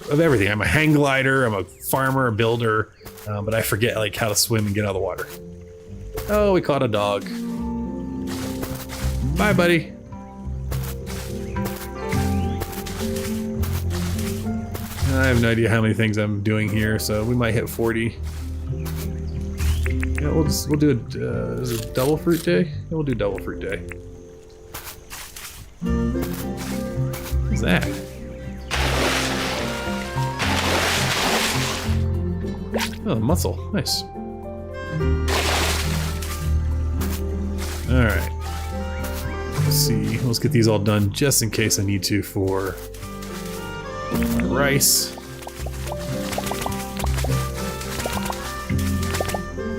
of everything. I'm a hang glider, I'm a farmer, a builder, but I forget like how to swim and get out of the water. Oh, we caught a dog. Bye, buddy. I have no idea how many things I'm doing here, so we might hit 40. Yeah, we'll do a is it double fruit day? Yeah, we'll do double fruit day. What's that? Oh, muscle. Nice. Alright. Let's see. Let's get these all done just in case I need to for my rice.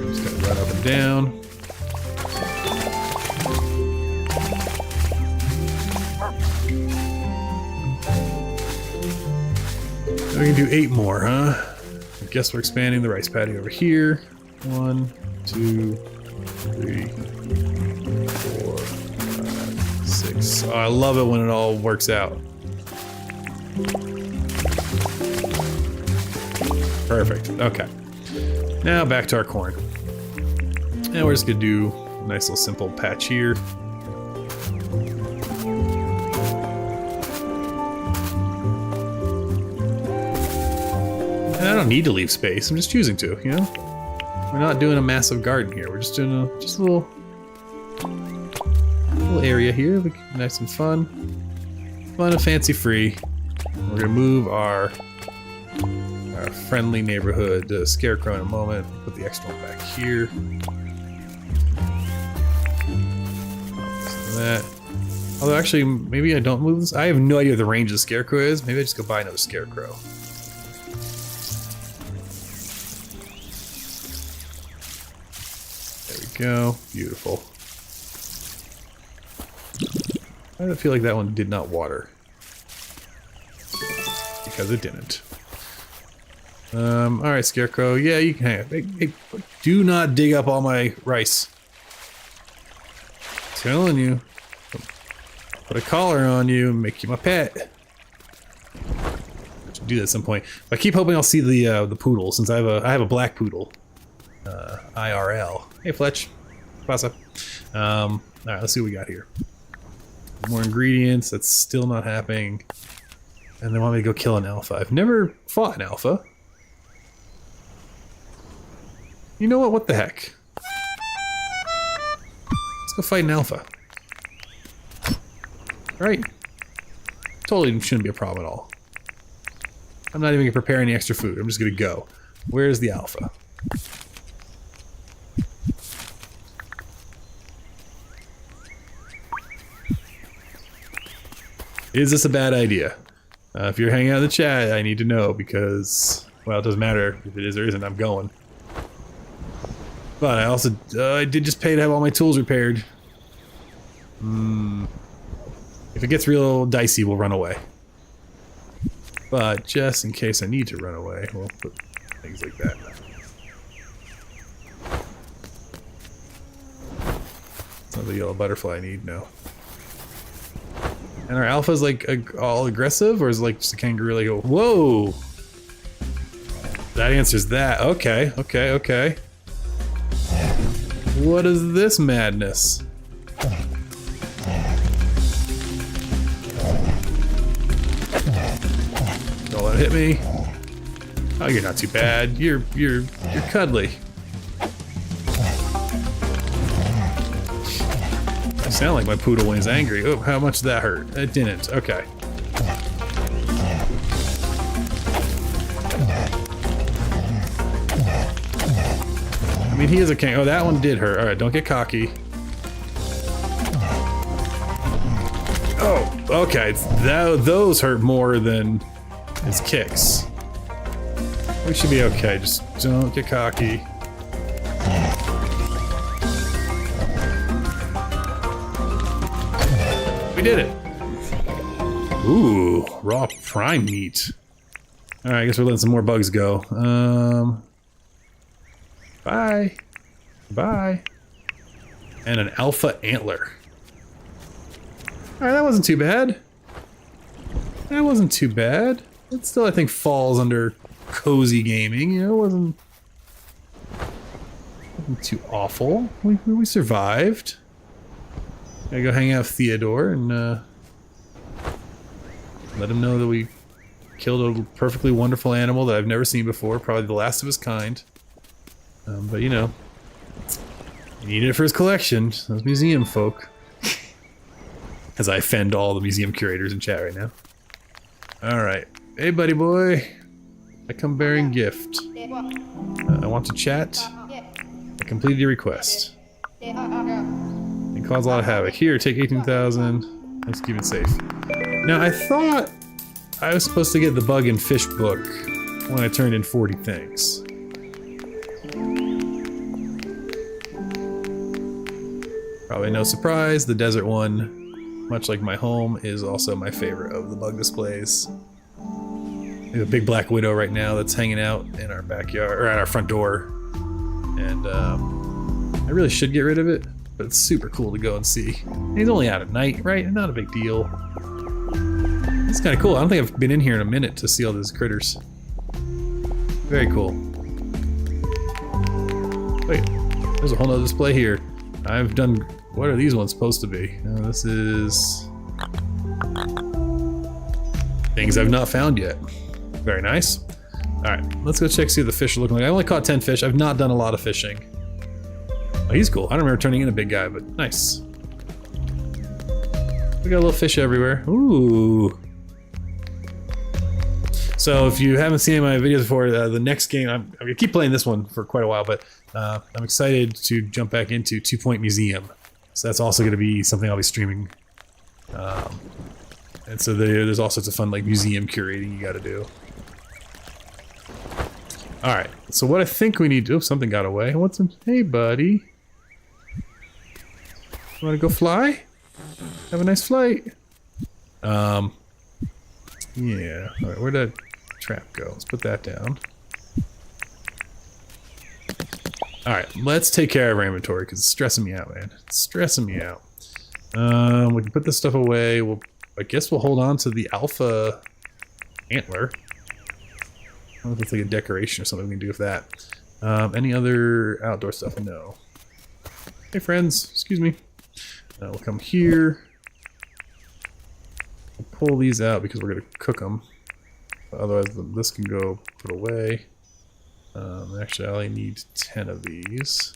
Just gotta run up and down. We can do 8 more, huh? I guess we're expanding the rice paddy over here. 1, 2, 3, 4, 5, 6. Oh, I love it when it all works out. Perfect. Okay. Now back to our corn. And we're just gonna do a nice little simple patch here. And I don't need to leave space. I'm just choosing to, you know? We're not doing a massive garden here. We're just doing a little area here. Nice and fun. Fun and fancy free. We're gonna move our friendly neighborhood scarecrow in a moment. Put the extra one back here. So that. Although actually, maybe I don't move this. I have no idea what the range of the scarecrow is. Maybe I just go buy another scarecrow. There we go. Beautiful. I feel like that one did not water. Because it didn't. Alright, Scarecrow. Yeah, you can have. Hey, do not dig up all my rice. I'm telling you. Put a collar on you and make you my pet. I should do that at some point. I keep hoping I'll see the poodle, since I have a black poodle. IRL. Hey, Fletch. Pasa. Alright, let's see what we got here. More ingredients. That's still not happening. And they want me to go kill an alpha. I've never fought an alpha. You know what? What the heck? Let's go fight an alpha. Right? Totally shouldn't be a problem at all. I'm not even gonna prepare any extra food. I'm just gonna go. Where's the alpha? Is this a bad idea? If you're hanging out in the chat, I need to know because, well, it doesn't matter if it is or isn't, I'm going. But I also, I did just pay to have all my tools repaired. If it gets real dicey, we'll run away. But just in case I need to run away, we'll put things like that. It's not the yellow butterfly I need, no. And our alpha's like all aggressive, or is it like just a kangaroo like, whoa! That answers that. Okay, okay, okay. What is this madness? Don't let it hit me. Oh, you're not too bad. You're cuddly. You sound like my poodle when he's angry. Oh, how much did that hurt? It didn't. Okay. I mean, he is a king. Oh, that one did hurt. Alright, don't get cocky. Oh, okay. Those hurt more than his kicks. We should be okay. Just don't get cocky. We did it. Ooh, raw prime meat. Alright, I guess we're letting some more bugs go. Bye. Bye. And an alpha antler. Alright, that wasn't too bad. That wasn't too bad. It still, I think, falls under cozy gaming. You know, it wasn't Nothing too awful. We survived. Gotta go hang out with Theodore and let him know that we killed a perfectly wonderful animal that I've never seen before, probably the last of his kind. But you know, he needed it for his collection, those museum folk. As I offend all the museum curators in chat right now. Alright. Hey buddy boy. I come bearing gift. I want to chat. I completed your request. And caused a lot of havoc. Here, take 18,000. Let's keep it safe. Now I thought I was supposed to get the bug and fish book when I turned in 40 things. Probably no surprise, the desert one, much like my home, is also my favorite of the bug displays. We have a big black widow right now that's hanging out in our backyard, or at our front door. And I really should get rid of it, but it's super cool to go and see. And he's only out at night, right? Not a big deal. It's kind of cool. I don't think I've been in here in a minute to see all those critters. Very cool. Wait, there's a whole nother display here. I've done... What are these ones supposed to be? This is... things I've not found yet. Very nice. Alright, let's go check see what the fish are looking like. I only caught 10 fish. I've not done a lot of fishing. Oh, he's cool. I don't remember turning in a big guy, but nice. We got little fish everywhere. Ooh. So if you haven't seen my videos before, the next game, I'm gonna keep playing this one for quite a while, but I'm excited to jump back into 2 Point Museum. So that's also gonna be something I'll be streaming. And so there's all sorts of fun like museum curating you gotta do. Alright, so what I think we need to... Oh, something got away. What's in... Hey, buddy. You wanna go fly? Have a nice flight. Yeah. Alright, where'd that trap go? Let's put that down. Alright, let's take care of our inventory, because it's stressing me out, man. It's stressing me out. We can put this stuff away. I guess we'll hold on to the alpha antler. I don't know if it's like a decoration or something we can do with that. Any other outdoor stuff? No. Hey friends, excuse me. We'll come here. We'll pull these out because we're going to cook them. Otherwise this can go put away. Actually I only need 10 of these.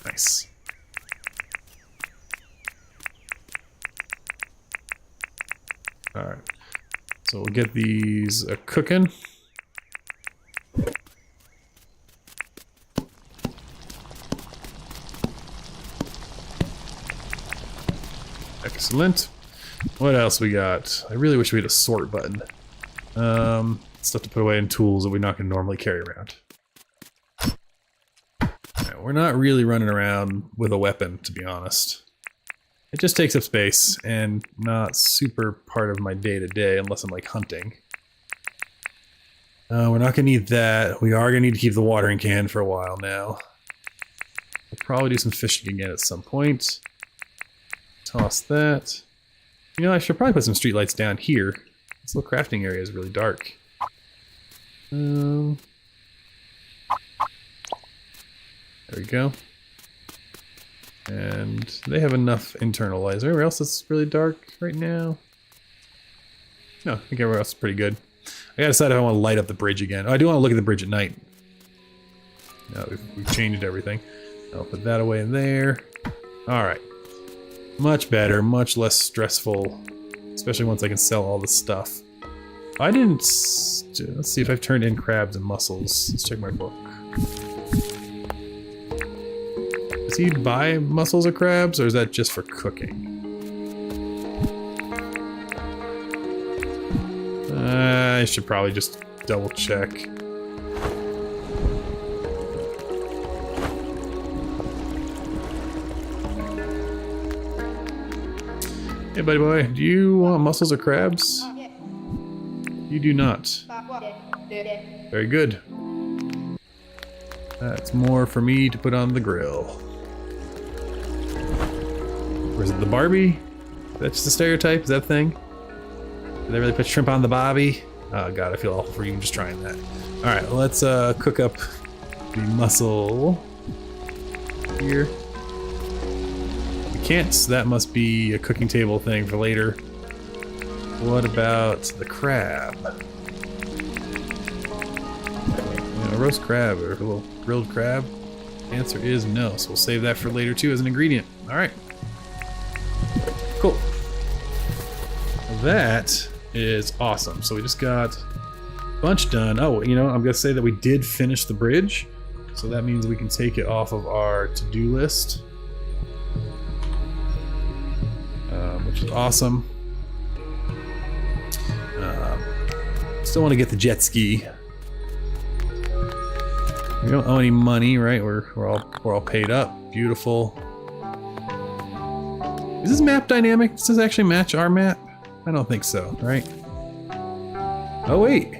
Nice. Alright. So we'll get these cooking. Excellent. What else we got? I really wish we had a sort button. Stuff to put away in tools that we're not going to normally carry around. Right, we're not really running around with a weapon, to be honest. It just takes up space and not super part of my day-to-day unless I'm like hunting. We're not going to need that. We are going to need to keep the watering can for a while now. We'll probably do some fishing again at some point. Toss that. You know, I should probably put some streetlights down here. This little crafting area is really dark. There we go. And they have enough internal light. Is there anywhere else that's really dark right now? No, I think everywhere else is pretty good. I gotta decide if I want to light up the bridge again. Oh, I do want to look at the bridge at night. No, we've changed everything. I'll put that away in there. Alright. Much better, much less stressful. Especially once I can sell all this stuff. I didn't... Let's see if I've turned in crabs and mussels. Let's check my book. Does he buy mussels or crabs, or is that just for cooking? I should probably just double check. Hey buddy boy, do you want mussels or crabs? You do not. Very good. That's more for me to put on the grill. Or is it the Barbie? That's just a stereotype? Is that a thing? Did they really put shrimp on the Bobby? Oh god, I feel awful for even just trying that. Alright, let's cook up the mussel. here. We can't, so that must be a cooking table thing for later. What about the crab? A roast crab or a little grilled crab? The answer is no, so we'll save that for later too as an ingredient. Alright. Cool. That is awesome. So we just got a bunch done. Oh, you know, I'm gonna say that we did finish the bridge. So that means we can take it off of our to-do list. Which is awesome. Still want to get the jet ski. We don't owe any money, right? We're all paid up. Beautiful. Is this map dynamic? Does this actually match our map? I don't think so, right? Oh wait.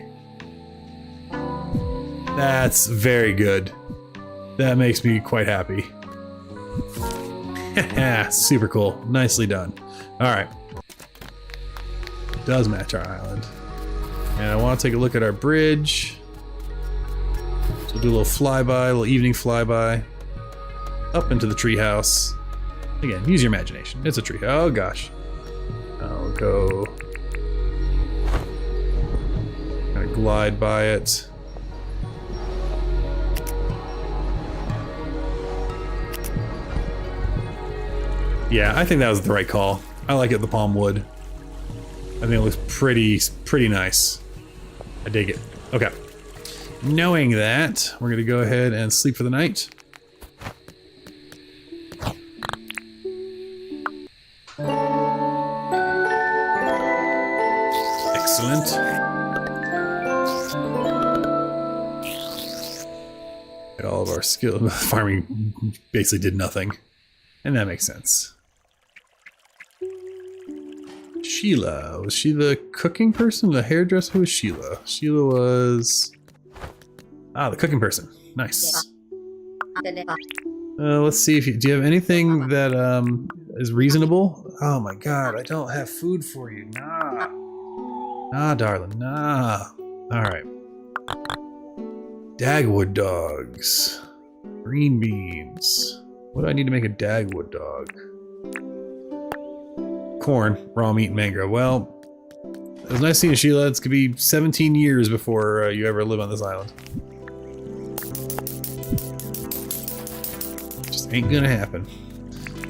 That's very good. That makes me quite happy. Super cool. Nicely done. Alright. Does match our island. And I want to take a look at our bridge. So we'll do a little flyby, a little evening flyby. Up into the treehouse. Again, use your imagination. It's a tree. Oh gosh. I'll go kind of glide by it. Yeah, I think that was the right call. I like it, the palm wood. I think it looks pretty nice. I dig it. Okay. Knowing that, we're gonna go ahead and sleep for the night. Excellent. All of our skill farming basically did nothing. And that makes sense. Sheila. Was she the cooking person? The hairdresser? Who was Sheila? Sheila was... Ah, the cooking person. Nice. Let's see if you... Do you have anything that is reasonable? Oh my god, I don't have food for you. Nah. Nah, darling. Nah. Alright. Dagwood dogs. Green beans. What do I need to make a Dagwood dog? Corn, raw meat, and mango. Well, it was nice seeing you, Sheila. It's gonna be 17 years before you ever live on this island. Just ain't gonna happen.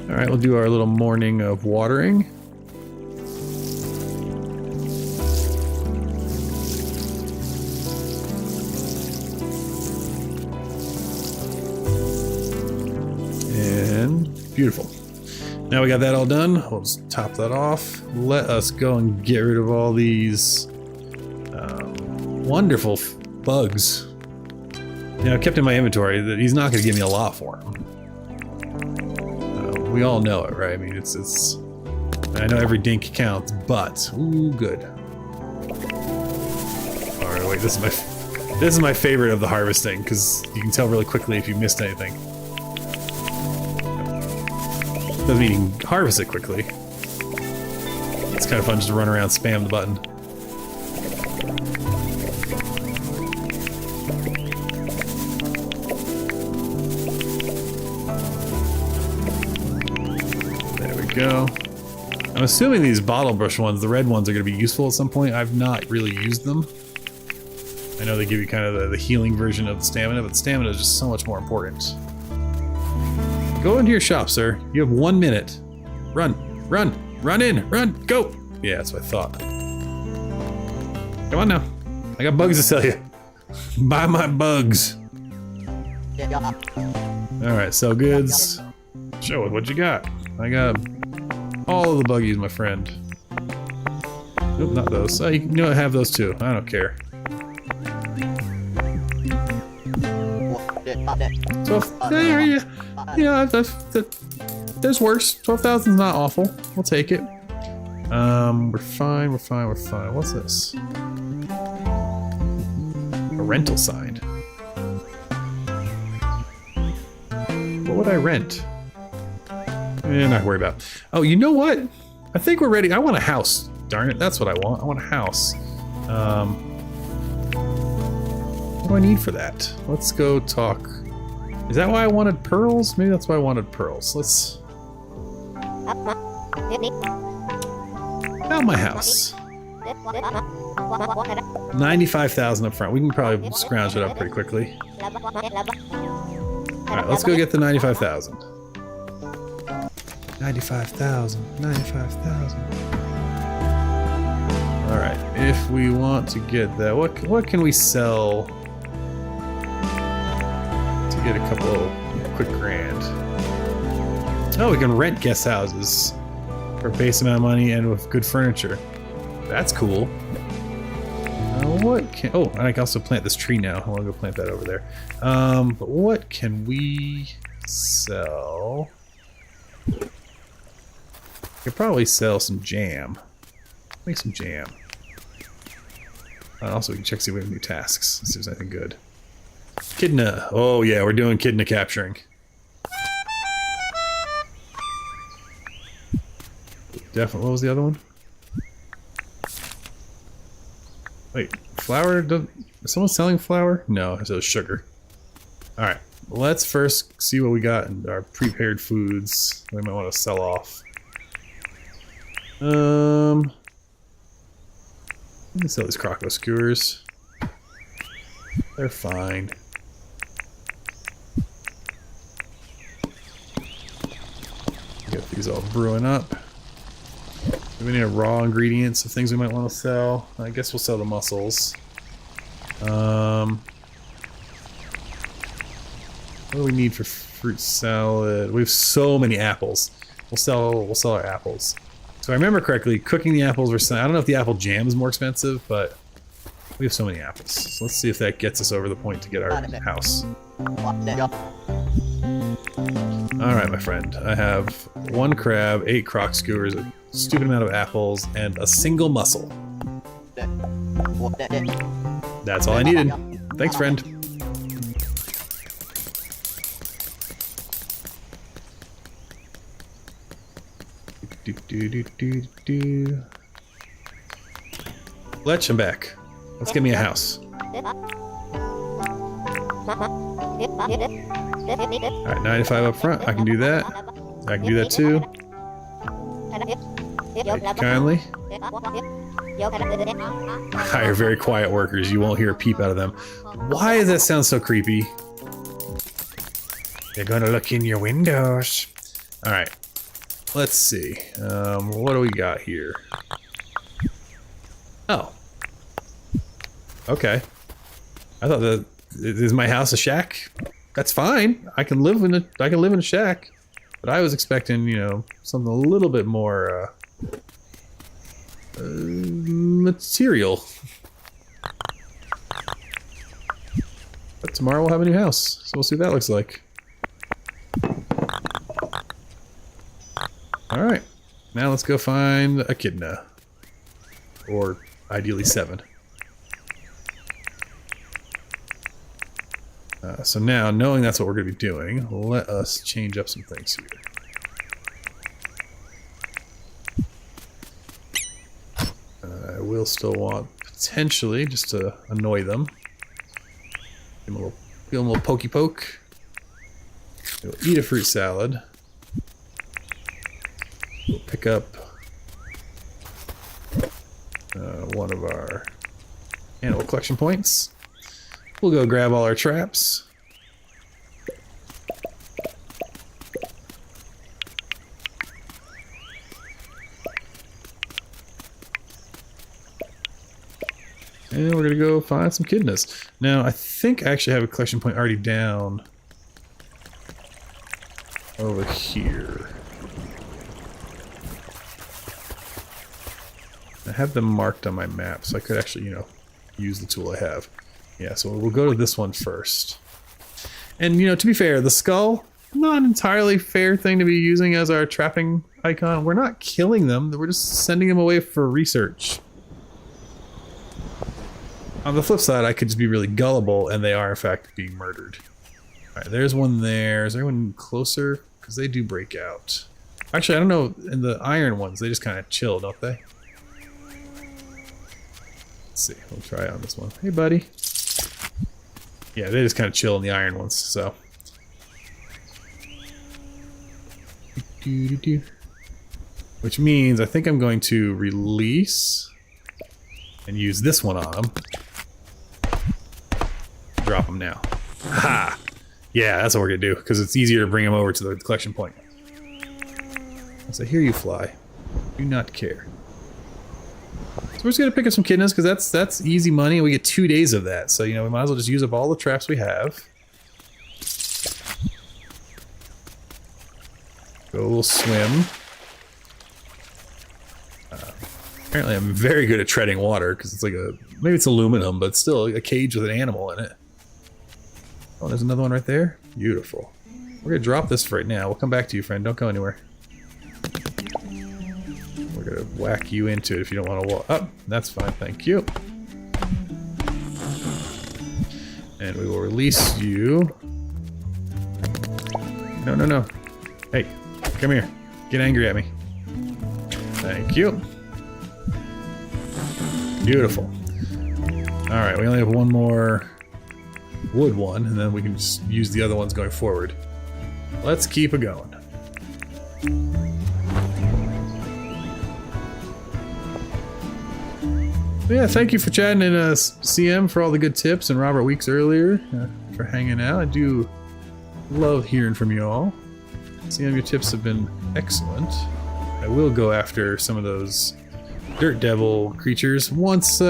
Alright, we'll do our little morning of watering. And beautiful. Now we got that all done, we'll just top that off. Let us go and get rid of all these wonderful bugs. Now, I kept in my inventory that he's not going to give me a lot for them. We all know it, right? I mean, it's. I know every dink counts, but ooh, good. All right, wait. This is my favorite of the harvesting because you can tell really quickly if you missed anything. Doesn't mean you can harvest it quickly. It's kind of fun just to run around, spam the button. There we go. I'm assuming these bottle brush ones, the red ones, are going to be useful at some point. I've not really used them. I know they give you kind of the healing version of the stamina, but stamina is just so much more important. Go into your shop, sir. You have 1 minute. Run, run, run in, run, go! Yeah, that's what I thought. Come on now. I got bugs to sell you. Buy my bugs. Alright, sell goods. Show it, what you got? I got all of the buggies, my friend. Nope, not those. Oh, you can have those too. I don't care. 12. Yeah, there's worse. 12,000 is not awful. We'll take it. We're fine. What's this? A rental sign. What would I rent? Not worry about. Oh, you know what? I think we're ready. I want a house. Darn it, that's what I want. I want a house. What do I need for that? Let's go talk Is that why I wanted pearls? Maybe that's why I wanted pearls. Let's... About my house. 95,000 up front. We can probably scrounge it up pretty quickly. Alright, let's go get the 95,000. 95,000. 95,000. Alright, if we want to get that, what can we sell to get a couple quick grand? Oh, we can rent guest houses for a base amount of money and with good furniture. That's cool. What can... Oh, I can also plant this tree now. I want to go plant that over there. But what can we sell? I could probably sell some jam. Make some jam. And also, we can check see if we have new tasks. See if there's anything good. Kidna. Oh yeah, we're doing kidna capturing. Definitely. What was the other one? Wait, flour? Is someone selling flour? No, it was sugar. Alright, let's first see what we got in our prepared foods we might want to sell off. Let me sell these croco skewers. They're fine. Get these all brewing up. We need raw ingredients of things we might want to sell. I guess we'll sell the mussels. What do we need for fruit salad? We have so many apples. We'll sell our apples. So I remember correctly, cooking the apples were... I don't know if the apple jam is more expensive, but we have so many apples. So let's see if that gets us over the point to get our house. Alright, my friend. I have 1 crab, 8 croc skewers, a stupid amount of apples, and a single mussel. That's all I needed. Thanks, friend. Fletch, I'm back. Let's get me a house. Alright, 95 up front. I can do that. I can do that too. Thank you kindly. Hire very quiet workers. You won't hear a peep out of them. Why does that sound so creepy? They're gonna look in your windows. Alright. Let's see. What do we got here? Oh. Okay. I thought that... Is my house a shack? That's fine. I can live in a shack. But I was expecting, you know, something a little bit more material. But tomorrow we'll have a new house, so we'll see what that looks like. Alright. Now let's go find a echidna. Or ideally 7. So now, knowing that's what we're going to be doing, let us change up some things here. I will still want, potentially, just to annoy them, give them a little pokey poke. We'll eat a fruit salad. We'll pick up one of our animal collection points. We'll go grab all our traps. And we're gonna go find some echidnas. Now, I think I actually have a collection point already down over here. I have them marked on my map, so I could actually, you know, use the tool I have. Yeah, so we'll go to this one first. And, you know, to be fair, the skull, not an entirely fair thing to be using as our trapping icon. We're not killing them, we're just sending them away for research. On the flip side, I could just be really gullible, and they are, in fact, being murdered. Alright, there's one there. Is there one closer? Because they do break out. Actually, I don't know, in the iron ones, they just kind of chill, don't they? Let's see, we'll try on this one. Hey, buddy. Yeah, they just kind of chill in the iron ones, so Which means I think I'm going to release and use this one on them. Drop them now. Ha! Yeah, that's what we're gonna do, because it's easier to bring them over to the collection point. So here you fly. Do not care. So we're just gonna pick up some echidnas, because that's easy money, and we get 2 days of that. So, you know, we might as well just use up all the traps we have. Go a little swim. Apparently I'm very good at treading water, because it's like maybe it's aluminum, but still a cage with an animal in it. Oh, there's another one right there. Beautiful. We're gonna drop this for right now. We'll come back to you, friend. Don't go anywhere. We're gonna whack you into it if you don't want to walk. Oh, that's fine. Thank you. And we will release you. No, no, no. Hey, come here. Get angry at me. Thank you. Beautiful. Alright, we only have one more wood one, and then we can just use the other ones going forward. Let's keep it going. Yeah, thank you for chatting in CM for all the good tips, and Robert Weeks earlier for hanging out. I do love hearing from you all. CM, your tips have been excellent. I will go after some of those dirt devil creatures once, you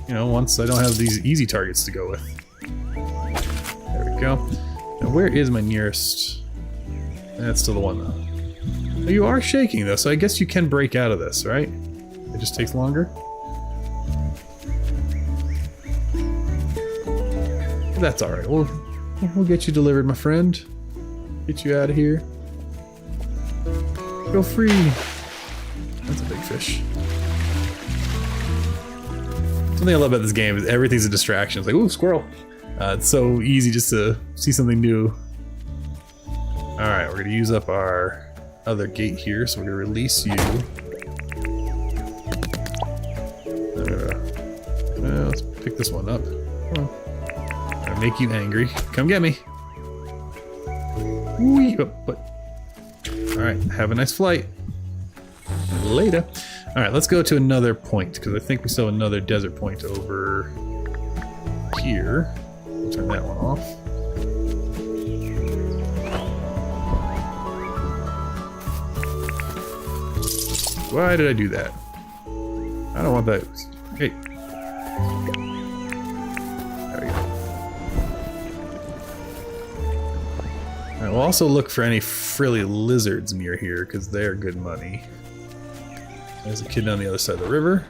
know, once I don't have these easy targets to go with. There we go. Now, where is my nearest? That's still the one, though. Oh, you are shaking, though, so I guess you can break out of this, right? It just takes longer. That's alright. We'll get you delivered, my friend. Get you out of here. Go free. That's a big fish. Something I love about this game is everything's a distraction. It's like, ooh, squirrel. It's so easy just to see something new. Alright, we're going to use up our other gate here, so we're going to release you. Let's pick this one up. Come on. I'm going to make you angry. Come get me. Alright, have a nice flight. Later. Alright, let's go to another point, because I think we still have another desert point over here. We'll turn that one off. Why did I do that? I don't want that. Hey. There we go. Alright, we'll also look for any frilly lizards near here, because they're good money. There's a kid on the other side of the river.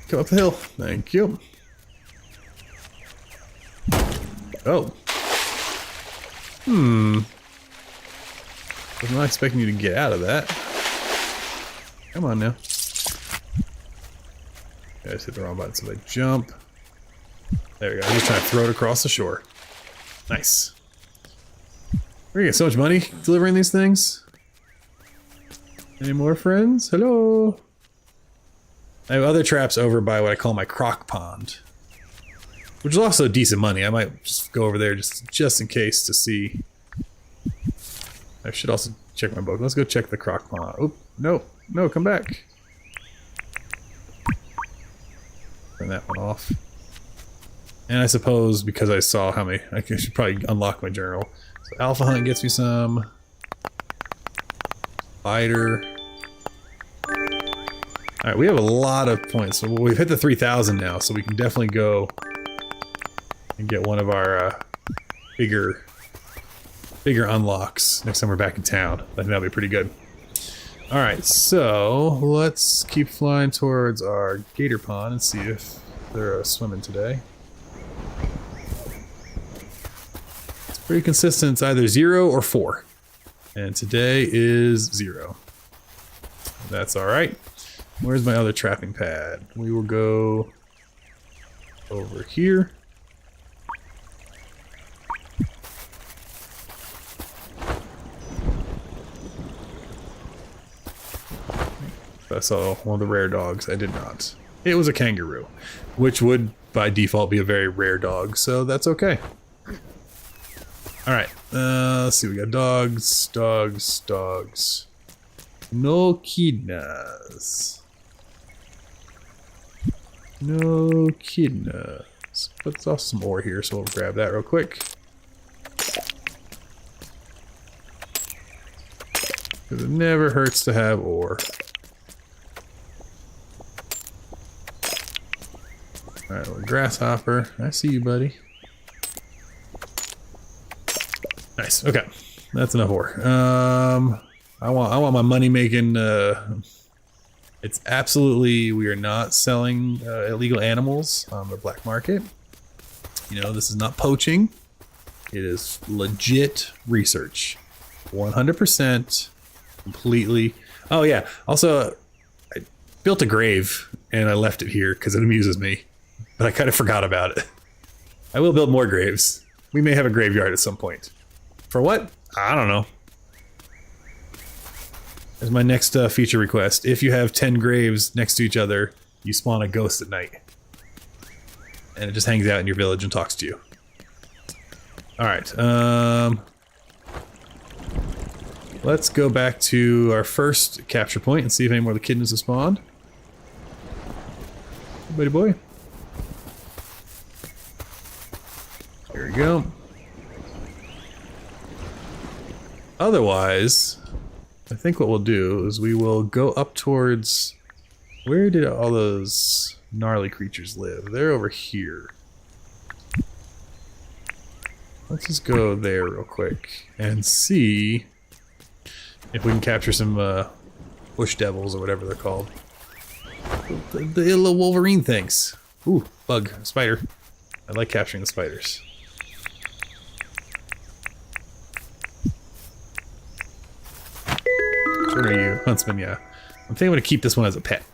Come up the hill. Thank you. Oh. Was not expecting you to get out of that. Come on now. I just hit the wrong button, so I jump. There we go. I'm just trying to throw it across the shore. Nice. We're gonna get so much money delivering these things. Any more friends? Hello. I have other traps over by what I call my croc pond, which is also decent money. I might just go over there just in case to see. I should also check my boat. Let's go check the croc pond. Oh, no, come back. Turn that one off. And I suppose because I saw how many, I should probably unlock my journal. So Alpha Hunt gets me some. Spider. Alright, we have a lot of points. So we've hit the 3,000 now, so we can definitely go and get one of our bigger unlocks next time we're back in town. I think that'll be pretty good. Alright, so let's keep flying towards our gator pond and see if they're swimming today. It's pretty consistent. It's either 0 or 4. And today is 0. That's alright. Where's my other trapping pad? We will go over here. I saw one of the rare dogs. I did not. It was a kangaroo, which would by default be a very rare dog, so that's okay. All right, let's see. We got dogs, dogs, dogs. No kidnas. No kidnas. But there's also some ore here, so we'll grab that real quick. Because it never hurts to have ore. Alright, well, grasshopper. I see you, buddy. Nice. Okay. That's enough ore. I want my money making, it's absolutely, we are not selling illegal animals on the black market. You know, this is not poaching. It is legit research. 100%. Completely. Oh yeah. Also, I built a grave and I left it here because it amuses me, but I kind of forgot about it. I will build more graves. We may have a graveyard at some point. For what? I don't know. There's my next feature request. If you have 10 graves next to each other, you spawn a ghost at night. And it just hangs out in your village and talks to you. Alright, let's go back to our first capture point and see if any more of the kidneys have spawned. Hey, buddy boy. There we go. Otherwise, I think what we'll do is we will go up towards... Where did all those gnarly creatures live? They're over here. Let's just go there real quick and see if we can capture some bush devils or whatever they're called. The little Wolverine things. Ooh, bug, spider. I like capturing the spiders. Which one are you? Huntsman, yeah. I'm thinking I'm gonna keep this one as a pet.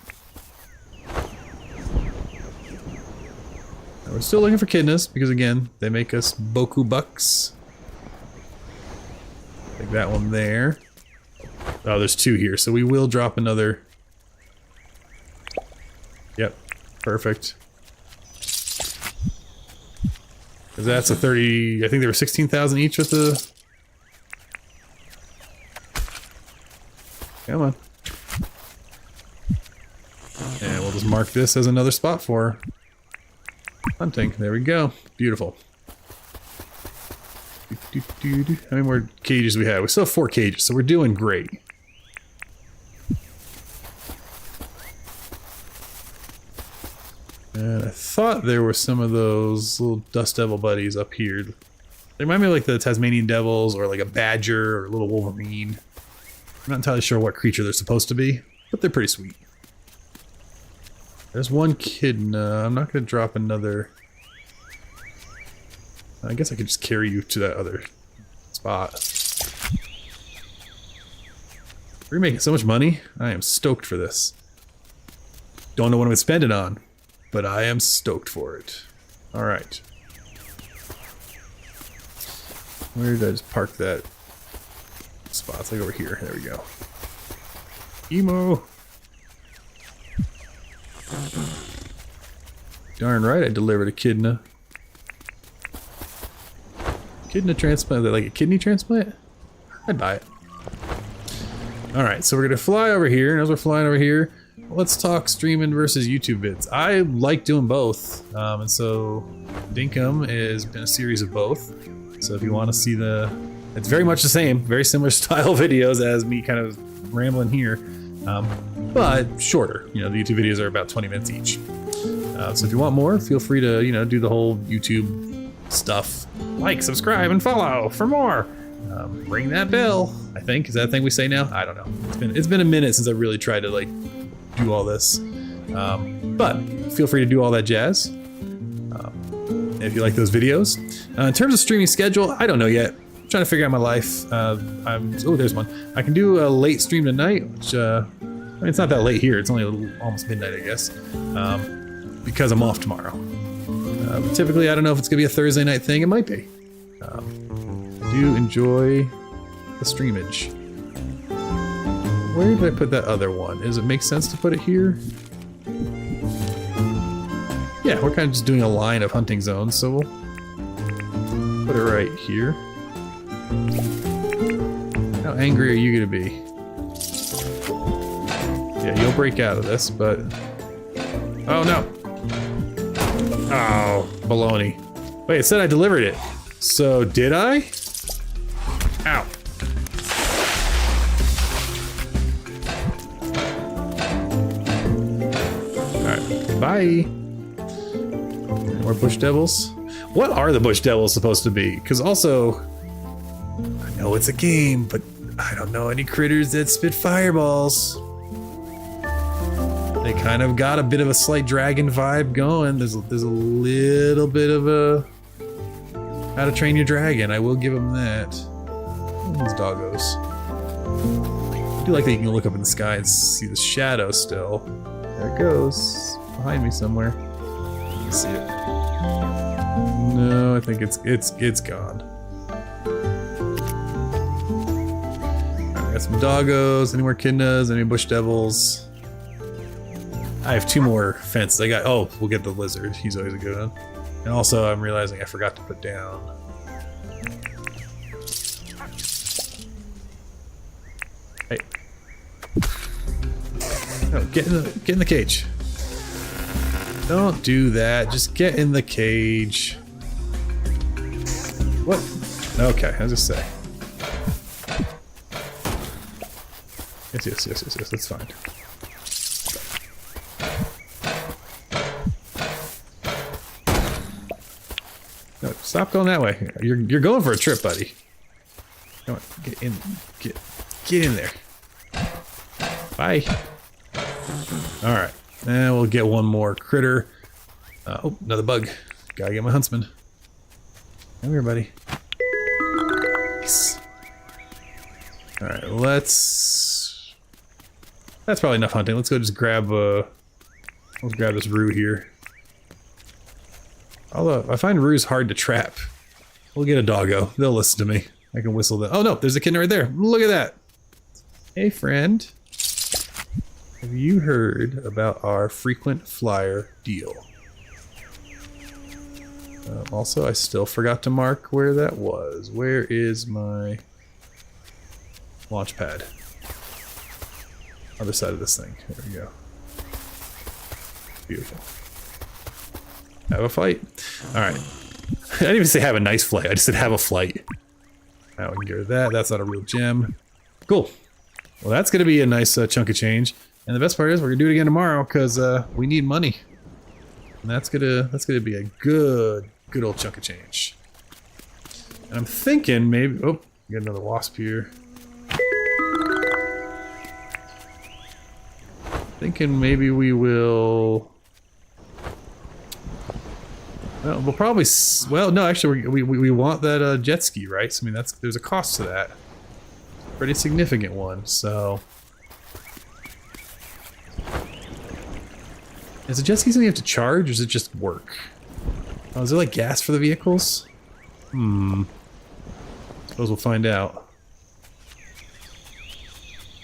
Now we're still looking for kidneys because again, they make us boku bucks. Take that one there. Oh, there's two here, so we will drop another. Yep, perfect. Because that's a 30, I think they were 16,000 each with the... Come on. And we'll just mark this as another spot for hunting. There we go. Beautiful. How many more cages do we have? We still have 4 cages, so we're doing great. And I thought there were some of those little dust devil buddies up here. They remind me of like the Tasmanian devils or like a badger or a little Wolverine. I'm not entirely sure what creature they're supposed to be, but they're pretty sweet. There's one kidna. I'm not going to drop another. I guess I could just carry you to that other spot. We're making so much money. I am stoked for this. Don't know what I'm going to spend it on, but I am stoked for it. Alright. Where did I just park that spot? It's like over here. There we go. Emo! Darn right I delivered a kidna. Kidney transplant, like a kidney transplant? I'd buy it. Alright, so we're gonna fly over here, and as we're flying over here, let's talk streaming versus YouTube vids. I like doing both, and so Dinkum has been a series of both. So if you want to see it's very much the same, very similar style videos as me kind of rambling here, but shorter. You know, the YouTube videos are about 20 minutes each. So if you want more, feel free to, you know, do the whole YouTube stuff. Like, subscribe, and follow for more. Ring that bell, I think. Is that a thing we say now? I don't know. It's been a minute since I really tried to, like, do all this. But feel free to do all that jazz. If you like those videos. In terms of streaming schedule, I don't know yet. I'm trying to figure out my life. Oh, there's one. I can do a late stream tonight, which, I mean, it's not that late here. It's only almost midnight, I guess. Because I'm off tomorrow. But typically, I don't know if it's going to be a Thursday night thing. It might be. I do enjoy the streamage. Where did I put that other one? Does it make sense to put it here? Yeah, we're kind of just doing a line of hunting zones, so we'll put it right here. How angry are you gonna be? Yeah, you'll break out of this, but... Oh no! Oh, baloney. Wait, it said I delivered it. So, did I? Ow. Alright, bye. Any more bush devils? What are the bush devils supposed to be? Because also, I know it's a game, but I don't know any critters that spit fireballs. They kind of got a bit of a slight dragon vibe going. There's a little bit of a How to Train Your Dragon. I will give them that. These doggos. I do like that you can look up in the sky and see the shadow still. There it goes. Behind me somewhere. You can see it. No, I think it's gone. Alright, got some doggos. Any more echidnas? Any bush devils? I have 2 more fences. I got. Oh, we'll get the lizard. He's always a good one. And also, I'm realizing I forgot to put down. Hey. No, get in the cage. Don't do that. Just get in the cage. What? Okay, I was just say. Yes. That's fine. No, stop going that way. You're going for a trip, buddy. Come on, get in there. Bye. All right, and we'll get one more critter. Oh, another bug. Gotta get my huntsman. Come here, buddy. Nice. All right, that's probably enough hunting. Let's go just grab let's grab this roo here. Although, I find roos hard to trap. We'll get a doggo. They'll listen to me. I can whistle them. Oh no, there's a kitten right there. Look at that. Hey friend. Have you heard about our frequent flyer deal? Also, I still forgot to mark where that was. Where is my launch pad? Other side of this thing. There we go. Beautiful. Have a flight. Alright. I didn't even say have a nice flight. I just said have a flight. Now we can get rid of that. That's not a real gem. Cool. Well, that's going to be a nice chunk of change. And the best part is we're going to do it again tomorrow because we need money. And that's gonna be a good old chunk of change. And I'm thinking maybe... Oh, got another wasp here. Thinking maybe we will... Well, we'll probably... Well, no, actually, we want that jet ski, right? So, I mean, there's a cost to that. Pretty significant one, so... Is the jet ski something you have to charge, or does it just work? Oh, is there like gas for the vehicles? Suppose we'll find out.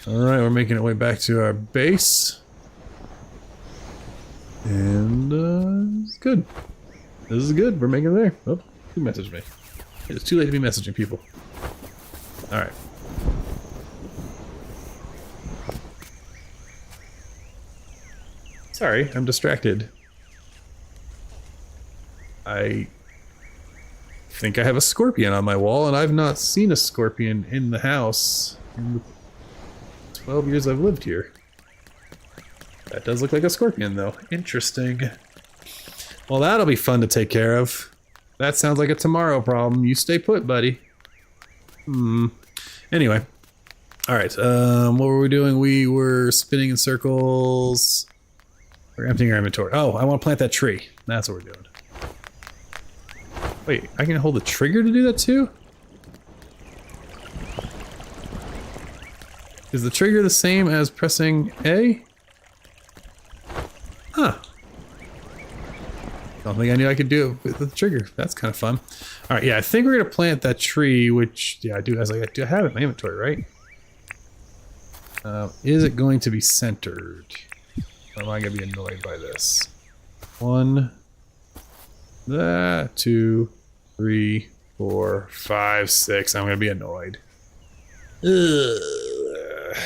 Alright, we're making our way back to our base. And, it's good. This is good, we're making it there. Oh, who messaged me? It's too late to be messaging people. Alright. Sorry, I'm distracted. I think I have a scorpion on my wall, and I've not seen a scorpion in the house in the 12 years I've lived here. That does look like a scorpion, though. Interesting. Well, that'll be fun to take care of. That sounds like a tomorrow problem. You stay put, buddy. Anyway. Alright, what were we doing? We were spinning in circles. We're emptying our inventory. Oh, I want to plant that tree. That's what we're doing. Wait, I can hold the trigger to do that too? Is the trigger the same as pressing A? Huh. I don't think I knew I could do it with the trigger. That's kind of fun. Alright, yeah, I think we're going to plant that tree, which, yeah, I do have it in my inventory, right? Is it going to be centered? Or am I going to be annoyed by this? 1, 2, 3, 4, 5, 6. I'm gonna be annoyed. Ugh.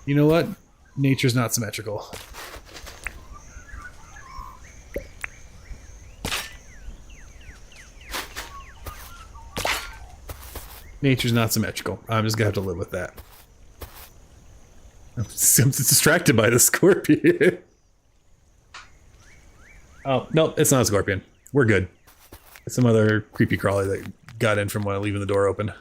You know what? Nature's not symmetrical. Nature's not symmetrical. I'm just gonna have to live with that. I'm distracted by the scorpion. Oh, no, it's not a scorpion. We're good. It's some other creepy crawly that got in from when leaving the door open.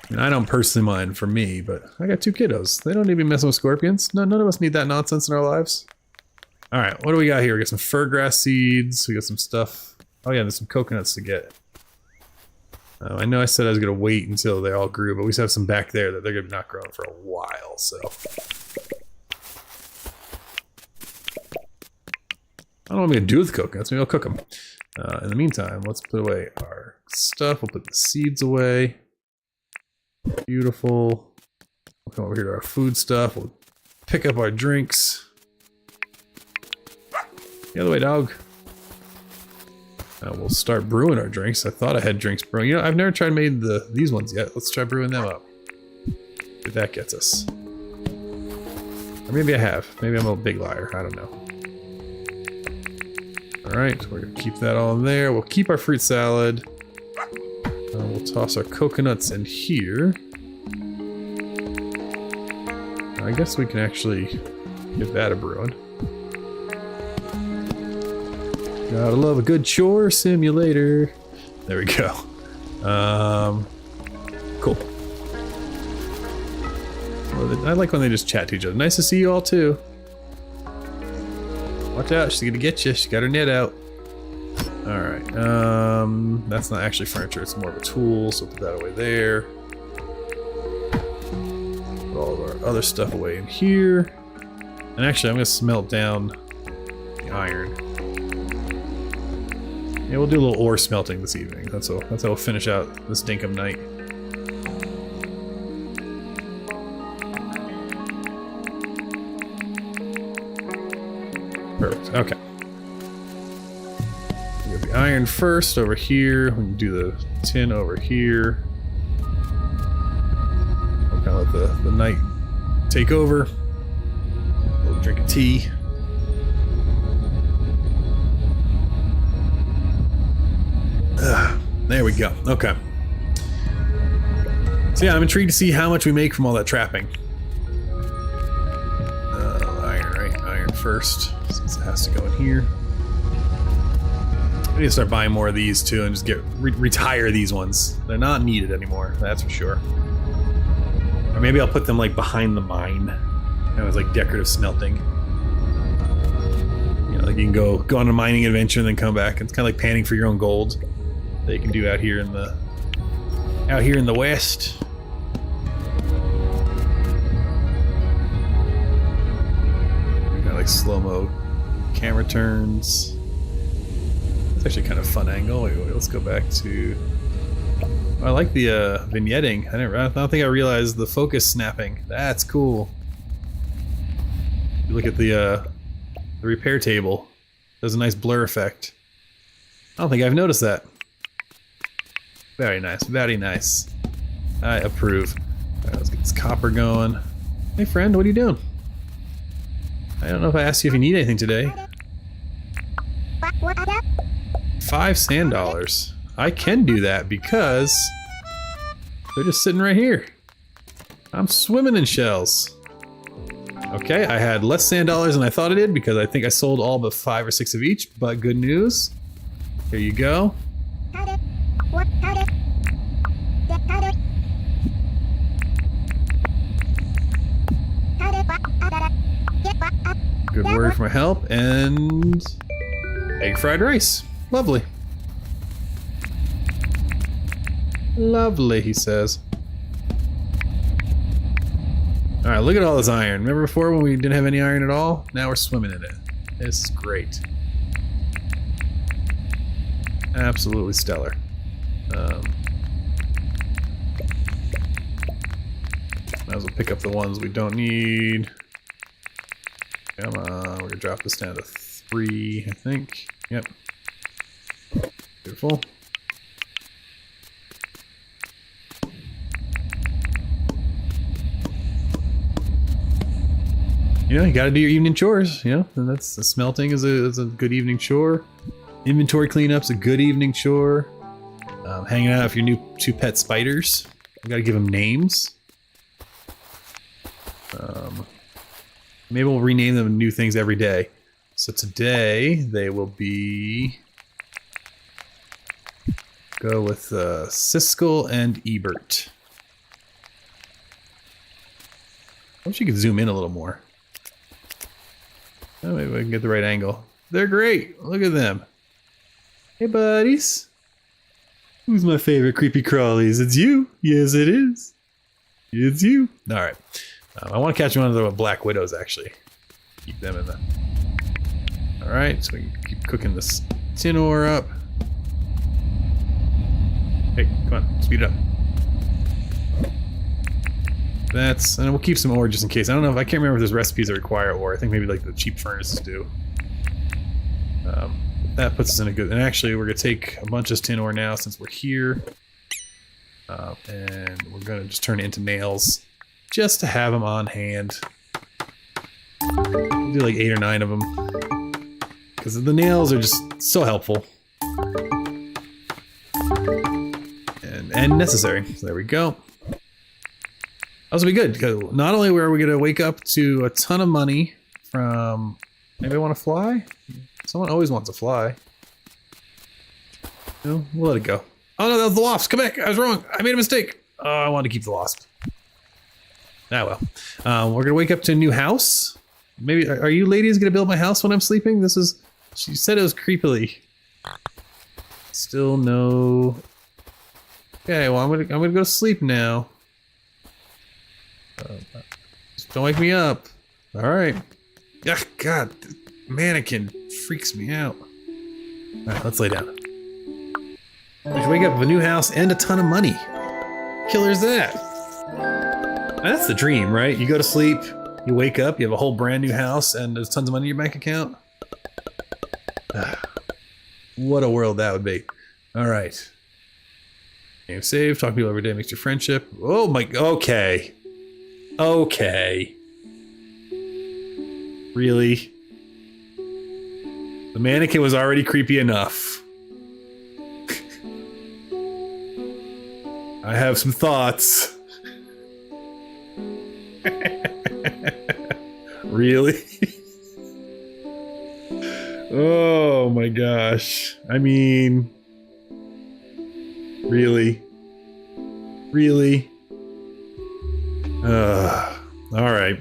And I don't personally mind for me, but I got 2 kiddos. They don't need to be messing with scorpions. None of us need that nonsense in our lives. Alright, what do we got here? We got some fir grass seeds. We got some stuff. Oh yeah, there's some coconuts to get. I know I said I was going to wait until they all grew, but we still have some back there that they're going to be not growing for a while, so. I don't know what I'm going to do with the coconuts. Maybe I'll cook them. In the meantime, let's put away our stuff. We'll put the seeds away. Beautiful. We'll come over here to our food stuff. We'll pick up our drinks. The other way, dog. We'll start brewing our drinks. I thought I had drinks brewing. You know, I've never tried made these ones yet. Let's try brewing them up. See if that gets us. Or maybe I have. Maybe I'm a big liar. I don't know. Alright, we're going to keep that all in there. We'll keep our fruit salad. We'll toss our coconuts in here. I guess we can actually get that a brewing. Gotta love a good chore simulator. There we go. Cool. Well, I like when they just chat to each other. Nice to see you all too. Watch out, she's gonna get you. She got her net out. Alright, that's not actually furniture, it's more of a tool, so put that away there. Put all of our other stuff away in here. And actually, I'm gonna smelt down the iron. Yeah, we'll do a little ore smelting this evening. That's how we'll finish out this Dinkum night. Perfect. Okay. We got the iron first over here. We can do the tin over here. We'll kind of let the night take over. A little drink of tea. There we go. Okay. So yeah, I'm intrigued to see how much we make from all that trapping. Iron, right? Iron first, since it has to go in here. I need to start buying more of these too, and just retire these ones. They're not needed anymore, that's for sure. Or maybe I'll put them like behind the mine. It was like decorative smelting. You know, like you can go on a mining adventure and then come back. It's kind of like panning for your own gold. That you can do out here in the west. We got like slow-mo camera turns. It's actually kind of a fun angle. Wait, let's go back to. Oh, I like the vignetting. I don't think I realized the focus snapping. That's cool. You look at the repair table. There's a nice blur effect. I don't think I've noticed that. Very nice, very nice. I approve. Alright, let's get this copper going. Hey friend, what are you doing? I don't know if I asked you if you need anything today. 5 sand dollars. I can do that because they're just sitting right here. I'm swimming in shells. Okay, I had less sand dollars than I thought I did because I think I sold all but 5 or 6 of each, but good news. Here you go. Good word for my help, and egg fried rice. Lovely. Lovely, he says. Alright, look at all this iron. Remember before when we didn't have any iron at all? Now we're swimming in it. This is great. Absolutely stellar. Might as well pick up the ones we don't need. Come on, we're gonna drop this down to 3, I think. Yep. Beautiful. You know, you gotta do your evening chores, you know? And that's the smelting is a good evening chore. Inventory cleanup's a good evening chore. Hanging out with your new 2 pet spiders. You gotta give them names. Maybe we'll rename them new things every day. So today they will be... Go with Siskel and Ebert. I wish you could zoom in a little more. Oh, maybe I can get the right angle. They're great. Look at them. Hey, buddies. Who's my favorite creepy crawlies? It's you. Yes, it is. It's you. All right. I want to catch one of the black widows, actually. Keep them in the... All right. So we can keep cooking this tin ore up. Hey, come on. Speed it up. That's, and we'll keep some ore just in case. I don't know if I can't remember if there's recipes that require ore. I think maybe like the cheap furnaces do. That puts us in a good. And actually, we're gonna take a bunch of tin ore now since we're here, and we're gonna just turn it into nails, just to have them on hand. We'll do like 8 or 9 of them because the nails are just so helpful and necessary. So there we go. This will be good, because not only are we going to wake up to a ton of money from... Maybe I want to fly? Someone always wants to fly. No, we'll let it go. Oh no, that was the wasp! Come back! I was wrong! I made a mistake! Oh, I wanted to keep the wasp. Ah well. We're going to wake up to a new house. Maybe, are you ladies going to build my house when I'm sleeping? This is... She said it was creepily. Still no... Okay, well I'm gonna go to sleep now. Just don't wake me up. Alright. Ugh, God, the mannequin freaks me out. Alright, let's lay down. We should wake up with a new house and a ton of money. Killer's that. That's the dream, right? You go to sleep, you wake up, you have a whole brand new house, and there's tons of money in your bank account. What a world that would be. Alright. Game save, talk to people every day makes your friendship. Oh my, okay. Okay. Really? The mannequin was already creepy enough. I have some thoughts. Really? Oh my gosh. I mean... Really? Really? Alright.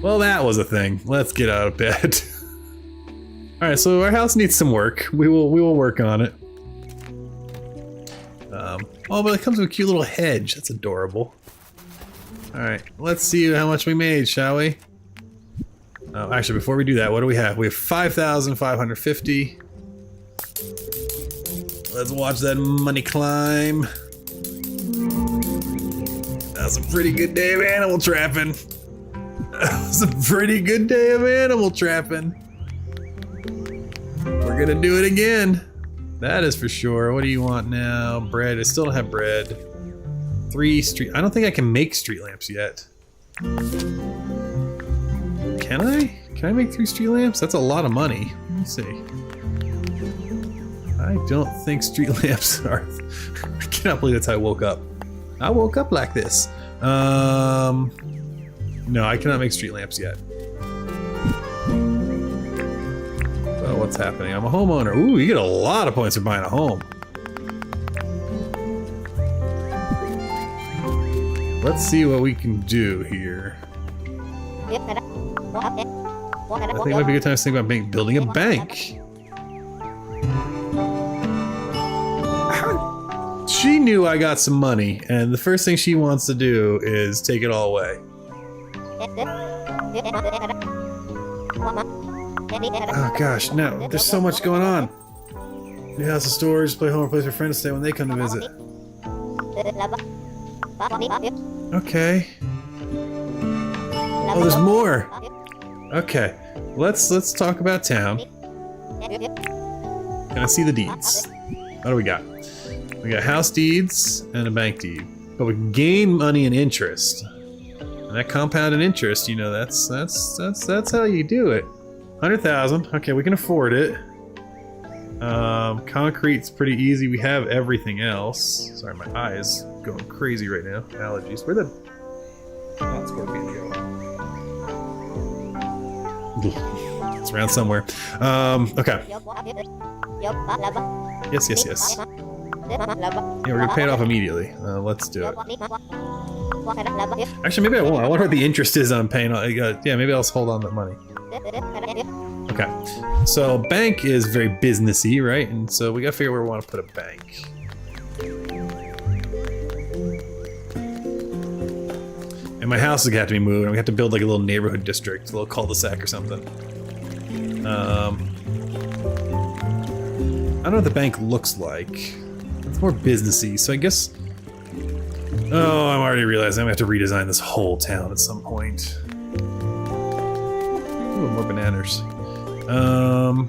Well, that was a thing. Let's get out of bed. Alright, so our house needs some work. We will work on it. Oh, but it comes with a cute little hedge. That's adorable. Alright, let's see how much we made, shall we? Oh, actually, before we do that, what do we have? We have 5,550. Let's watch that money climb. That was a pretty good day of animal trapping. That was a pretty good day of animal trapping. We're gonna do it again. That is for sure. What do you want now? Bread. I still don't have bread. 3 street... I don't think I can make street lamps yet. Can I? Can I make 3 street lamps? That's a lot of money. Let me see. I don't think street lamps are... I cannot believe that's how I woke up. I woke up like this. No, I cannot make street lamps yet. Well, what's happening? I'm a homeowner. Ooh, you get a lot of points for buying a home. Let's see what we can do here. I think it might be a good time to think about building a bank. She knew I got some money, and the first thing she wants to do is take it all away. Oh gosh, no, there's so much going on. New house of storage, play home or place for friends to stay when they come to visit. Okay. Oh, there's more! Okay. let's talk about town. Can I see the deeds? What do we got? We got house deeds and a bank deed. But we can gain money and interest. And that compounded interest, you know, that's how you do it. 100,000. Okay, we can afford it. Concrete's pretty easy. We have everything else. Sorry, my eyes going crazy right now. Allergies. Where'd the scorpion go? It's around somewhere. Okay. Yes. Yeah, we're gonna pay it off immediately. Let's do it. Actually, maybe I won't. I wonder what the interest is on paying. Yeah, maybe I'll just hold on to that money. Okay. So bank is very businessy, right? And so we gotta figure out where we want to put a bank. And my house is gonna have to be moved. And we have to build like a little neighborhood district, a little cul-de-sac or something. I don't know what the bank looks like. It's more businessy, so I guess. Oh, I'm already realizing I'm gonna have to redesign this whole town at some point. Ooh, more bananas. I'm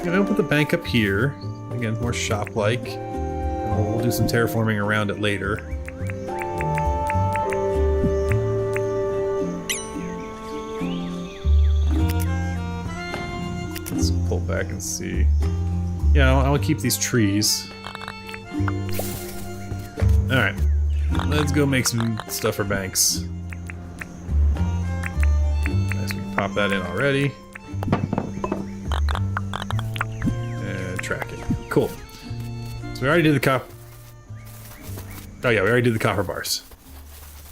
gonna put the bank up here. Again, more shop-like. We'll do some terraforming around it later. Let's pull back and see. Yeah, I want to keep these trees. Alright. Let's go make some stuff for banks. Nice, we can pop that in already. And track it. Cool. So we already did the copper. Oh yeah, we already did the copper bars.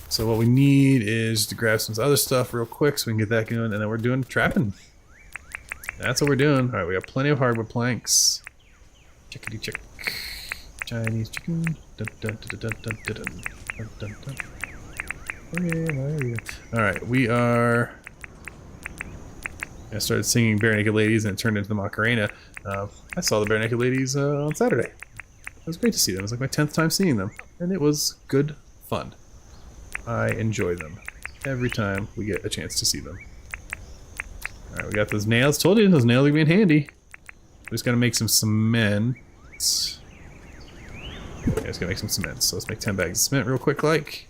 So what we need is to grab some other stuff real quick so we can get that going, and then we're doing trapping. That's what we're doing. Alright, we got plenty of hardwood planks. Chickadee chick. Chinese chicken. Dun, dun, dun, dun, dun, dun, dun, dun, dun. Alright, we are... I started singing Bare Naked Ladies and it turned into the Macarena. I saw the Bare Naked Ladies on Saturday. It was great to see them. It was like my 10th time seeing them. And it was good fun. I enjoy them every time we get a chance to see them. Alright, we got those nails. Told you those nails are being handy. We just gotta make some cement. Yeah, just gotta make some cement. So let's make 10 bags of cement real quick, like.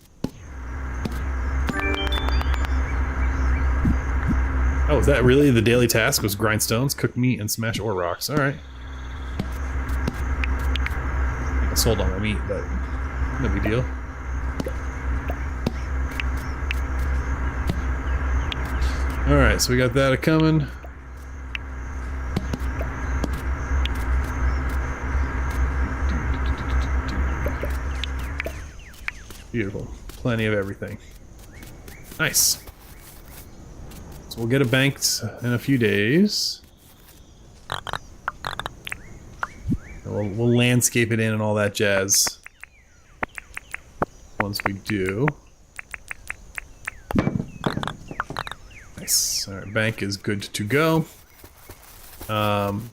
Oh, is that really the daily task? Was grind stones, cook meat, and smash ore rocks. Alright. I sold all my meat, but no big deal. Alright, so we got that a-coming. Beautiful. Plenty of everything. Nice. So we'll get it banked in a few days. And we'll landscape it in and all that jazz. Once we do. Nice. Alright, bank is good to go.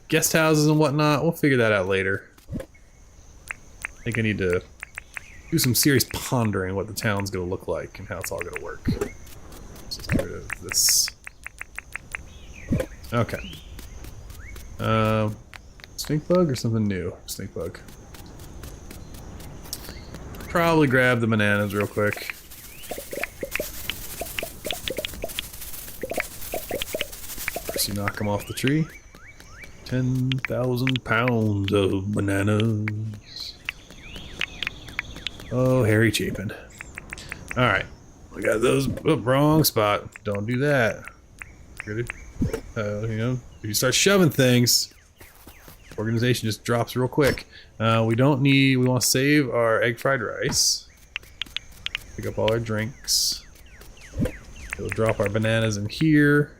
Guest houses and whatnot, we'll figure that out later. I think I need to do some serious pondering what the town's gonna look like and how it's all gonna work. Let's just get rid of this. Okay. Stink bug or something new? Stink bug. Probably grab the bananas real quick. First you knock them off the tree. 10,000 pounds of bananas. Oh, Harry Chapin. Alright. We got those. Oh, wrong spot. Don't do that. You know, if you start shoving things, organization just drops real quick. We don't need, we want to save our egg fried rice. Pick up all our drinks. We'll drop our bananas in here.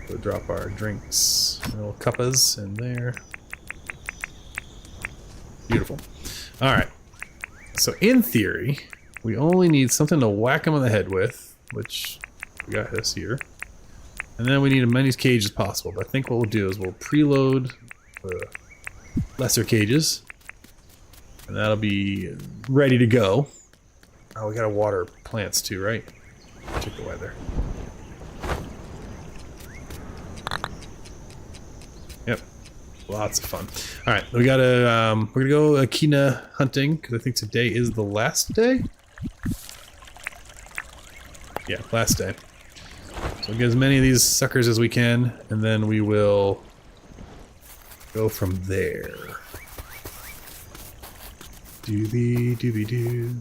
We'll drop our drinks, little cuppas in there. Beautiful. Alright. So in theory, we only need something to whack them on the head with, which we got this here. And then we need as many cages as possible. But I think what we'll do is we'll preload the lesser cages. And that'll be ready to go. Oh, we gotta water plants too, right? Check the weather. Yep. Lots of fun. All right, we gotta we're gonna go Akina hunting because I think today is the last day. Yeah, last day. So get as many of these suckers as we can, and then we will go from there. Doobie-dooby-doo.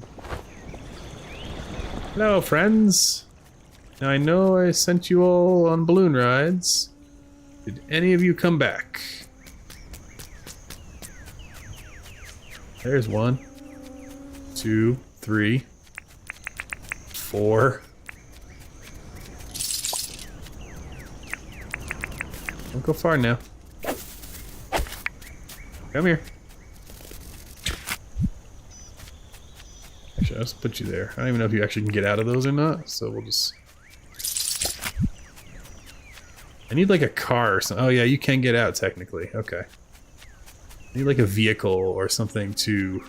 Hello, friends. Now I know I sent you all on balloon rides. Did any of you come back? There's 1, 2, 3, 4. Don't go far now. Come here. Actually, I'll just put you there. I don't even know if you actually can get out of those or not, so we'll just... I need like a car or something. Oh yeah, you can get out technically. Okay. I need like a vehicle or something to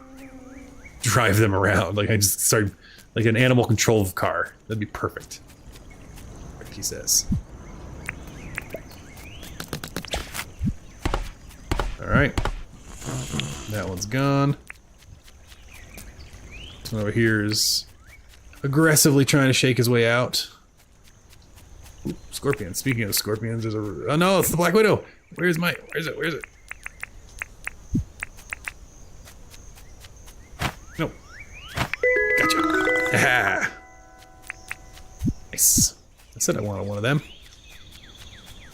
drive them around. Like I just started like an animal control car. That'd be perfect. Like he says. Alright. That one's gone. This one over here is aggressively trying to shake his way out. Ooh, scorpion. Speaking of scorpions, there's a... Oh no, it's the Black Widow! Where's it? Where is it? No. Gotcha. Ah. Nice. I said I wanted one of them.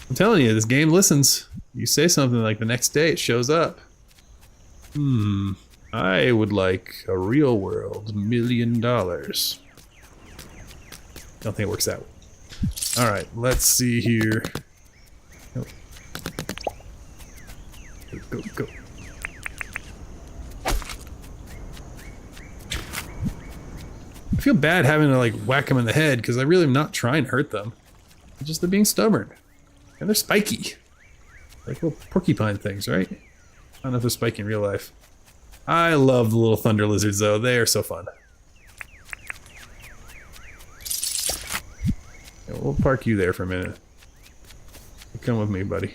I'm telling you, this game listens. You say something like the next day, it shows up. I would like a real world $1 million. Don't think it works out. Alright, let's see here. Go, go, go. I feel bad having to like whack them in the head because I really am not trying to hurt them. They're being stubborn. And they're spiky. Like little porcupine things, right? I don't know if they're spiky in real life. I love the little thunder lizards though, they are so fun. Yeah, we'll park you there for a minute. Come with me, buddy.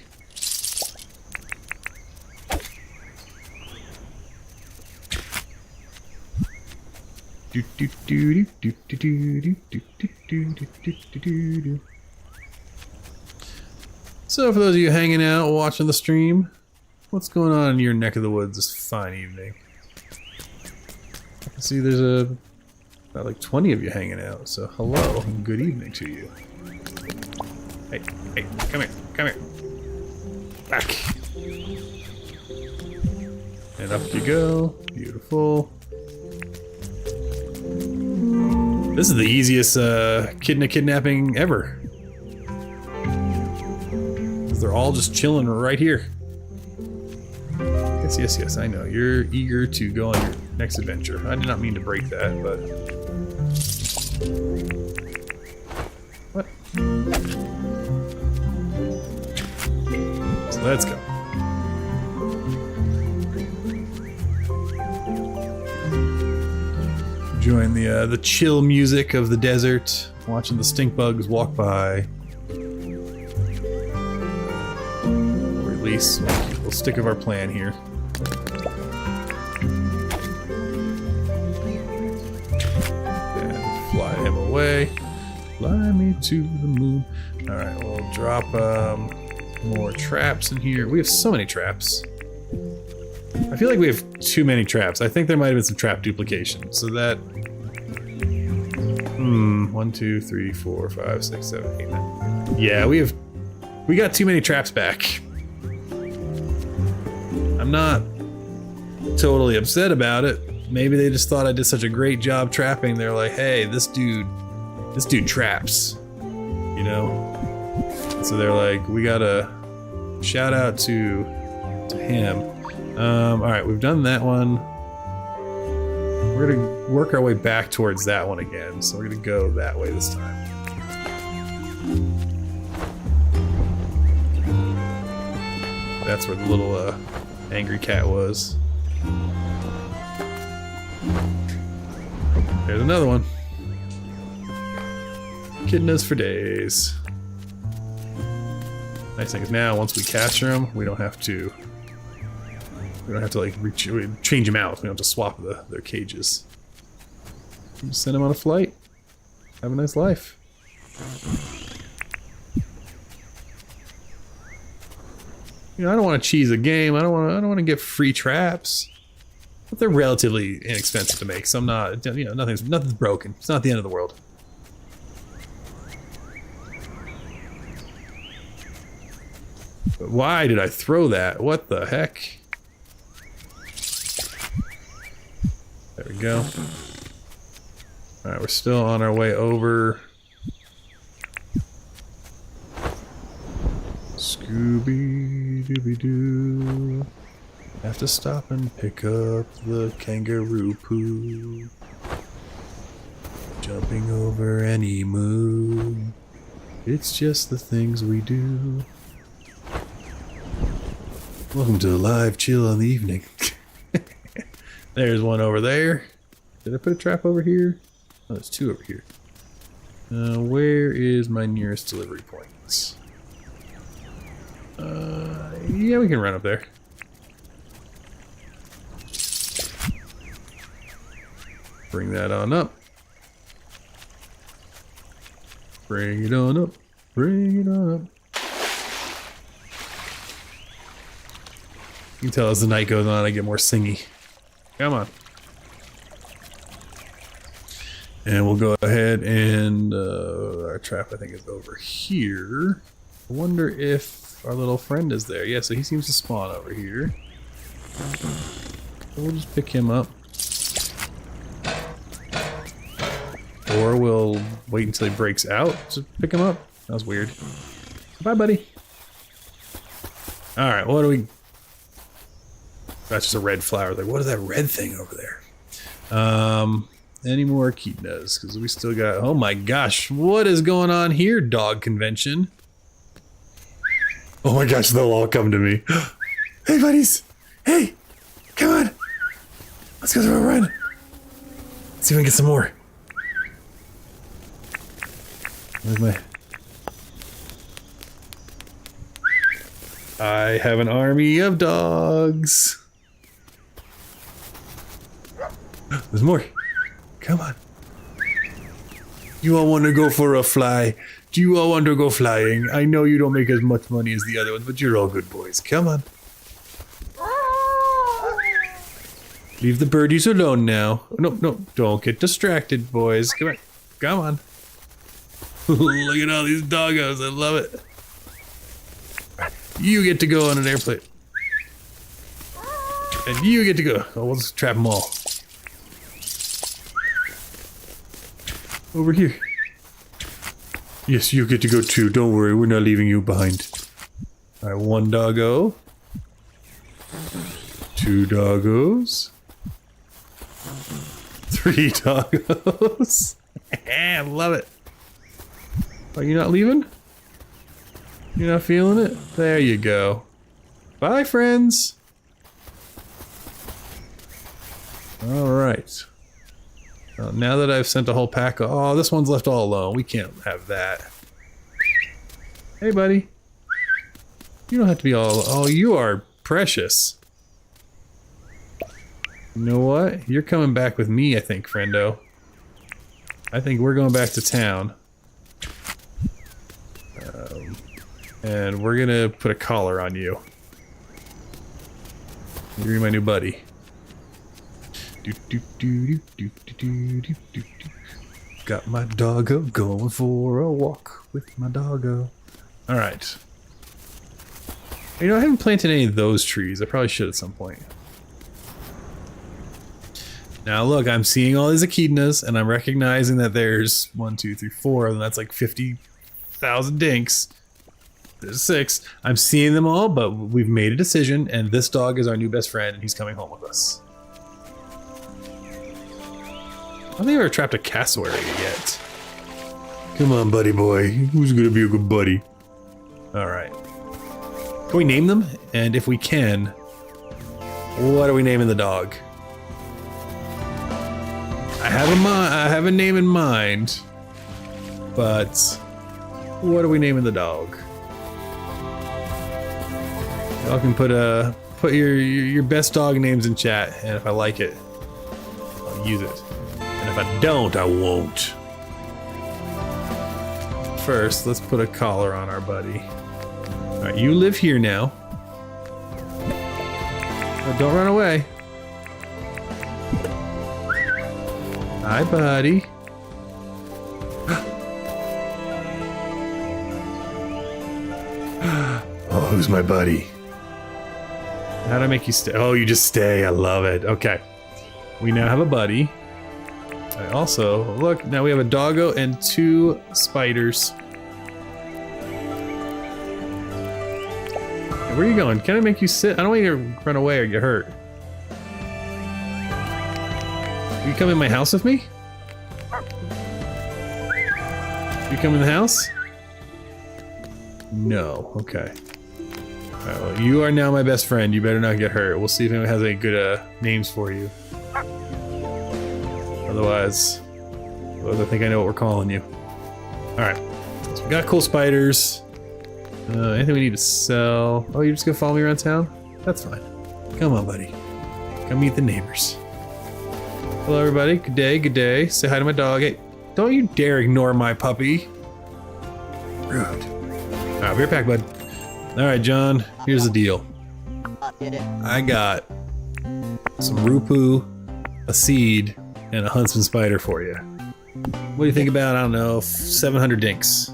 So for those of you hanging out, watching the stream, what's going on in your neck of the woods this fine evening? I can see there's about like 20 of you hanging out, so hello and good evening to you. Hey, hey, come here, back. And up you go, beautiful. This is the easiest kidnapping ever. They're all just chilling right here. Yes, I know. You're eager to go on your next adventure. I did not mean to break that, but... What? So let's go. Enjoying the chill music of the desert, watching the stink bugs walk by. Or at least we'll stick with our plan here. And fly him away. Fly me to the moon. Alright, we'll drop more traps in here. We have so many traps. I feel like we have too many traps. I think there might have been some trap duplication. So that... 1, 2, 3, 4, 5, 6, 7, 8, 9. Yeah, we got too many traps back. I'm not totally upset about it. Maybe they just thought I did such a great job trapping. They're like, hey, this dude traps. You know? So they're like, we gotta shout out to him. Alright, we've done that one. We're gonna work our way back towards that one again, so we're gonna go that way this time. That's where the little angry cat was. There's another one. Kidding us for days. Nice thing is now, once we capture them, we don't have to like change them out. We don't have to swap their cages. Just send them on a flight. Have a nice life. You know, I don't want to cheese a game. I don't want to get free traps. But they're relatively inexpensive to make, so I'm not, you know, nothing's broken. It's not the end of the world. But why did I throw that? What the heck? There we go. Alright, we're still on our way over. Scooby-Dooby-Doo. Have to stop and pick up the kangaroo poo. Jumping over any moon. It's just the things we do. Welcome to Live Chill on the Evening. There's one over there. Did I put a trap over here? Oh, there's two over here. Where is my nearest delivery point? Yeah, we can run up there. Bring that on up. Bring it on up. Bring it on up. You can tell as the night goes on, I get more singy. Come on. And we'll go ahead and our trap, I think, is over here. I wonder if our little friend is there. Yeah, so he seems to spawn over here. So we'll just pick him up. Or we'll wait until he breaks out to pick him up. That was weird. Bye, buddy. Alright, what do we... That's just a red flower. Like, what is that red thing over there? Any more echidnas? Because we still got... Oh my gosh, what is going on here, dog convention? Oh my gosh, they'll all come to me. Hey, buddies! Hey! Come on! Let's go for a run! Let's see if we can get some more. Where's my... I have an army of dogs. There's more. Come on. You all want to go for a fly? Do you all want to go flying? I know you don't make as much money as the other ones, but you're all good boys. Come on. Leave the birdies alone now. No, no, don't get distracted, boys. Come on. Come on. Look at all these doggos. I love it. You get to go on an airplane. And you get to go. Oh, we'll just trap them all. Over here. Yes, you get to go too. Don't worry, we're not leaving you behind. Alright, one doggo. Two doggos. Three doggos. I love it. Are you not leaving? You're not feeling it? There you go. Bye, friends. Alright. Well, now that I've sent a whole pack of... Oh, this one's left all alone. We can't have that. Hey, buddy. You don't have to be all... Oh, you are precious. You know what? You're coming back with me, I think, friendo. I think we're going back to town. And we're gonna put a collar on you. You're my new buddy. Got my doggo going for a walk with my doggo. Alright. You know, I haven't planted any of those trees. I probably should at some point. Now look, I'm seeing all these echidnas, and I'm recognizing that there's 1, 2, 3, 4 of them. That's like 50,000 dinks. There's 6. I'm seeing them all, but we've made a decision, and this dog is our new best friend, and he's coming home with us. I don't think I've ever trapped a cassowary yet. Come on, buddy boy. Who's gonna be a good buddy? Alright. Can we name them? And if we can, what are we naming the dog? I have a name in mind, but what are we naming the dog? Y'all can put your best dog names in chat, and if I like it, I'll use it. And if I don't, I won't. First, let's put a collar on our buddy. All right, you live here now. Oh, don't run away. Hi, buddy. Oh, who's my buddy? How'd I make you stay? Oh, you just stay. I love it. Okay. We now have a buddy. I also, look, now we have a doggo and 2 spiders. Hey, where are you going? Can I make you sit? I don't want you to run away or get hurt. You come in my house with me? You come in the house? No. Okay. Alright, well, you are now my best friend. You better not get hurt. We'll see if anyone has any good names for you. Otherwise, I think I know what we're calling you. Alright. So we got cool spiders. Anything we need to sell? Oh, you're just gonna follow me around town? That's fine. Come on, buddy. Come meet the neighbors. Hello, everybody. Good day, good day. Say hi to my dog. Hey, don't you dare ignore my puppy. Rude. Alright, be right back, bud. Alright, John. Here's the deal. I got some Rupu, a seed, and a huntsman spider for you. What do you think about, I don't know, 700 dinks?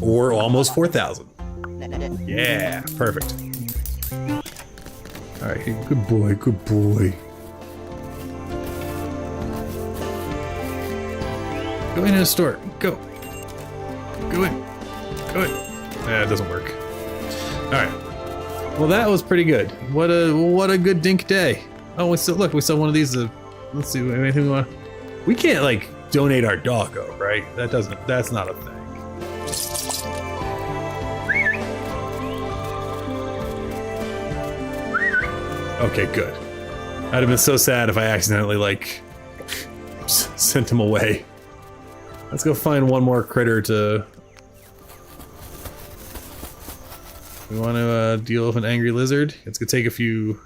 Or almost 4,000. Yeah, perfect. Alright, good boy, good boy. Go into the store. Go. Go in. Go in. Yeah, it doesn't work. Alright. Well, that was pretty good. What a good dink day. Oh, we still we saw one of these. Let's see. Anything we want? We can't like donate our doggo, right? That's not a thing. Okay, good. I'd have been so sad if I accidentally like sent him away. Let's go find one more critter to... We want to deal with an angry lizard. It's gonna take a few...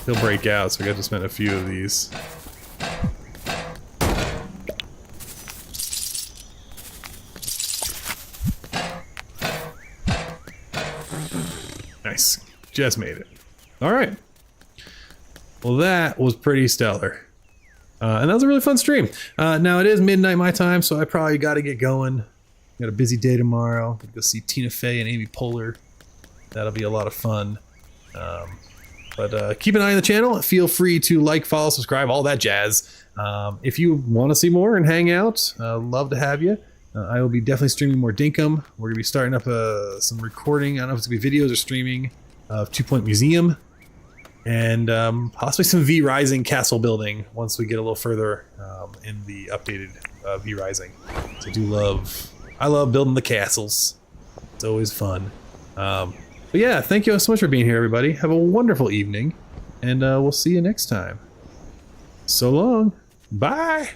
He'll break out, so we got to spend a few of these. Nice. Just made it. Alright. Well, that was pretty stellar. And that was a really fun stream. Now it is midnight my time, so I probably got to get going. Got a busy day tomorrow. Gonna go see Tina Fey and Amy Poehler. That'll be a lot of fun. But keep an eye on the channel. Feel free to like, follow, subscribe, all that jazz. If you want to see more and hang out, love to have you. I will be definitely streaming more Dinkum. We're gonna be starting up some recording. I don't know if it's gonna be videos or streaming of 2 Point Museum. And possibly some V Rising castle building once we get a little further in the updated V Rising. So I love building the castles. It's always fun. But yeah, thank you so much for being here, everybody. Have a wonderful evening, and we'll see you next time. So long. Bye.